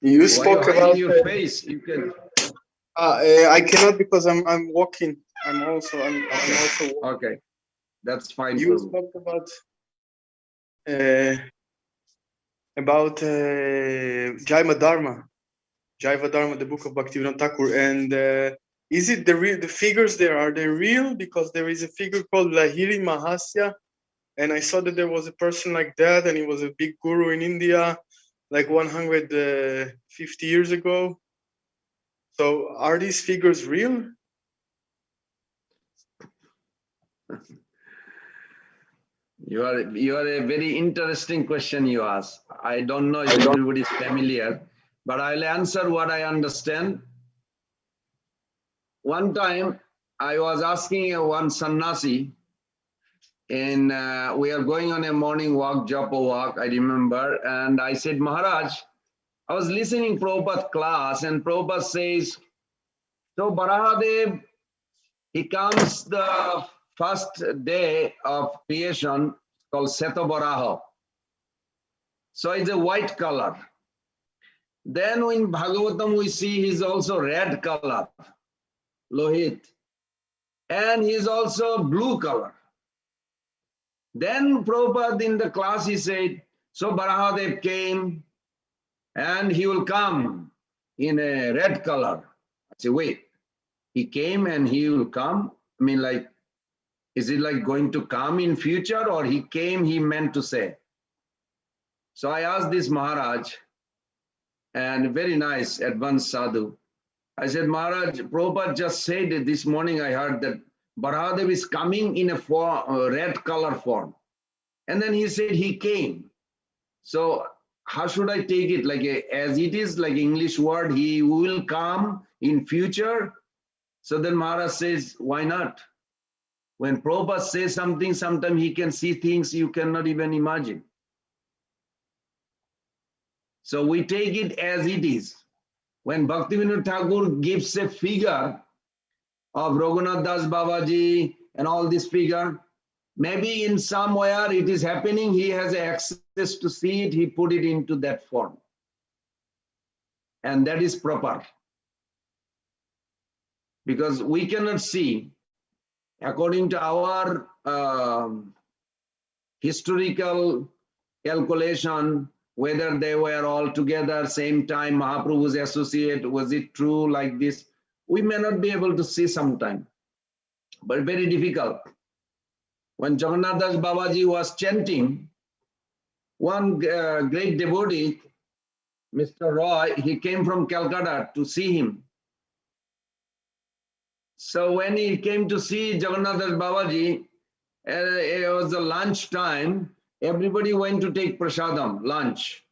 You spoke about your face. You can. I cannot because I'm walking. I'm also walking. Okay, that's fine. You spoke about Jaiva Dharma, the book of Bhaktivinoda Thakur, and is it the figures there, are they real? Because there is a figure called Lahiri Mahasya, and I saw that there was a person like that, and he was a big guru in India, like 150 years ago. So are these figures real? You are a very interesting question you ask. I don't know if everybody is familiar, but I'll answer what I understand. One time I was asking one sannyasi, and we are going on a morning walk, japa walk, I remember, and I said, Maharaj, I was listening Prabhupada class, and Prabhupada says, so Barahadev, he comes the first day of creation called Setabaraha. So it's a white color. Then in Bhagavatam we see he's also red color, Lohit. And he's also blue color. Then Prabhupada in the class he said, so Barahadev came and he will come in a red color. I say, wait, he came and he will come? I mean, like, is it like going to come in future, or he came, he meant to say? So I asked this Maharaj, and very nice, advanced sadhu. I said, Maharaj, Prabhupada just said it this morning, I heard that Barahadev is coming in a red color form. And then he said he came. So how should I take it? Like as it is, like English word, he will come in future. So then Maharaj says, why not? When Prabhupada says something, sometimes he can see things you cannot even imagine. So we take it as it is. When Bhaktivinoda Thakur gives a figure of Raghunath Das Babaji and all this figure, maybe in somewhere it is happening, he has access to see it, he put it into that form. And that is proper. Because we cannot see, according to our historical calculation, whether they were all together same time, Mahaprabhu's associate, was it true like this? We may not be able to see sometime, but very difficult. When Jagannath Das Babaji was chanting, one great devotee, Mr. Roy, he came from Calcutta to see him. So when he came to see Jagannath Das Babaji, it was the lunch time, everybody went to take prasadam, lunch.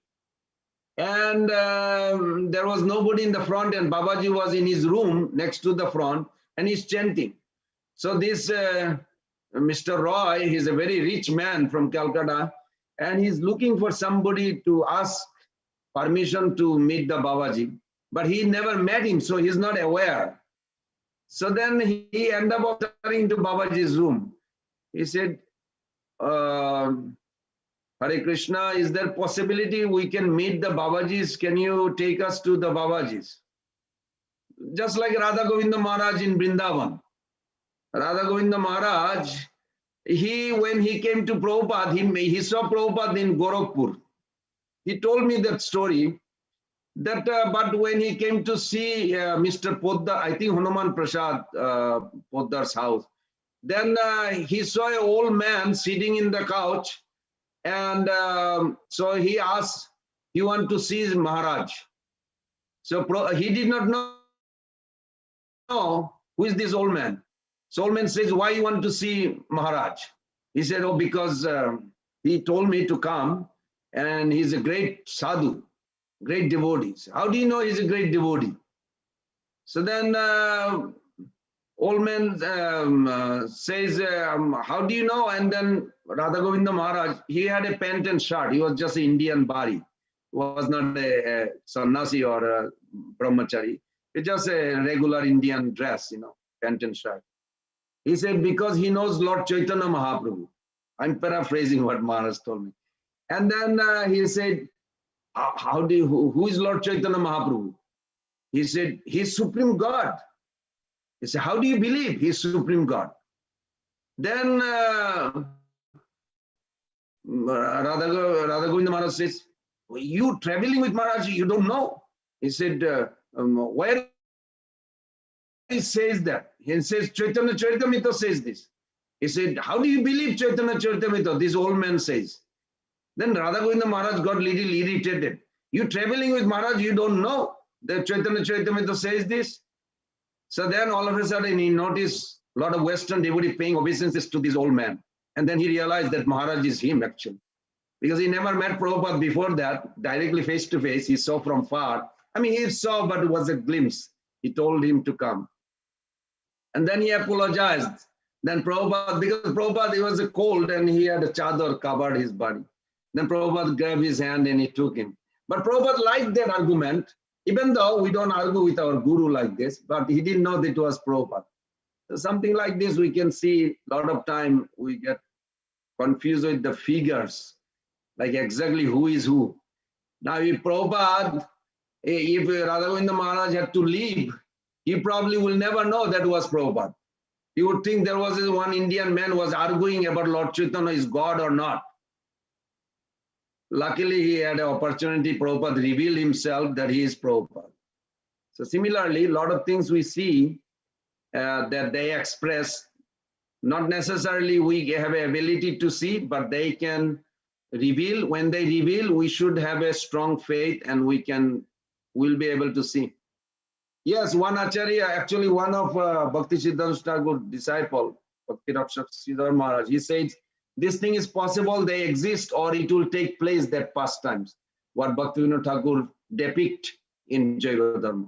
And there was nobody in the front, and Babaji was in his room next to the front, and he's chanting. So this Mr. Roy, he's a very rich man from Calcutta, and he's looking for somebody to ask permission to meet the Babaji. But he never met him, so he's not aware. So then he ended up entering into Babaji's room. He said, Hare Krishna, is there possibility we can meet the Babajis? Can you take us to the Babajis? Just like Radha Govinda Maharaj in Vrindavan. Radha Govinda Maharaj, when he came to Prabhupada, he saw Prabhupada in Gorakhpur. He told me that story, that but when he came to see Mr. Poddar, I think Hanuman Prasad Poddar's house, then he saw an old man sitting in the couch, and so he asked, you want to see Maharaj? So he did not know who is this old man. So old man says, why you want to see Maharaj? He said, oh, because he told me to come, and he's a great sadhu, great devotee. How do you know he's a great devotee? So then old man says, how do you know? And then Radha Govinda Maharaj, he had a pant and shirt. He was just an Indian bari. He was not a sannyasi or a brahmachari. It's just a regular Indian dress, pant and shirt. He said, because he knows Lord Chaitanya Mahaprabhu. I'm paraphrasing what Maharaj told me. And then he said, who is Lord Chaitanya Mahaprabhu? He said, he's Supreme God. He said, how do you believe he's Supreme God? Then Radha Govinda Maharaj says, you traveling with Maharaj, you don't know. He said, where he says that? He says, Chaitanya Charitamrita says this. He said, how do you believe Chaitanya Charitamrita? This old man says. Then Radha Govinda Maharaj got little irritated. You traveling with Maharaj, you don't know that Chaitanya Charitamrita says this? So then all of a sudden he noticed a lot of Western devotees paying obeisances to this old man. And then he realized that Maharaj is him actually. Because he never met Prabhupada before that, directly face to face, he saw from far. I mean, he saw, but it was a glimpse. He told him to come. And then he apologized. Then Prabhupada, because Prabhupada, he was a cold and he had a chadar covered his body. Then Prabhupada grabbed his hand and he took him. But Prabhupada liked that argument, even though we don't argue with our guru like this, but he didn't know that it was Prabhupada. Something like this, we can see a lot of time we get confused with the figures, like exactly who is who. Now, if Prabhupada, if Radha Govinda Maharaj had to leave, he probably will never know that was Prabhupada. He would think there was this one Indian man was arguing about Lord Chaitanya is God or not. Luckily, he had an opportunity. Prabhupada revealed himself that he is Prabhupada. So similarly, a lot of things we see that they express, not necessarily we have an ability to see, but they can reveal. When they reveal, we should have a strong faith and we'll be able to see. Yes, one Acharya, actually one of Bhakti Siddhanta Thakur's disciple, Bhakti Rakshak Sridhar Maharaj, he says, this thing is possible, they exist, or it will take place, that pastimes, what Bhakti Vinod Thakur depict in Jaiva Dharma.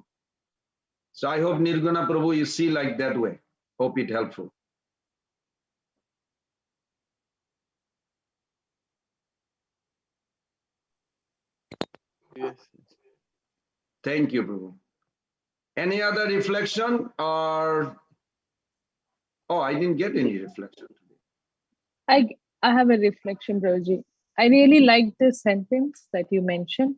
So I hope Nirguna Prabhu, you see like that way. Hope it helpful. Yes. Thank you, Prabhu. Any other reflection or, oh, I didn't get any reflection today. I have a reflection, Prabhuji. I really like the sentence that you mentioned.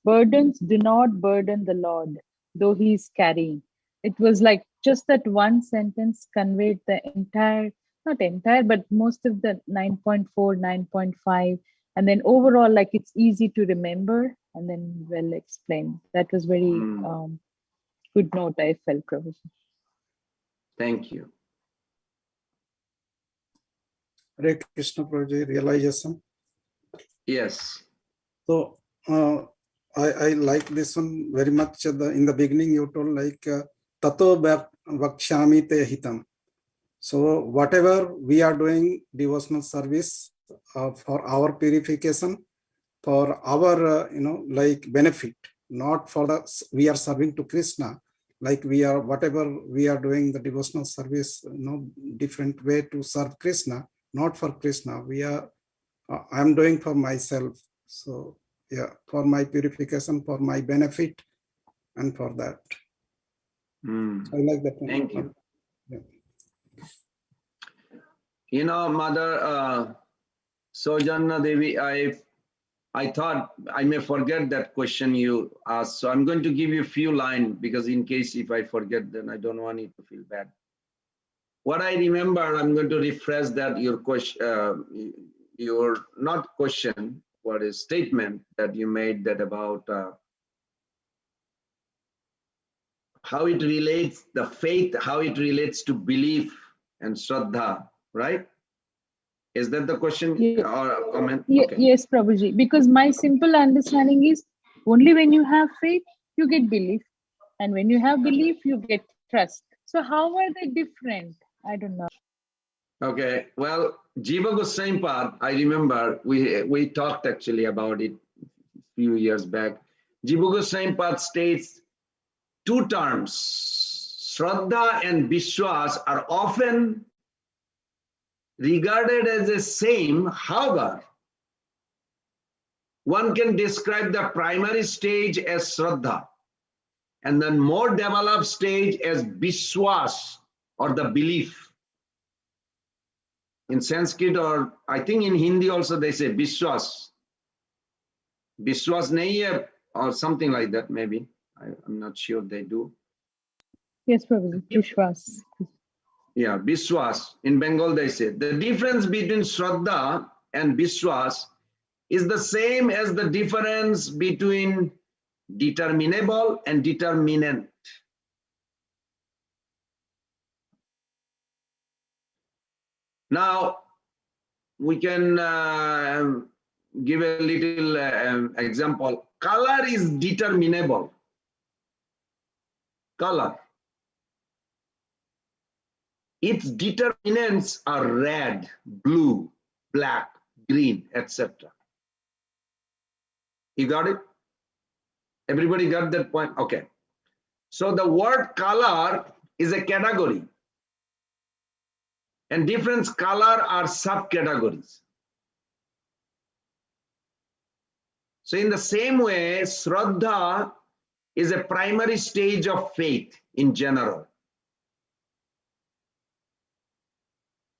Burdens do not burden the Lord, though he is carrying. It was like just that one sentence conveyed the entire, not entire, but most of the 9.4, 9.5. And then overall, like it's easy to remember and then well explained. That was very good note, I felt, Prabhuji. Thank you. Hare Krishna Prabhuji, realization. Yes. So I like this one very much. In the beginning, you told like tato vakshami te hitam. So whatever we are doing devotional service for our purification, for our like benefit, not for the we are serving to Krishna. Like we are whatever we are doing the devotional service, different way to serve Krishna, not for Krishna. We are I'm doing for myself. So yeah, for my purification, for my benefit, and for that. I like that one. Thank you. Yeah. You know, Mother Sojanna Devi, I thought I may forget that question you asked. So I'm going to give you a few lines because in case if I forget, then I don't want you to feel bad. What I remember, I'm going to rephrase that your question, your not question, what is statement that you made that about how it relates, the faith, how it relates to belief and Shraddha, right? Is that the question or comment? Okay. Yes, Prabhuji, because my simple understanding is only when you have faith, you get belief. And when you have belief, you get trust. So how are they different? I don't know. Okay, well, Jiva Goswami Pad, I remember we talked actually about it a few years back. Jiva Goswami Pad states two terms, Shraddha and Vishwas are often regarded as the same. However, one can describe the primary stage as Shraddha and then more developed stage as Vishwas or the belief. In Sanskrit, or I think in Hindi also they say Vishwas. Vishwas nahi hai, or something like that, maybe. I'm not sure they do. Yes, Prabhuji, Vishwas. Yeah, Vishwas. In Bengal they say. The difference between Shraddha and Vishwas is the same as the difference between determinable and determinant. Now, we can give a little example. Color is determinable. Color. Its determinants are red, blue, black, green, etc. You got it? Everybody got that point? Okay. So the word color is a category. And different color are subcategories. So in the same way, Shraddha is a primary stage of faith in general.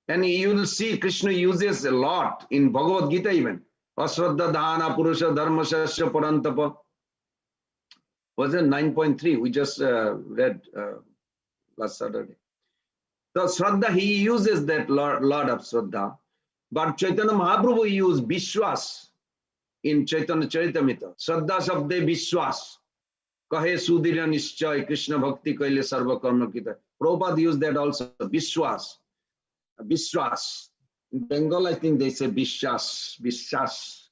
And you will see Krishna uses a lot in Bhagavad Gita even. Asraddha dhana purusha dharma shasya parantapa. Was it 9.3? We just read last Saturday. So Shraddha, he uses that lot of Shraddha. But Chaitanya Mahaprabhu used Vishwas in Chaitanya Charitamrita. Shraddha Shabde Vishwas. Kahe Sudhira Nischay Krishna Bhakti Kaile Sarva Karma Kita. Prabhupada used that also. Vishwas. Vishwas. In Bengal, I think they say Vishwas. Vishwas.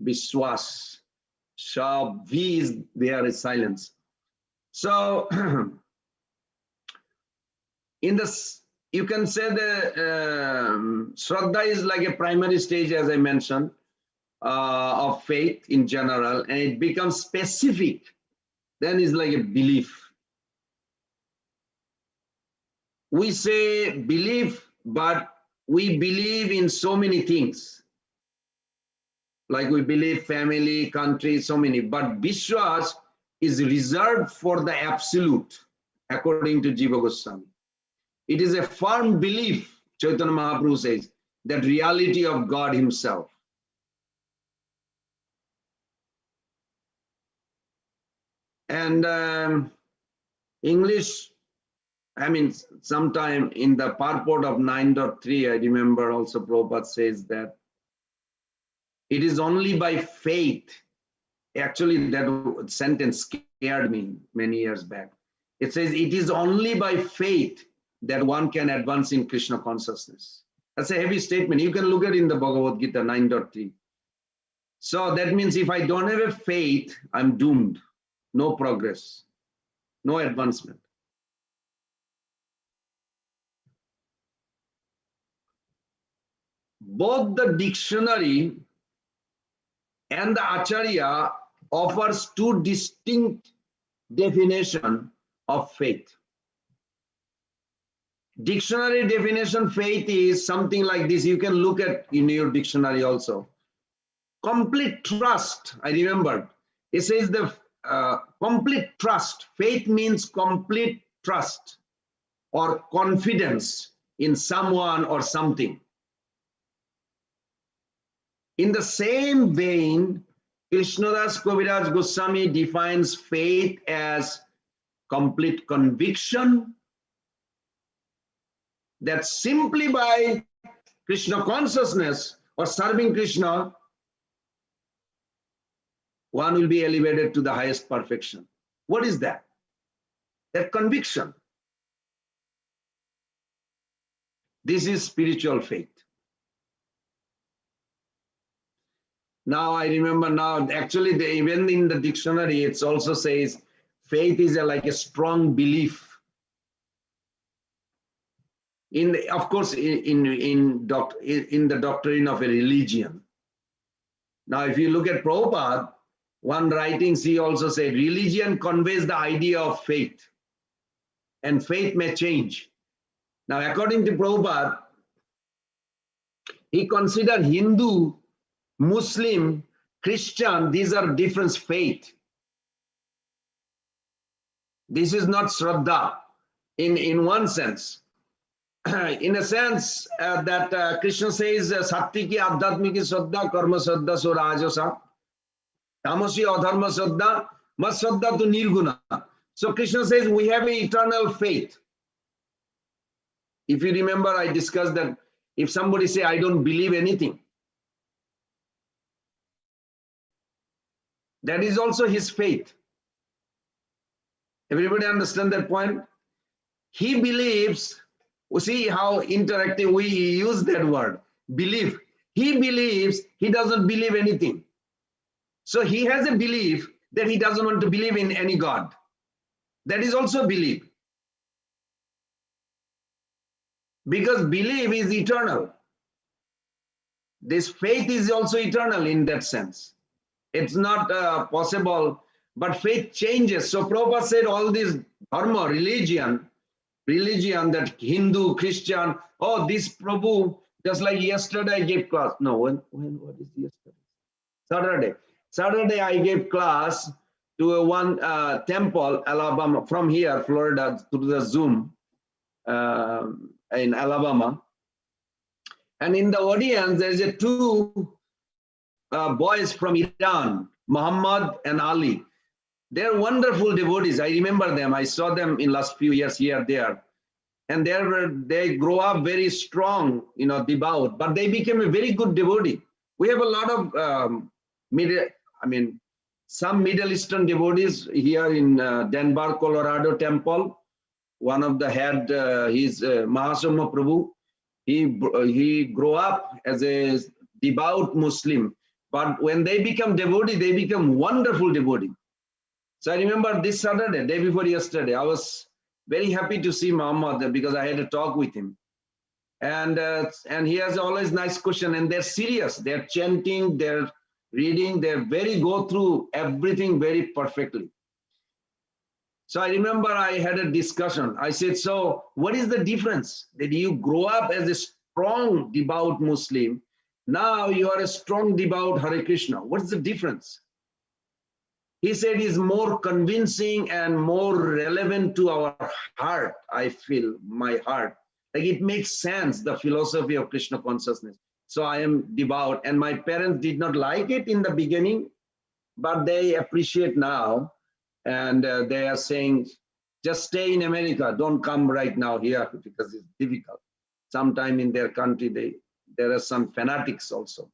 Vishwas. Shab. V is there is silence. So in this, you can say the Shraddha is like a primary stage, as I mentioned, of faith in general, and it becomes specific. Then it's like a belief. We say belief, but we believe in so many things. Like we believe family, country, so many. But Vishwas is reserved for the absolute, according to Jiva Goswami. It is a firm belief, Chaitanya Mahaprabhu says, that reality of God himself. And English, I mean, sometime in the purport of 9.3, I remember also Prabhupada says that it is only by faith. Actually, that sentence scared me many years back. It says, it is only by faith that one can advance in Krishna consciousness. That's a heavy statement. You can look at it in the Bhagavad Gita 9.3. So that means if I don't have a faith, I'm doomed. No progress, no advancement. Both the dictionary and the Acharya offers two distinct definitions of faith. Dictionary definition faith is something like this. You can look at in your dictionary also. Complete trust, I remember. It says the complete trust. Faith means complete trust or confidence in someone or something. In the same vein, Krishnadas Kaviraj Goswami defines faith as complete conviction that simply by Krishna consciousness or serving Krishna, one will be elevated to the highest perfection. What is that? That conviction. This is spiritual faith. Now I remember now, actually even in the dictionary, it also says faith is like a strong belief. Of course, in the doctrine of a religion. Now, if you look at Prabhupada, one writings, he also said, religion conveys the idea of faith, and faith may change. Now, according to Prabhupada, he considered Hindu, Muslim, Christian, these are different faith. This is not Shraddha in one sense. In a sense that Krishna says, Sattiki Adhyatmiki Shraddha, Karma Shraddha So Rajasa, Tamasi Adharma Shraddha, Mat Shraddha to Nirguna. So Krishna says we have an eternal faith. If you remember, I discussed that if somebody say, I don't believe anything, that is also his faith. Everybody understand that point? He believes, see how interactive we use that word, belief. He believes, he doesn't believe anything. So he has a belief that he doesn't want to believe in any God. That is also belief. Because belief is eternal. This faith is also eternal in that sense. It's not possible, but faith changes. So Prabhupada said all this dharma, religion that Hindu, Christian, oh, this Prabhu, just like yesterday I gave class. No, what is yesterday? Saturday I gave class to one temple, Alabama, from here, Florida, through the Zoom in Alabama. And in the audience, there's a two boys from Iran, Muhammad and Ali. They're wonderful devotees. I remember them. I saw them in last few years here, there. And they grow up very strong, devout, but they became a very good devotee. We have a lot of some Middle Eastern devotees here in Denver, Colorado temple. One of the head, he's Mahasoma Prabhu. He grew up as a devout Muslim, but when they become devotee, they become wonderful devotee. So I remember this Saturday, day before yesterday, I was very happy to see Muhammad because I had a talk with him. And he has always nice question, and they're serious. They're chanting, they're reading, they go through everything very perfectly. So I remember I had a discussion. I said, so what is the difference? That you grow up as a strong, devout Muslim. Now you are a strong, devout Hare Krishna. What's the difference? He said it's more convincing and more relevant to our heart. I feel my heart. Like it makes sense, the philosophy of Krishna consciousness. So I am devout, and my parents did not like it in the beginning, but they appreciate now. And they are saying, just stay in America. Don't come right now here because it's difficult. Sometime in their country, there are some fanatics also.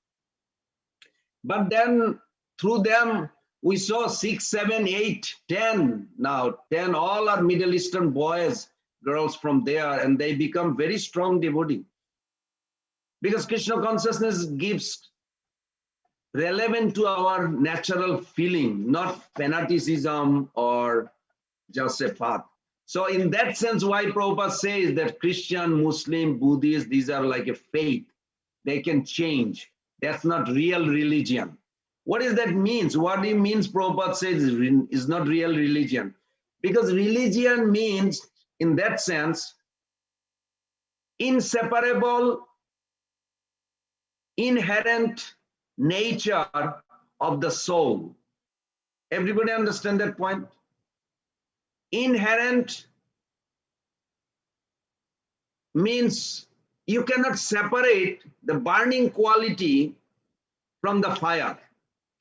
But then through them, we saw 6, 7, 8, 10 now. 10, all are Middle Eastern boys, girls from there, and they become very strong devotee. Because Krishna consciousness gives relevant to our natural feeling, not fanaticism or just a path. So in that sense, why Prabhupada says that Christian, Muslim, Buddhist, these are like a faith. They can change. That's not real religion. What does that mean? What it means Prabhupada says is not real religion. Because religion means, in that sense, inseparable, inherent nature of the soul. Everybody understand that point? Inherent means you cannot separate the burning quality from the fire.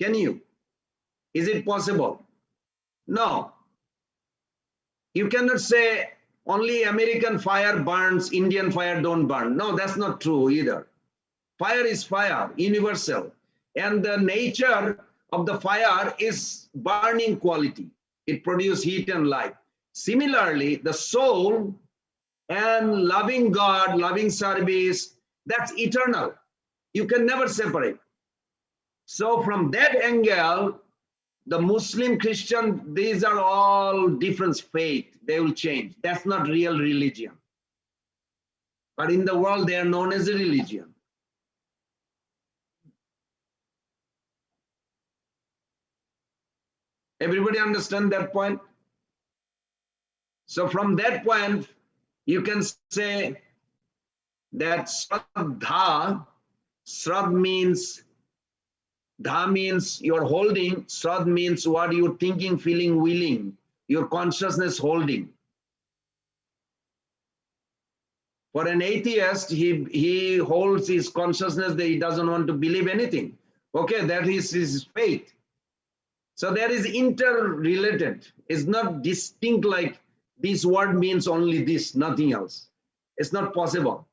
Can you? Is it possible? No. You cannot say only American fire burns, Indian fire don't burn. No, that's not true either. Fire is fire, universal. And the nature of the fire is burning quality. It produces heat and light. Similarly, the soul and loving God, loving service, that's eternal. You can never separate. So from that angle, the Muslim, Christian, these are all different faith. They will change. That's not real religion. But in the world, they are known as a religion. Everybody understand that point? So from that point, you can say that Shraddha, Shraddha means, Dha means you're holding, Shraddha means what you're thinking, feeling, willing, your consciousness holding. For an atheist, he holds his consciousness that he doesn't want to believe anything. Okay, that is his faith. So there is interrelated. It's not distinct like this word means only this, nothing else. It's not possible.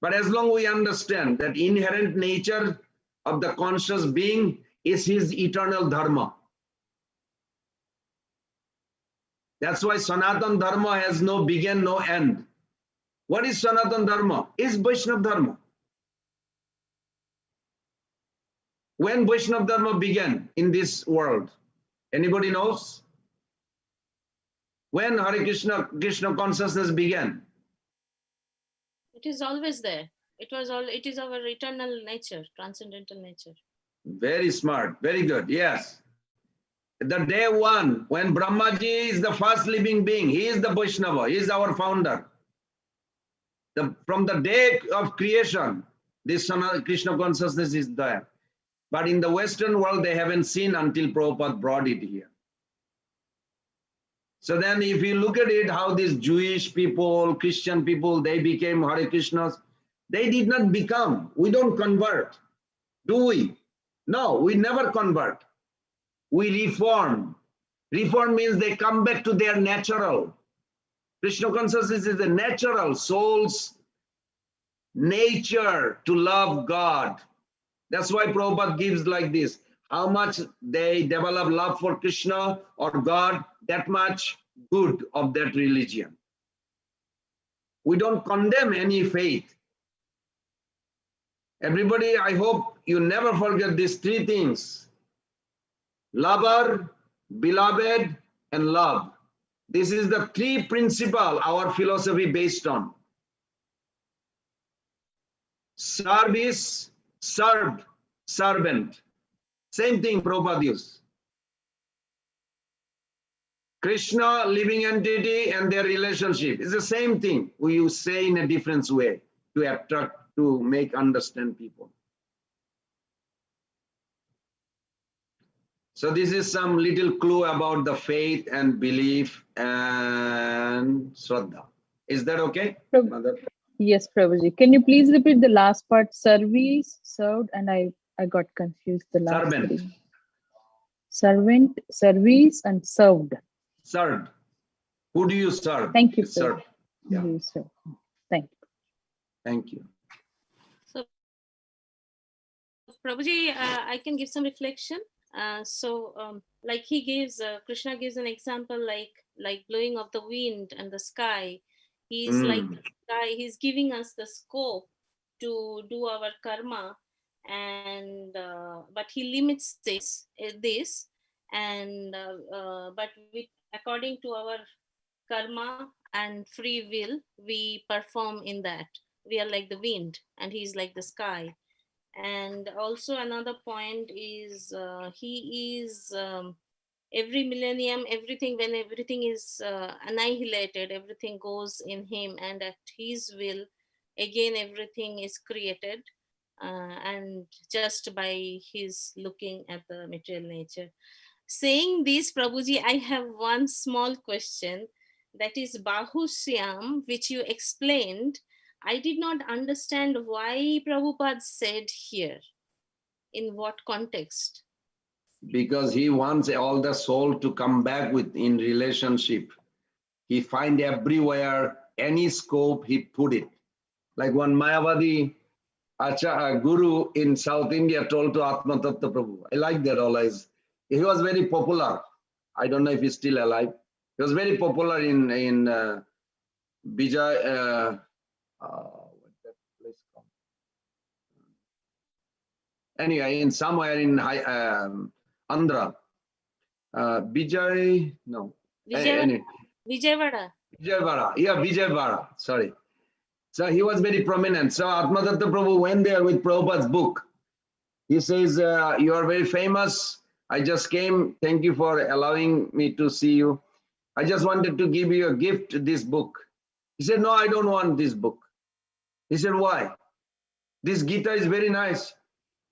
But as long as we understand that inherent nature of the conscious being is his eternal dharma. That's why Sanatan Dharma has no beginning, no end. What is Sanatan Dharma? Is Vaishnava Dharma. When Vaishnava Dharma began in this world? Anybody knows? When Hare Krishna, Krishna consciousness began? It is always there. It is our eternal nature, transcendental nature. Very smart, very good, yes. The day one, when Brahmaji is the first living being, he is the Vaishnava, he is our founder. From the day of creation, this Krishna consciousness is there. But in the Western world, they haven't seen until Prabhupada brought it here. So then if you look at it, how these Jewish people, Christian people, they became Hare Krishnas. They did not become. We don't convert, do we? No, we never convert. We reform. Reform means they come back to their natural. Krishna consciousness is the natural soul's nature to love God. That's why Prabhupada gives like this. How much they develop love for Krishna or God, that much good of that religion. We don't condemn any faith. Everybody, I hope you never forget these three things. Lover, beloved, and love. This is the three principles our philosophy based on. Service, served, servant. Same thing Prabhupada used. Krishna, living entity, and their relationship. It's the same thing. We say in a different way to attract, to make understand people. So this is some little clue about the faith and belief and Shraddha. Is that okay, Mother? Yes, Prabhuji. Can you please repeat the last part? Service, served, and I got confused. The last Servant. three. Servant, service, and served. Served. Who do you serve? Thank you, Served. Yeah. You serve. Thank you. Thank you. So, Prabhuji, I can give some reflection. Like he gives, Krishna gives an example like blowing of the wind and the sky. He's like the sky. He's giving us the scope to do our karma, and but he limits this, and but according to our karma and free will, we perform in that. We are like the wind, and he's like the sky. And also another point is he is every millennium, everything, when everything is annihilated, everything goes in him, and at his will again everything is created, and just by his looking at the material nature. Saying this, Prabhuji, I have one small question, that is Bahusyam, which you explained. I did not understand why Prabhupada said here, in what context. Because he wants all the soul to come back with in relationship. He find everywhere, any scope, he put it. Like one Mayavadi guru in South India told to Atma Tattva Prabhu. I like that always. He was very popular. I don't know if he's still alive. He was very popular in Vijay, what's that place called? Anyway, in somewhere in Andhra. Vijay, no. Vijayawada. Vijayawada. Yeah, Vijayawada. Sorry. So he was very prominent. So Atmadatta Prabhu went there with Prabhupada's book. He says, you are very famous. I just came. Thank you for allowing me to see you. I just wanted to give you a gift, this book. He said, no, I don't want this book. He said, why? This Gita is very nice.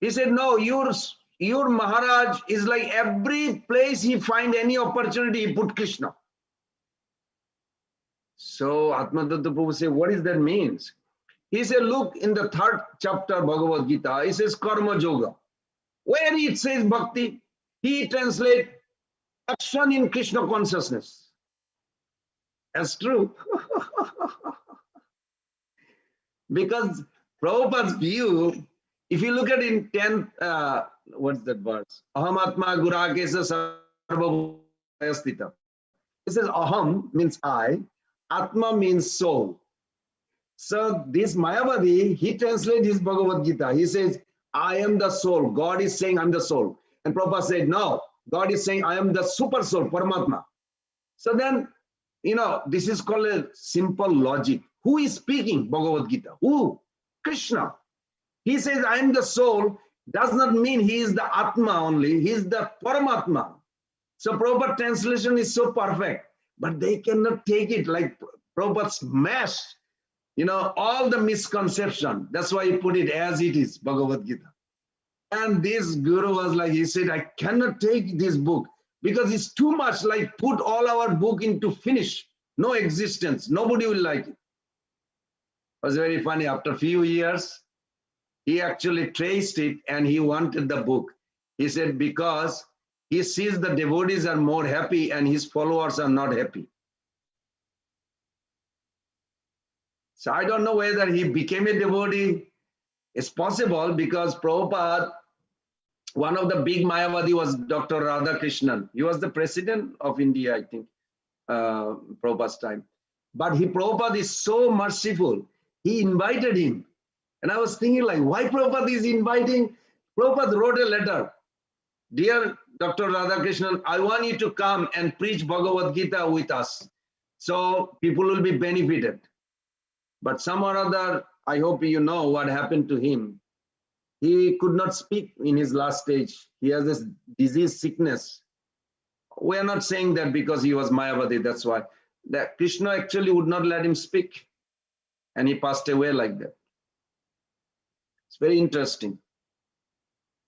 He said, no, your Maharaj is like every place he find any opportunity, he put Krishna. So Atmadatta Prabhu said, what does that mean? He said, look in the 3rd chapter Bhagavad Gita, it says Karma Yoga. Where it says Bhakti, he translates action in Krishna consciousness. That's true. Because Prabhupada's view, if you look at it in 10th, what's that verse? Aham Atma Gurakesa Sarvabhutastita. It says Aham means I, Atma means soul. So this Mayavadi, he translates his Bhagavad Gita. He says, I am the soul. God is saying I'm the soul. And Prabhupada said, no, God is saying I am the super soul, Paramatma. So then, this is called a simple logic. Who is speaking Bhagavad Gita? Who? Krishna. He says, I am the soul. Does not mean he is the Atma only. He is the Paramatma. So Prabhupada translation is so perfect. But they cannot take it, like Prabhupada smashed, all the misconception. That's why he put it as it is, Bhagavad Gita. And this guru was like, he said, I cannot take this book because it's too much, like put all our book into finish, no existence. Nobody will like it. was very funny. After a few years, he actually traced it and he wanted the book. He said, because he sees the devotees are more happy and his followers are not happy. So I don't know whether he became a devotee. It's possible because Prabhupada, one of the big Mayavadi was Dr. Radhakrishnan. He was the president of India, I think, Prabhupada's time. But Prabhupada is so merciful. He invited him. And I was thinking like, why Prabhupada is inviting? Prabhupada wrote a letter. Dear Dr. Radhakrishnan, I want you to come and preach Bhagavad Gita with us. So people will be benefited. But some or other, I hope you know what happened to him. He could not speak in his last stage. He has this disease sickness. We are not saying that because he was Mayavadi, that's why. That Krishna actually would not let him speak. And he passed away like that. It's very interesting.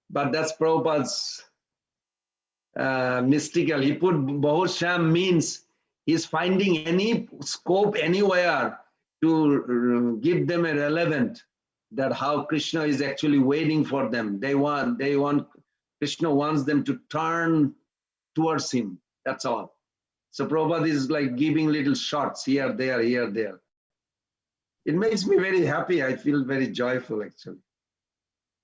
But that's Prabhupada's mystical. He put Bahusham means he's finding any scope anywhere to give them a relevant, that how Krishna is actually waiting for them. They want, Krishna wants them to turn towards him. That's all. So Prabhupada is like giving little shots here, there, here, there. It makes me very happy. I feel very joyful actually.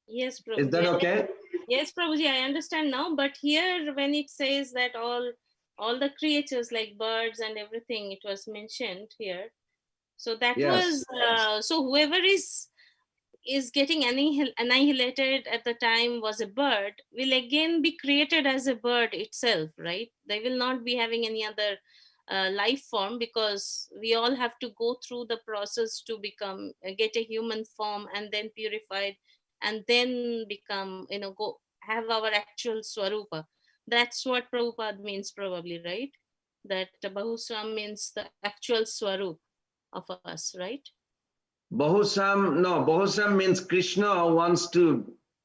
Yes, Prabhuji. Is that okay? Yes, Prabhuji, I understand now. But here, when it says that all the creatures like birds and everything, it was mentioned here. So that Yes. was so whoever is getting annihilated at the time was a bird will again be created as a bird itself, right? They will not be having any other life form, because we all have to go through the process to become get a human form and then purified and then become, go have our actual swarupa. That's what Prabhupada means probably, right? That Bahusam means the actual swarup of us, right? Bahusam means Krishna wants to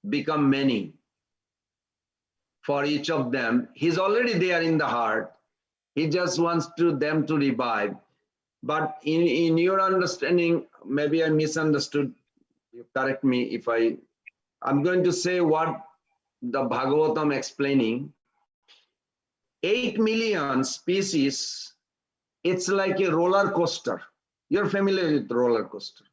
become many for each of them. He's already there in the heart. He just wants them to revive. But in your understanding, maybe I misunderstood. You correct me if I'm going to say what the Bhagavatam explaining. 8 million species, it's like a roller coaster. You're familiar with roller coaster.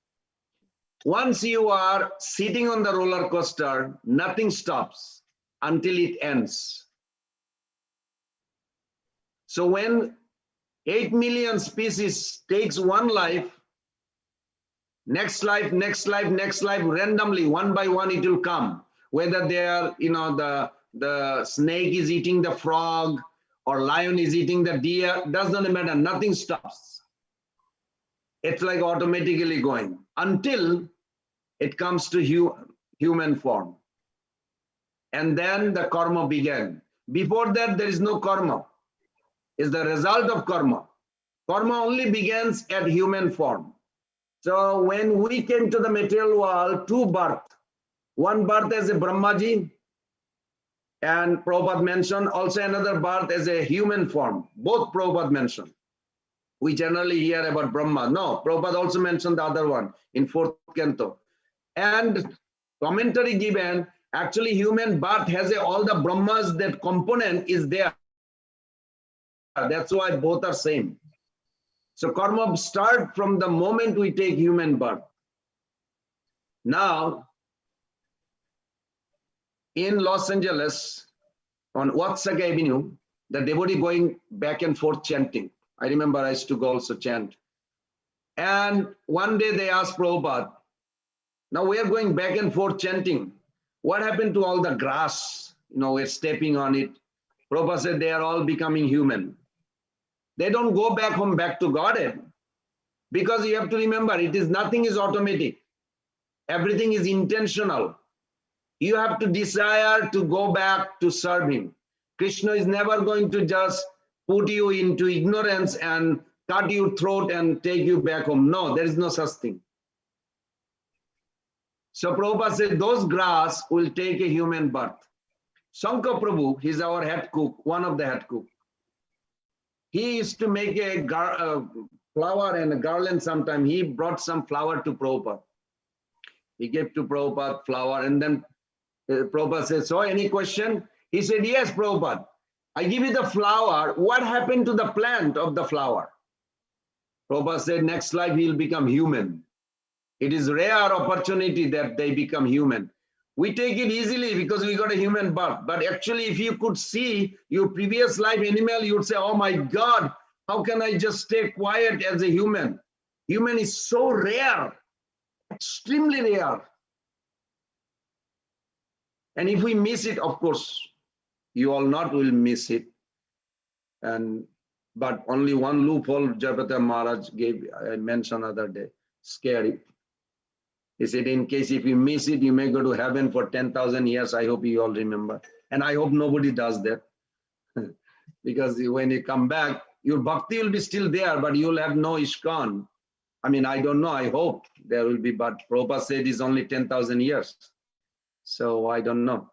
Once you are sitting on the roller coaster, nothing stops until it ends. So when 8 million species takes one life, next life, randomly, one by one, it will come. Whether they are, the snake is eating the frog or lion is eating the deer, doesn't matter, nothing stops. It's like automatically going until it comes to human form. And then the karma began. Before that, there is no karma. It's the result of karma. Karma only begins at human form. So when we came to the material world, 2 births. One birth as a Brahmaji, and Prabhupada mentioned also another birth as a human form. Both Prabhupada mentioned. We generally hear about Brahma. No, Prabhupada also mentioned the other one in 4th canto. And commentary given, actually human birth has all the Brahmas, that component is there. That's why both are same. So karma start from the moment we take human birth. Now, in Los Angeles, on Watsaga Avenue, the devotee going back and forth chanting. I remember I used to go also chant. And one day they asked Prabhupada, now we are going back and forth chanting. What happened to all the grass? We're stepping on it. Prabhupada said they are all becoming human. They don't go back home, back to Godhead. Because you have to remember, nothing is automatic. Everything is intentional. You have to desire to go back to serve him. Krishna is never going to just put you into ignorance and cut your throat and take you back home. No, there is no such thing. So Prabhupada said those grass will take a human birth. Shankar Prabhu, he's our head cook, one of the head cook. He used to make a flower and a garland sometime. He brought some flower to Prabhupada. He gave to Prabhupada flower, and then Prabhupada said, so any question? He said, yes, Prabhupada. I give you the flower. What happened to the plant of the flower? Prabhupada said, next life he'll become human. It is rare opportunity that they become human. We take it easily because we got a human birth. But actually, if you could see your previous life animal, you would say, oh my God, how can I just stay quiet as a human? Human is so rare, extremely rare. And if we miss it, of course, you all not will miss it. But only one loophole Jayapataka Maharaj gave, I mentioned other day, scary. He said, in case if you miss it, you may go to heaven for 10,000 years. I hope you all remember. And I hope nobody does that. Because when you come back, your bhakti will be still there, but you'll have no ISKCON. I mean, I don't know, I hope there will be, but Prabhupada said it's only 10,000 years. So I don't know.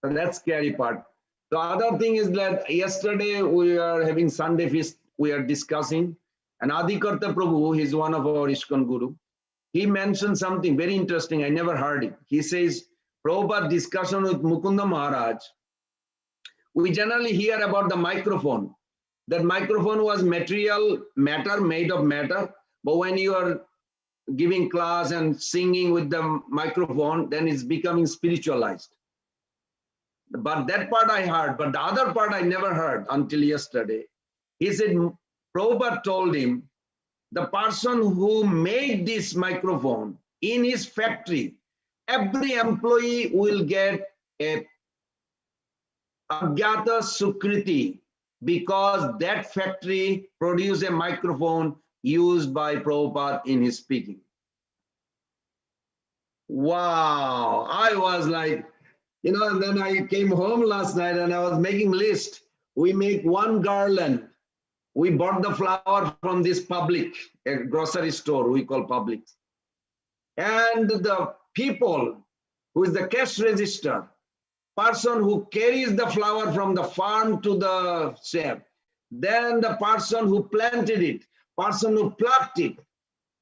So that's scary part. The other thing is that yesterday we are having Sunday feast, we are discussing, and Adikarta Prabhu, he's one of our ISKCON Guru. He mentioned something very interesting. I never heard it. He says, Prabhupada discussion with Mukunda Maharaj. We generally hear about the microphone. That microphone was material matter, made of matter. But when you are giving class and singing with the microphone, then it's becoming spiritualized. But that part I heard, but the other part I never heard until yesterday. He said, Prabhupada told him, the person who made this microphone in his factory, every employee will get a Agyata Sukriti because that factory produced a microphone used by Prabhupada in his speaking. Wow, I was like, you know, and then I came home last night and I was making list. We make one garland. We bought the flower from this public, a grocery store we call public. And the people who is the cash register, person who carries the flower from the farm to the shed, then the person who planted it, person who plucked it,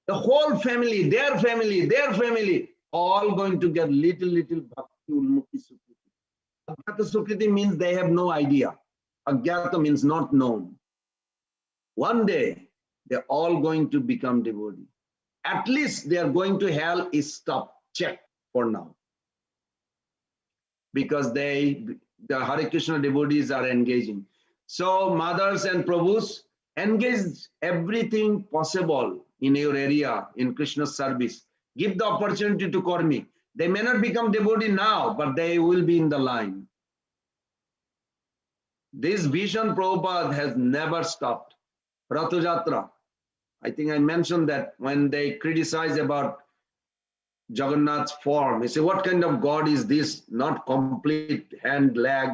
the whole family, their family, all going to get little bhakti unmukhi sukriti. Agyata sukriti means they have no idea. Agyata means not known. One day, they're all going to become devotee. At least they are going to hell is stop, check for now. Because the Hare Krishna devotees are engaging. So mothers and Prabhus, engage everything possible in your area, in Krishna's service. Give the opportunity to Karmi. They may not become devotee now, but they will be in the line. This vision Prabhupada has never stopped. Ratha Jatra. I think I mentioned that when they criticize about Jagannath's form, they say, what kind of God is this? Not complete hand, leg,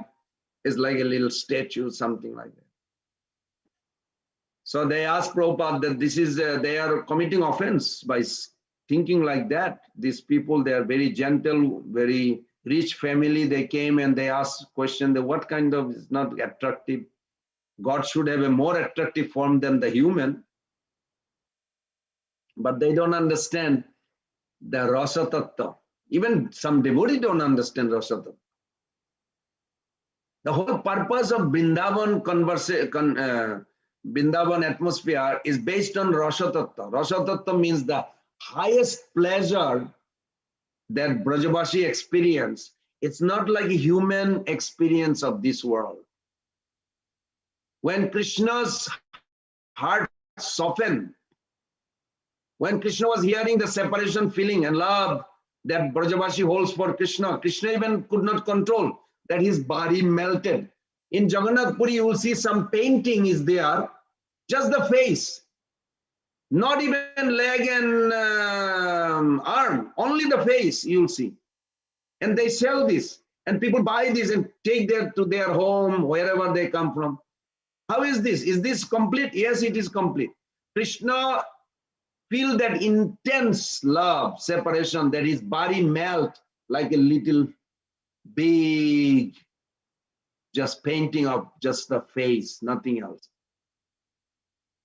is like a little statue, something like that. So they asked Prabhupada that this is, they are committing offense by thinking like that. These people, they are very gentle, very rich family. They came and they asked question that what kind of is not attractive. God should have a more attractive form than the human. But they don't understand the Rasa Tattva. Even some devotees don't understand Rasa Tattva. The whole purpose of Vrindavan Vrindavan atmosphere is based on Rasa Tattva. Rasa Tattva means the highest pleasure that Brajavashi experience. It's not like a human experience of this world. When Krishna's heart softened, when Krishna was hearing the separation feeling and love that Brajavashi holds for Krishna, Krishna even could not control that his body melted. In Jagannath Puri, you will see some painting is there, just the face, not even leg and arm, only the face you will see. And they sell this, and people buy this and take that to their home, wherever they come from. How is this? Is this complete? Yes, it is complete. Krishna feel that intense love, separation, that his body melt like a little big, just painting of just the face, nothing else.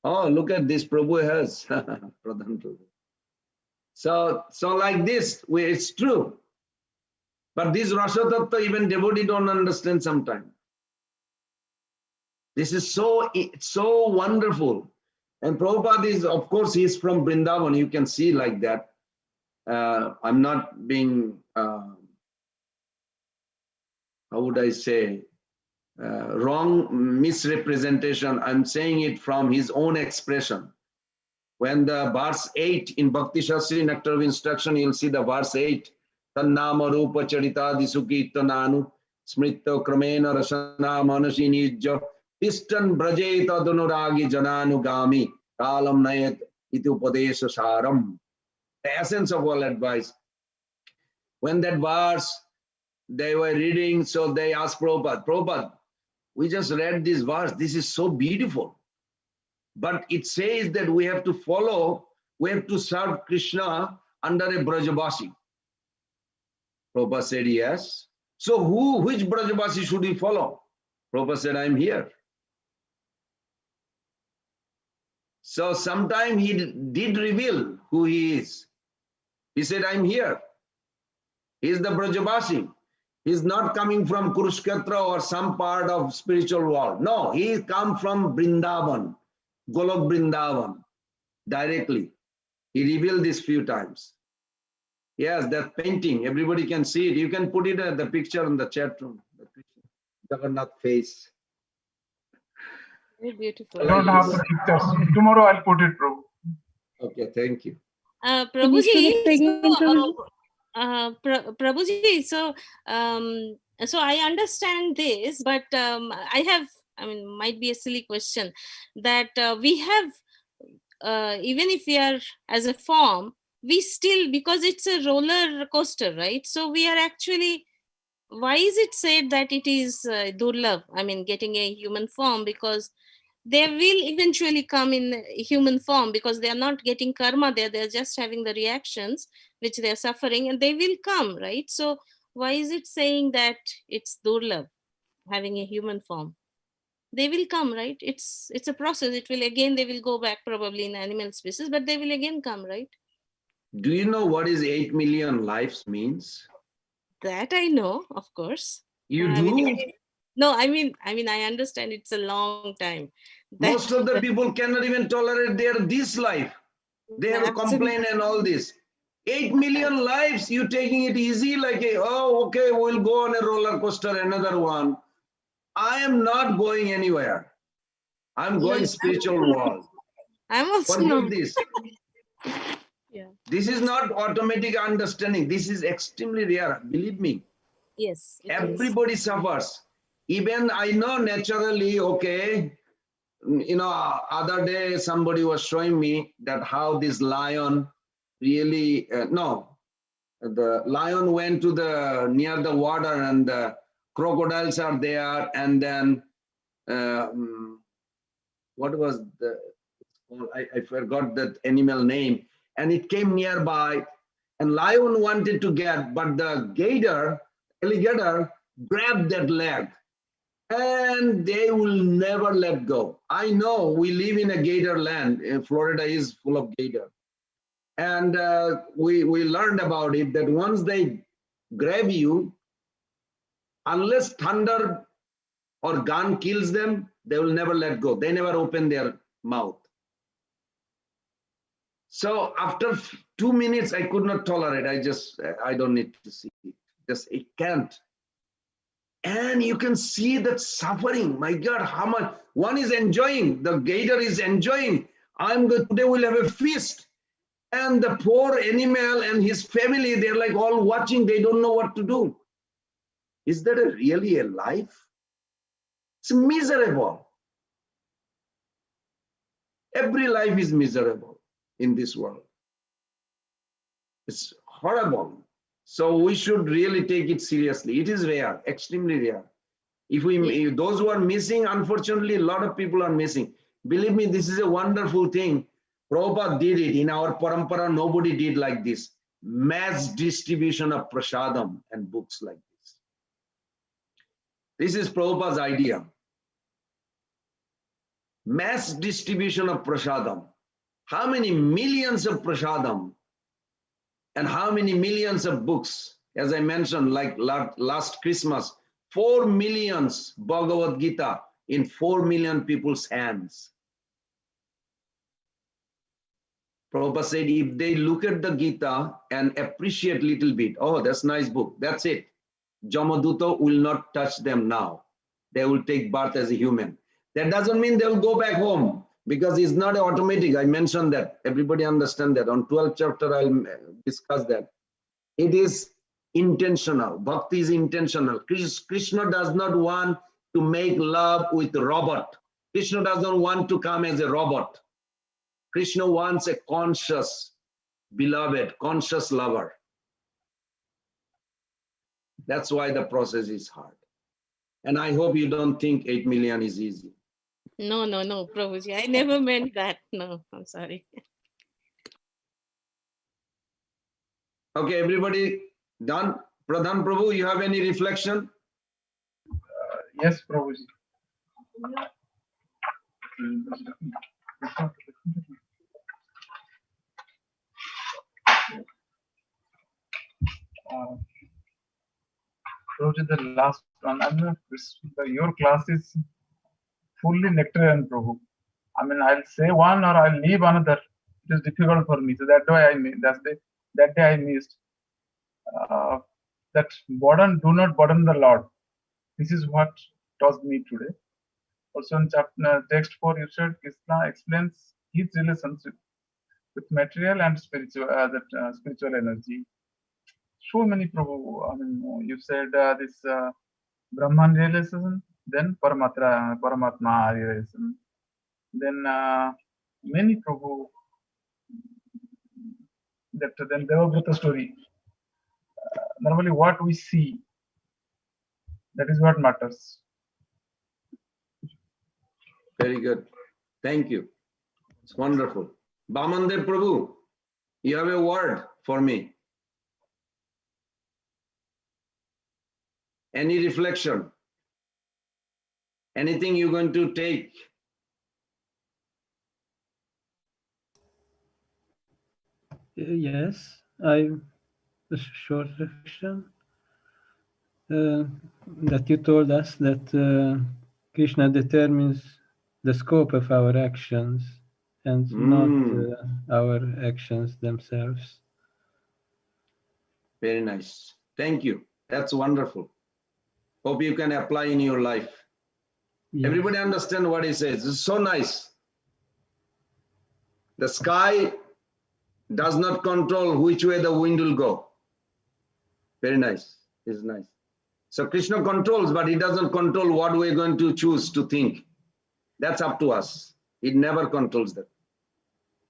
Oh, look at this, Prabhu has. Pradhan Prabhu. So like this, it's true. But this Rasa Tattva, even devotee don't understand sometimes. This is so wonderful. And Prabhupada is, of course, he's from Vrindavan. You can see like that. I'm not being, how would I say, wrong misrepresentation. I'm saying it from his own expression. When the verse 8 in Bhakti Shastri Nectar of Instruction, you'll see the verse 8. Tannama rupa charita disuki tananu smrita kramena rasana manasi nijja tistan brajeta dunuragi jananugami kalam nayat iti upadesha saram. The essence of all advice. When that verse they were reading, so they asked Prabhupada, we just read this verse. This is so beautiful. But it says that we have to follow, we have to serve Krishna under a Brajabasi. Prabhupada said, yes. So which Brajabasi should we follow? Prabhupada said, I'm here. So sometime he did reveal who he is. He said, I'm here. He is the Brajabasi. He is not coming from Kurukshetra or some part of spiritual world. No, he come from Vrindavan, Golok Vrindavan, directly. He revealed this few times. Yes, that painting, everybody can see it. You can put it at the picture in the chat room. The Jagannath face. Very beautiful. I don't have the pictures. Tomorrow I'll put it, bro. Okay, thank you. Prabhuji, so, Prabhuji, so I understand this, but might be a silly question that we have, even if we are as a form, we still, because it's a roller coaster, right? So we are actually, why is it said that it is durlabh? I mean, getting a human form, because they will eventually come in human form, because they are not getting karma there. They're just having the reactions which they're suffering, and they will come, right? So why is it saying that it's durlabh, having a human form? They will come, right? It's a process. It will again, they will go back probably in animal species, but they will again come, right? Do you know what is 8 million lives means? That I know, of course. You do? No, I mean, I understand it's a long time. Most of the people cannot even tolerate this life. They have a complaint and all this. 8 million lives, you taking it easy like, oh, okay, we'll go on a roller coaster, another one. I am not going anywhere. I'm going spiritual world. I'm also Forget this. Yeah. This is not automatic understanding. This is extremely rare. Believe me. Yes. Everybody suffers. Even I know naturally, okay, you know, other day somebody was showing me that how this lion really, the lion went to near the water and the crocodiles are there, and then what was I forgot that animal name, and it came nearby, and lion wanted to get, but the alligator grabbed that leg, and they will never let go. I know we live in a gator land. Florida is full of gator. And we learned about it that once they grab you, unless thunder or gun kills them, they will never let go. They never open their mouth. So after 2 minutes, I could not tolerate. I don't need to see it. It can't. And you can see that suffering. My God, how much one is enjoying. The gator is enjoying. Today we'll have a feast. And the poor animal and his family, they're like all watching. They don't know what to do. Is that really a life? It's miserable. Every life is miserable in this world. It's horrible. So we should really take it seriously. It is rare, extremely rare. If those who are missing, unfortunately, a lot of people are missing. Believe me, this is a wonderful thing. Prabhupada did it. In our parampara, nobody did like this. Mass distribution of prasadam and books like this. This is Prabhupada's idea. mass distribution of prasadam. How many millions of prasadam and how many millions of books? As I mentioned, like last Christmas, 4 millions Bhagavad Gita in 4 million people's hands. Prabhupada said, if they look at the Gita and appreciate little bit, oh, that's a nice book, that's it. Jamaduta will not touch them now. They will take birth as a human. That doesn't mean they'll go back home, because it's not automatic. I mentioned that. Everybody understand that. On 12th chapter, I'll discuss that. It is intentional. Bhakti is intentional. Krishna does not want to make love with a robot. Krishna does not want to come as a robot. Krishna wants a conscious beloved, conscious lover. That's why the process is hard. And I hope you don't think 8 million is easy. No, Prabhuji. I never meant that. No, I'm sorry. Okay, everybody done? Pradhan Prabhu, you have any reflection? Yes, Prabhuji. Prabhuji, the last one. Your class is fully nectarian, Prabhu. I mean, I'll say one or I'll leave another. It is difficult for me. So that day I missed. That do not burden the Lord. This is what taught me today. Also in text 4, you said Krishna explains his relationship with material and spiritual, spiritual energy. So many Prabhu, I mean, you said this Brahman realization, then Paramatma realization, then many Prabhu, then Devabrata story. Normally what we see, that is what matters. Very good. Thank you. It's wonderful. Bamandev Prabhu, you have a word for me. Any reflection? Anything you're going to take? Yes, a short reflection. That you told us that Krishna determines the scope of our actions and not our actions themselves. Very nice. Thank you. That's wonderful. Hope you can apply in your life. Yes. Everybody understand what he says. It's so nice. The sky does not control which way the wind will go. Very nice. It's nice. So Krishna controls, but he doesn't control what we're going to choose to think. That's up to us. He never controls that.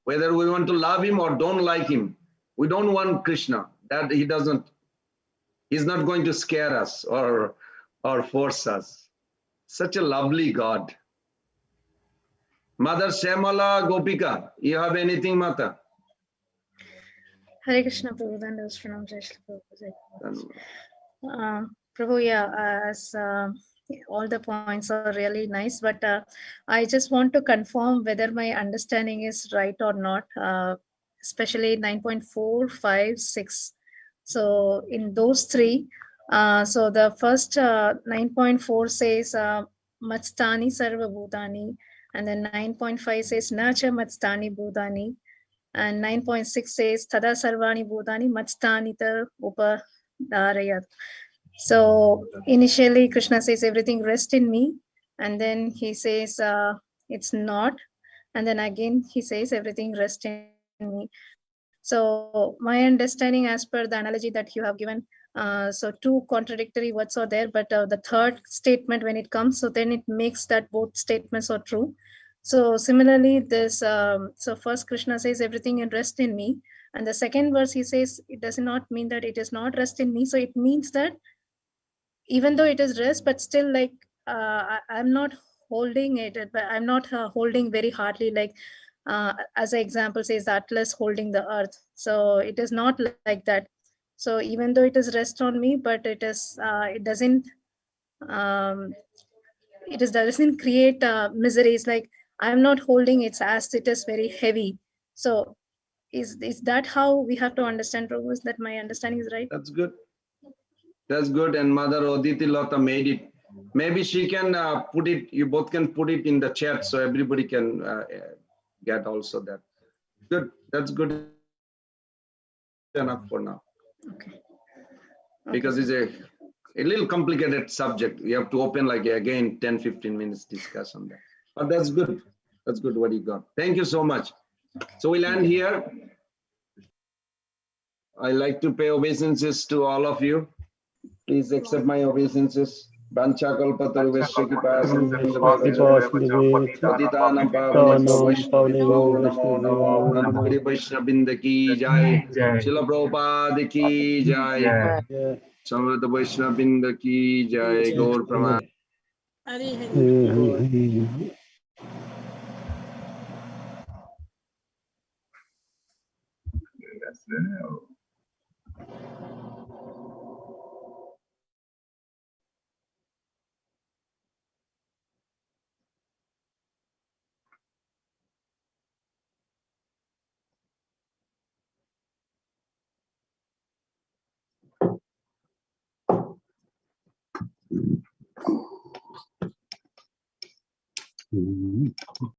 Whether we want to love him or don't like him, we don't want Krishna. That he doesn't. He's not going to scare us or force us. Such a lovely God. Mother Shyamala Gopika, you have anything, Mata? Hare Krishna, Prabhu. Then those pronunciation, Prabhu, yeah, as all the points are really nice, but I just want to confirm whether my understanding is right or not, especially 9.4, 5, 6. So in those three, so the first 9.4 says Matstani Sarva Bhutani, and then 9.5 says Nacha Matstani Bhutani, and 9.6 says Tada Sarvani Bhutani Matstanita Upadarayat. So initially Krishna says everything rests in me, and then he says it's not, and then again he says everything rests in me. So my understanding, as per the analogy that you have given, so two contradictory words are there, but the third statement when it comes, so then it makes that both statements are true. So similarly, this so first Krishna says everything in rest in me, and the second verse he says it does not mean that it is not rest in me. So it means that even though it is rest, but still like I'm not holding it, but I'm not holding very hardly, like as an example says Atlas holding the earth. So it is not like that. So even though it is rest on me, but it is it doesn't create miseries. Like I'm not holding it as it is very heavy. So is that how we have to understand, Prabhu? Is that my understanding is right? That's good. That's good. And Mother Aditi Lata made it. Maybe she can put it, you both can put it in the chat so everybody can get also that. Good. That's good enough for now. Okay. Because it's a little complicated subject. We have to open like again 10-15 minutes discuss on that. But that's good. That's good what you got. Thank you so much. So we'll end here. I like to pay obeisances to all of you. Please accept my obeisances. Bancha kalpataru veshya Patitanam Pavanebhyo Namo Namo Giri Vaishnavrinda ki jai. Srila Prabhupada ki jai. Samveda Vaishnavrinda ki jai. Gaur Praman.